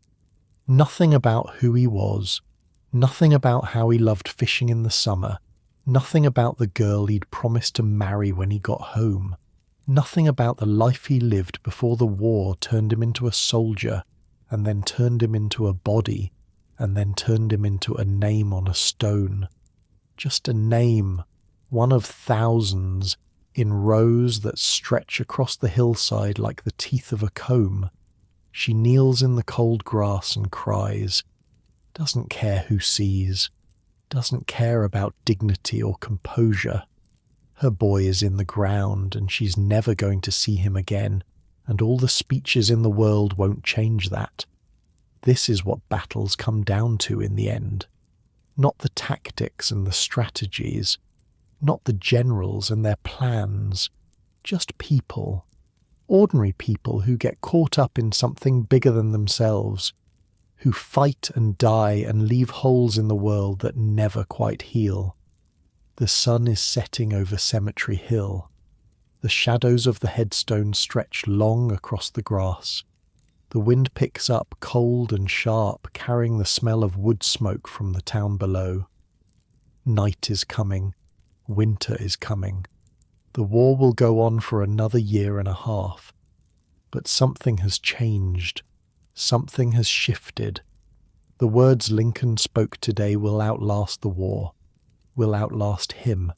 Nothing about who he was, nothing about how he loved fishing in the summer, nothing about the girl he'd promised to marry when he got home, nothing about the life he lived before the war turned him into a soldier, and then turned him into a body, and then turned him into a name on a stone. Just a name, one of thousands, in rows that stretch across the hillside like the teeth of a comb. She kneels in the cold grass and cries, doesn't care who sees, doesn't care about dignity or composure. Her boy is in the ground and she's never going to see him again, and all the speeches in the world won't change that. This is what battles come down to in the end. Not the tactics and the strategies, not the generals and their plans, just people. Ordinary people who get caught up in something bigger than themselves, who fight and die and leave holes in the world that never quite heal. The sun is setting over Cemetery Hill. The shadows of the headstone stretch long across the grass. The wind picks up cold and sharp, carrying the smell of wood smoke from the town below. Night is coming. Winter is coming. The war will go on for another 1.5 years. But something has changed. Something has shifted. The words Lincoln spoke today will outlast the war, will outlast him,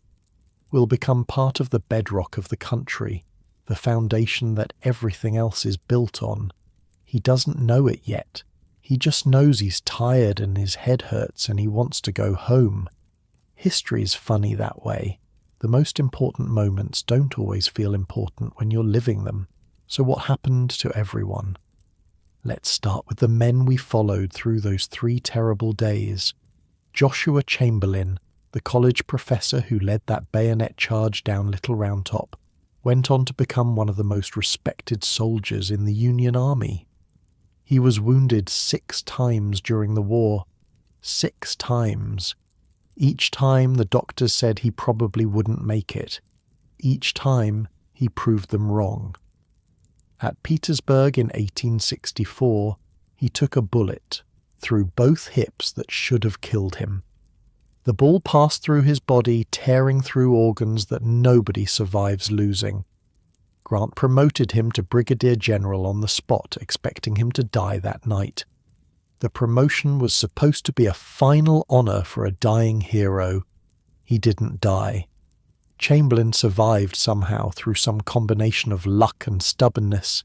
will become part of the bedrock of the country, the foundation that everything else is built on. He doesn't know it yet. He just knows he's tired and his head hurts and he wants to go home. History's funny that way. The most important moments don't always feel important when you're living them. So what happened to everyone? Let's start with the men we followed through those 3 terrible days. Joshua Chamberlain, the college professor who led that bayonet charge down Little Round Top, went on to become one of the most respected soldiers in the Union Army. He was wounded 6 times during the war. 6 times. Each time the doctors said he probably wouldn't make it. Each time he proved them wrong. At Petersburg in 1864, he took a bullet through both hips that should have killed him. The ball passed through his body, tearing through organs that nobody survives losing. Grant promoted him to brigadier general on the spot, expecting him to die that night. The promotion was supposed to be a final honour for a dying hero. He didn't die. Chamberlain survived somehow through some combination of luck and stubbornness,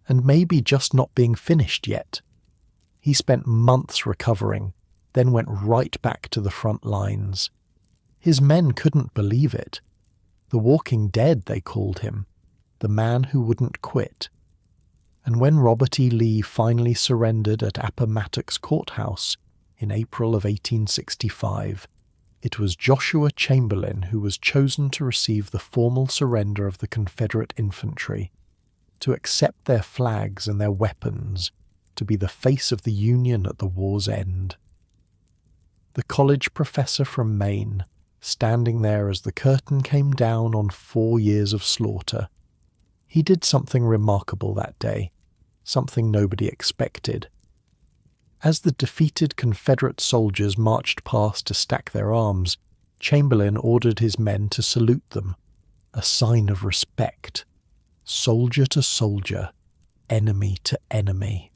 and maybe just not being finished yet. He spent months recovering, then went right back to the front lines. His men couldn't believe it. The Walking Dead, they called him. The man who wouldn't quit. And when RobertELee finally surrendered at Appomattox Courthouse in April of 1865, it was Joshua Chamberlain who was chosen to receive the formal surrender of the Confederate infantry, to accept their flags and their weapons, to be the face of the Union at the war's end. The college professor from Maine, standing there as the curtain came down on 4 years of slaughter. He did something remarkable that day, something nobody expected. As the defeated Confederate soldiers marched past to stack their arms, Chamberlain ordered his men to salute them, a sign of respect. Soldier to soldier, enemy to enemy.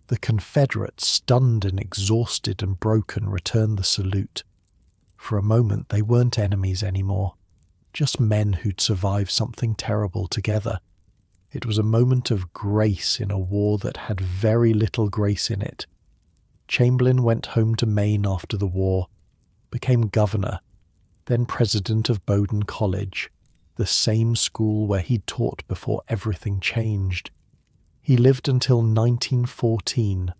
The Confederates, stunned and exhausted and broken, returned the salute. For a moment they weren't enemies anymore, just men who'd survived something terrible together. It was a moment of grace in a war that had very little grace in it. Chamberlain went home to Maine after the war, became governor, then president of Bowdoin College, the same school where he'd taught before everything changed. He lived until 1914,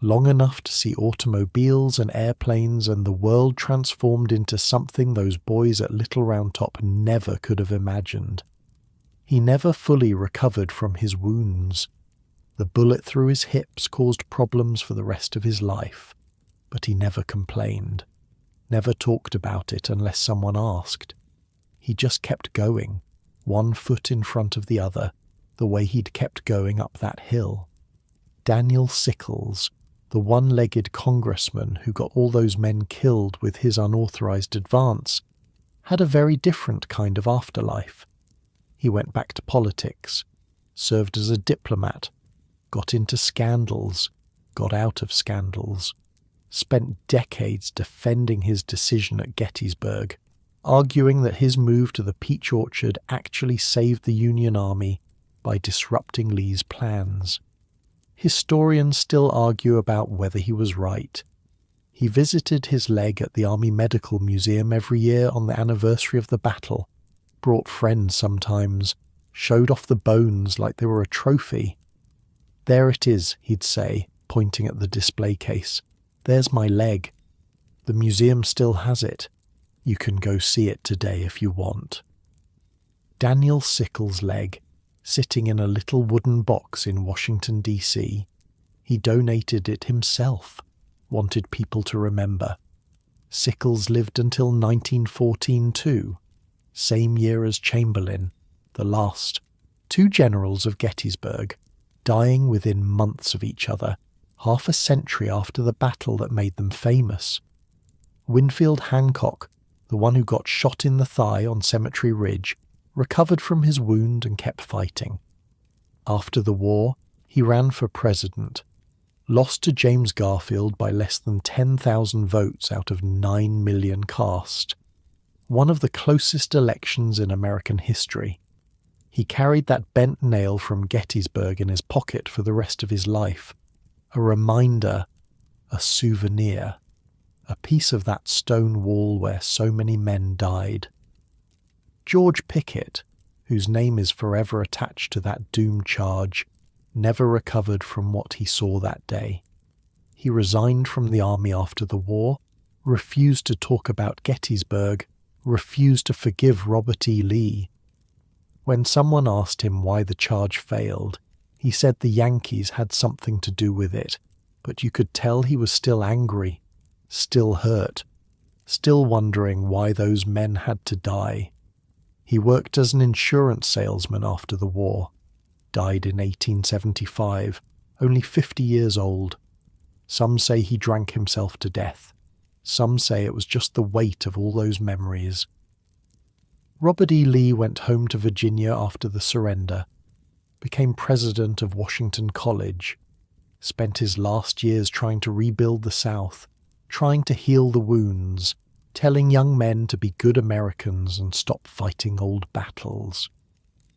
long enough to see automobiles and airplanes and the world transformed into something those boys at Little Round Top never could have imagined. He never fully recovered from his wounds. The bullet through his hips caused problems for the rest of his life, but he never complained, never talked about it unless someone asked. He just kept going, one foot in front of the other, the way he'd kept going up that hill. Daniel Sickles, the one-legged congressman who got all those men killed with his unauthorized advance, had a very different kind of afterlife. He went back to politics, served as a diplomat, got into scandals, got out of scandals, spent decades defending his decision at Gettysburg, arguing that his move to the Peach Orchard actually saved the Union Army by disrupting Lee's plans. Historians still argue about whether he was right. He visited his leg at the Army Medical Museum every year on the anniversary of the battle, brought friends sometimes, showed off the bones like they were a trophy. "There it is," he'd say, pointing at the display case. "There's my leg. The museum still has it. You can go see it today if you want." Daniel Sickles' leg, sitting in a little wooden box in Washington, D.C. He donated it himself, wanted people to remember. Sickles lived until 1914 too, same year as Chamberlain, the last, 2 generals of Gettysburg, dying within months of each other, half a century after the battle that made them famous. Winfield Hancock, the one who got shot in the thigh on Cemetery Ridge, recovered from his wound and kept fighting. After the war, he ran for president, lost to James Garfield by less than 10,000 votes out of 9 million cast. One of the closest elections in American history. He carried that bent nail from Gettysburg in his pocket for the rest of his life, a reminder, a souvenir, a piece of that stone wall where so many men died. George Pickett, whose name is forever attached to that doomed charge, never recovered from what he saw that day. He resigned from the army after the war, refused to talk about Gettysburg, refused to forgive Robert E. Lee. When someone asked him why the charge failed, he said the Yankees had something to do with it, but you could tell he was still angry, still hurt, still wondering why those men had to die. He worked as an insurance salesman after the war, died in 1875, only 50 years old. Some say he drank himself to death. Some say it was just the weight of all those memories. Robert E. Lee went home to Virginia after the surrender, became president of Washington College, spent his last years trying to rebuild the South, trying to heal the wounds, telling young men to be good Americans and stop fighting old battles.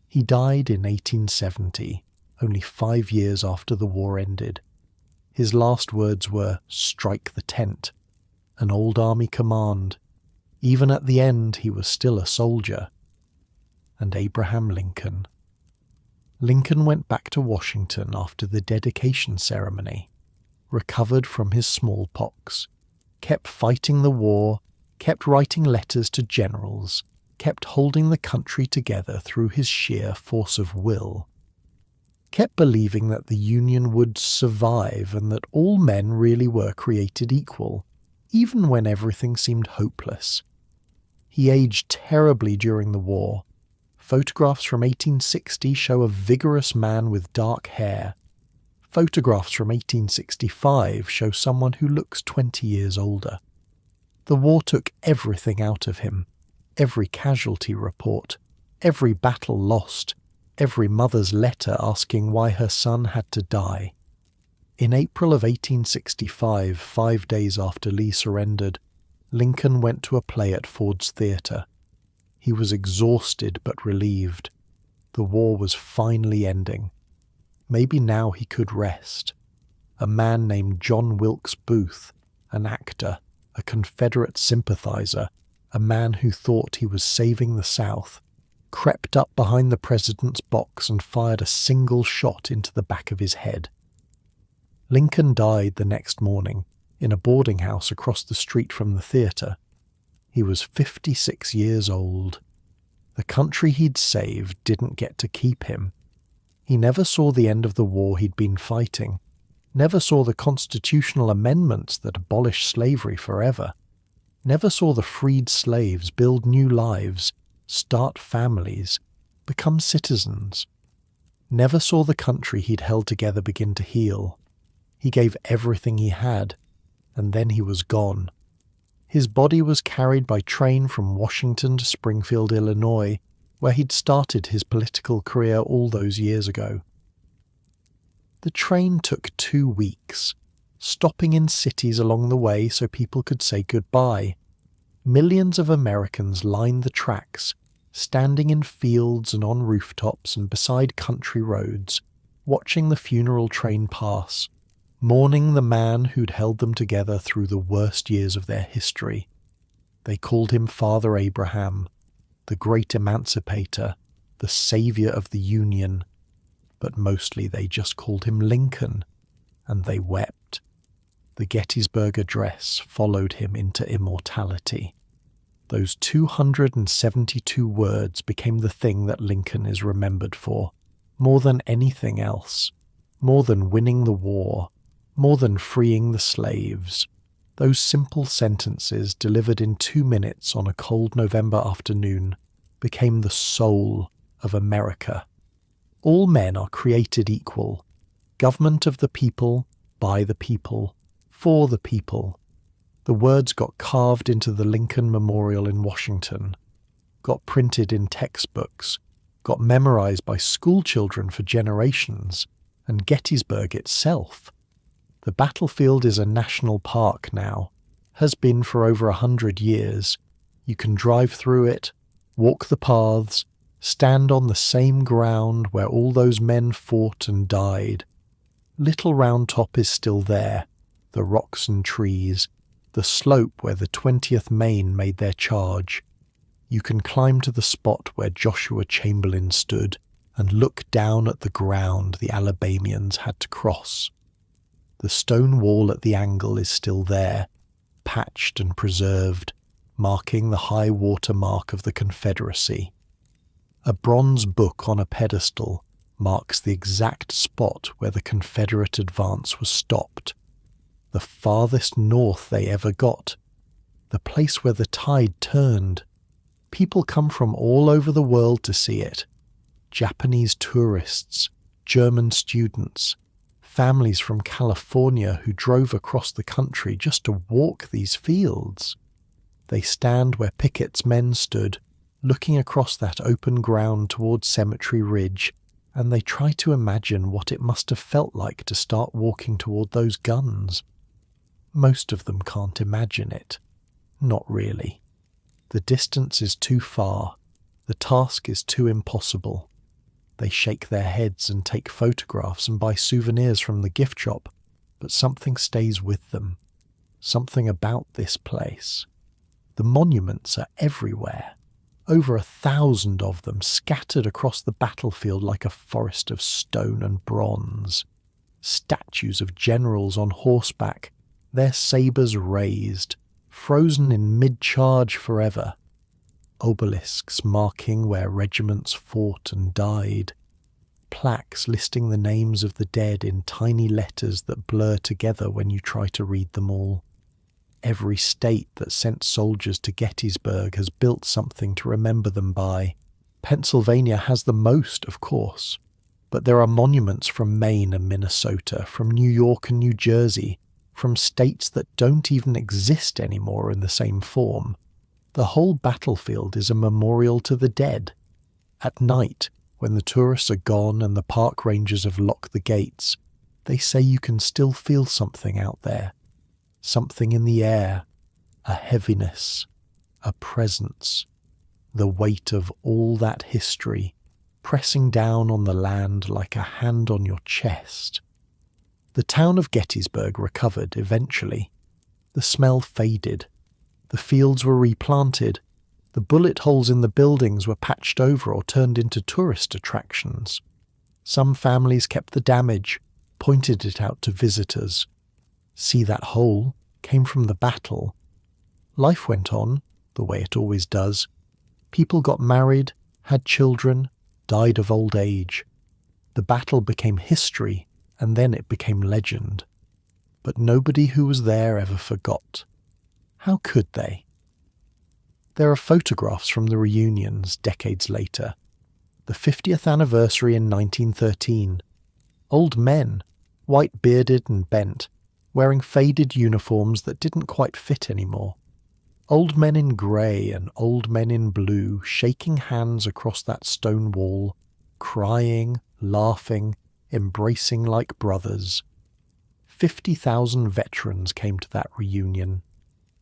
He died in 1870, only 5 years after the war ended. His last words were, "Strike the tent," an old army command. Even at the end, he was still a soldier. And Abraham Lincoln. Lincoln went back to Washington after the dedication ceremony, recovered from his smallpox, kept fighting the war, kept writing letters to generals, kept holding the country together through his sheer force of will, kept believing that the Union would survive and that all men really were created equal, even when everything seemed hopeless. He aged terribly during the war. Photographs from 1860 show a vigorous man with dark hair. Photographs from 1865 show someone who looks 20 years older. The war took everything out of him. Every casualty report, every battle lost, every mother's letter asking why her son had to die. In April of 1865, 5 days after Lee surrendered, Lincoln went to a play at Ford's Theatre. He was exhausted but relieved. The war was finally ending. Maybe now he could rest. A man named John Wilkes Booth, an actor, a Confederate sympathizer, a man who thought he was saving the South, crept up behind the president's box and fired a single shot into the back of his head. Lincoln died the next morning in a boarding house across the street from the theatre. He was 56 years old. The country he'd saved didn't get to keep him. He never saw the end of the war he'd been fighting, never saw the constitutional amendments that abolished slavery forever, never saw the freed slaves build new lives, start families, become citizens, never saw the country he'd held together begin to heal. He gave everything he had, and then he was gone. His body was carried by train from Washington to Springfield, Illinois, where he'd started his political career all those years ago. The train took 2 weeks, stopping in cities along the way so people could say goodbye. Millions of Americans lined the tracks, standing in fields and on rooftops and beside country roads, watching the funeral train pass, mourning the man who'd held them together through the worst years of their history. They called him Father Abraham, the great emancipator, the savior of the Union, but mostly they just called him Lincoln, and they wept. The Gettysburg Address followed him into immortality. Those 272 words became the thing that Lincoln is remembered for, more than anything else, more than winning the war, more than freeing the slaves. Those simple sentences, delivered in 2 minutes on a cold November afternoon, became the soul of America. All men are created equal. Government of the people, by the people, for the people. The words got carved into the Lincoln Memorial in Washington, got printed in textbooks, got memorized by schoolchildren for generations, and Gettysburg itself. The battlefield is a national park now, has been for over 100 years. You can drive through it, walk the paths, stand on the same ground where all those men fought and died. Little Round Top is still there, the rocks and trees, the slope where the 20th Maine made their charge. You can climb to the spot where Joshua Chamberlain stood and look down at the ground the Alabamians had to cross. The stone wall at the angle is still there, patched and preserved, marking the high water mark of the Confederacy. A bronze book on a pedestal marks the exact spot where the Confederate advance was stopped. The farthest north they ever got, the place where the tide turned. People come from all over the world to see it. Japanese tourists, German students, families from California who drove across the country just to walk these fields. They stand where Pickett's men stood, looking across that open ground towards Cemetery Ridge, and they try to imagine what it must have felt like to start walking toward those guns. Most of them can't imagine it. Not really. The distance is too far. The task is too impossible. They shake their heads and take photographs and buy souvenirs from the gift shop, but something stays with them. Something about this place. The monuments are everywhere. Over 1,000 of them scattered across the battlefield like a forest of stone and bronze. Statues of generals on horseback, their sabres raised, frozen in mid-charge forever. Obelisks marking where regiments fought and died. Plaques listing the names of the dead in tiny letters that blur together when you try to read them all. Every state that sent soldiers to Gettysburg has built something to remember them by. Pennsylvania has the most, of course, but there are monuments from Maine and Minnesota, from New York and New Jersey, from states that don't even exist anymore in the same form. The whole battlefield is a memorial to the dead. At night, when the tourists are gone and the park rangers have locked the gates, they say you can still feel something out there. Something in the air, a heaviness, a presence, the weight of all that history pressing down on the land like a hand on your chest. The town of Gettysburg recovered eventually. The smell faded. The fields were replanted. The bullet holes in the buildings were patched over or turned into tourist attractions. Some families kept the damage, pointed it out to visitors. See that hole? Came from the battle. Life went on, the way it always does. People got married, had children, died of old age. The battle became history, and then it became legend. But nobody who was there ever forgot. How could they? There are photographs from the reunions decades later. The 50th anniversary in 1913. Old men, white-bearded and bent, wearing faded uniforms that didn't quite fit anymore. Old men in grey and old men in blue shaking hands across that stone wall, crying, laughing, embracing like brothers. 50,000 veterans came to that reunion.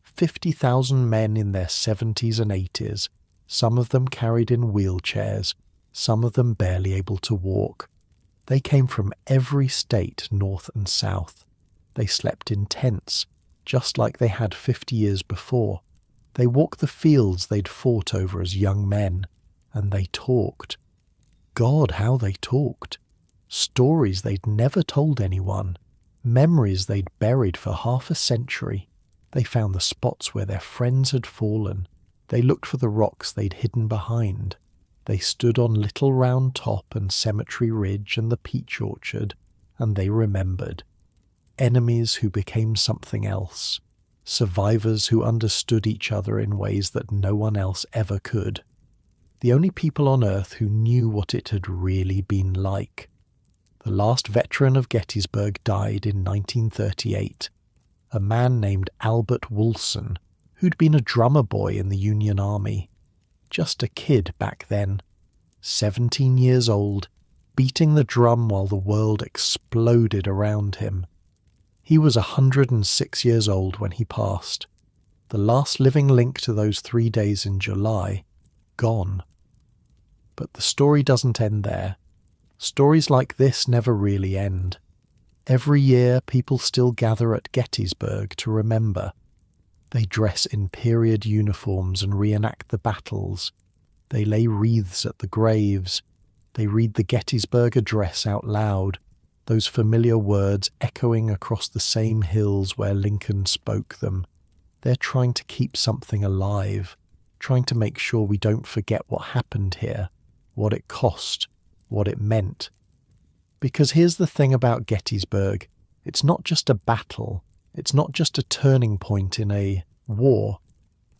50,000 men in their 70s and 80s, some of them carried in wheelchairs, some of them barely able to walk. They came from every state, north and south. They slept in tents, just like they had 50 years before. They walked the fields they'd fought over as young men, and they talked. God, how they talked. Stories they'd never told anyone, memories they'd buried for half a century. They found the spots where their friends had fallen. They looked for the rocks they'd hidden behind. They stood on Little Round Top and Cemetery Ridge and the peach orchard, and they remembered. Enemies who became something else. Survivors who understood each other in ways that no one else ever could. The only people on Earth who knew what it had really been like. The last veteran of Gettysburg died in 1938. A man named Albert Woolson, who'd been a drummer boy in the Union Army. Just a kid back then. 17 years old, beating the drum while the world exploded around him. He was 106 years old when he passed. The last living link to those 3 days in July, gone. But the story doesn't end there. Stories like this never really end. Every year, people still gather at Gettysburg to remember. They dress in period uniforms and reenact the battles. They lay wreaths at the graves. They read the Gettysburg Address out loud, those familiar words echoing across the same hills where Lincoln spoke them. They're trying to keep something alive, trying to make sure we don't forget what happened here, what it cost, what it meant. Because here's the thing about Gettysburg, it's not just a battle, it's not just a turning point in a war.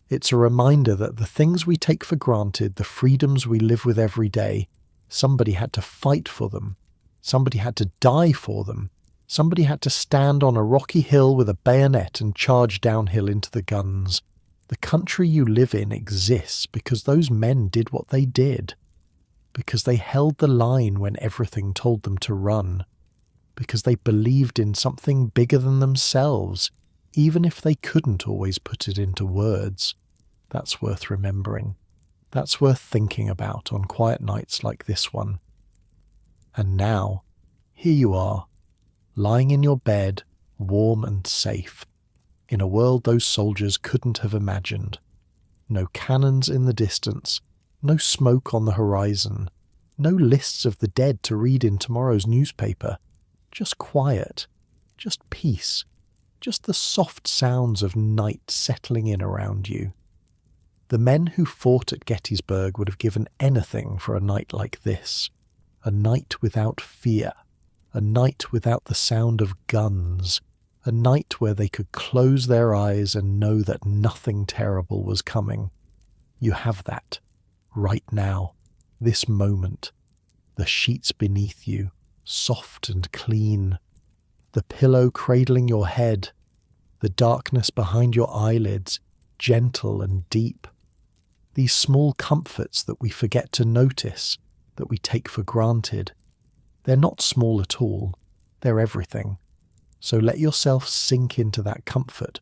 It's a reminder that the things we take for granted, the freedoms we live with every day, somebody had to fight for them. Somebody had to die for them. Somebody had to stand on a rocky hill with a bayonet and charge downhill into the guns. The country you live in exists because those men did what they did. Because they held the line when everything told them to run. Because they believed in something bigger than themselves, even if they couldn't always put it into words. That's worth remembering. That's worth thinking about on quiet nights like this one. And now, here you are, lying in your bed, warm and safe, in a world those soldiers couldn't have imagined. No cannons in the distance, no smoke on the horizon, no lists of the dead to read in tomorrow's newspaper. Just quiet, just peace, just the soft sounds of night settling in around you. The men who fought at Gettysburg would have given anything for a night like this. A night without fear, a night without the sound of guns, a night where they could close their eyes and know that nothing terrible was coming. You have that, right now, this moment. The sheets beneath you, soft and clean. The pillow cradling your head. The darkness behind your eyelids, gentle and deep. These small comforts that we forget to notice, that we take for granted. They're not small at all. They're everything. So let yourself sink into that comfort.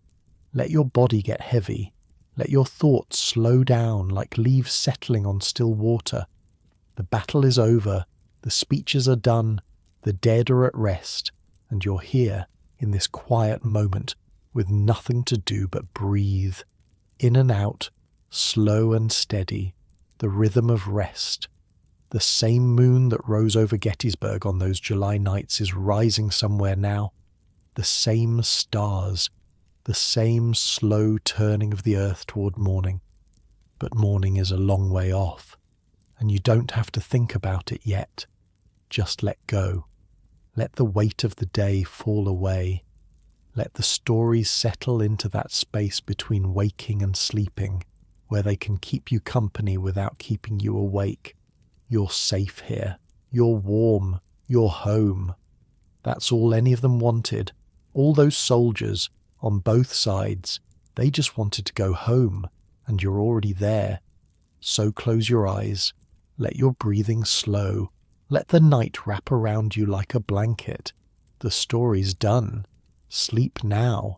Let your body get heavy. Let your thoughts slow down like leaves settling on still water. The battle is over. The speeches are done. The dead are at rest. And you're here in this quiet moment with nothing to do but breathe. In and out, slow and steady. The rhythm of rest. The same moon that rose over Gettysburg on those July nights is rising somewhere now. The same stars, the same slow turning of the earth toward morning. But morning is a long way off, and you don't have to think about it yet. Just let go. Let the weight of the day fall away. Let the stories settle into that space between waking and sleeping, where they can keep you company without keeping you awake. You're safe here. You're warm. You're home. That's all any of them wanted. All those soldiers, on both sides, they just wanted to go home, and you're already there. So close your eyes. Let your breathing slow. Let the night wrap around you like a blanket. The story's done. Sleep now.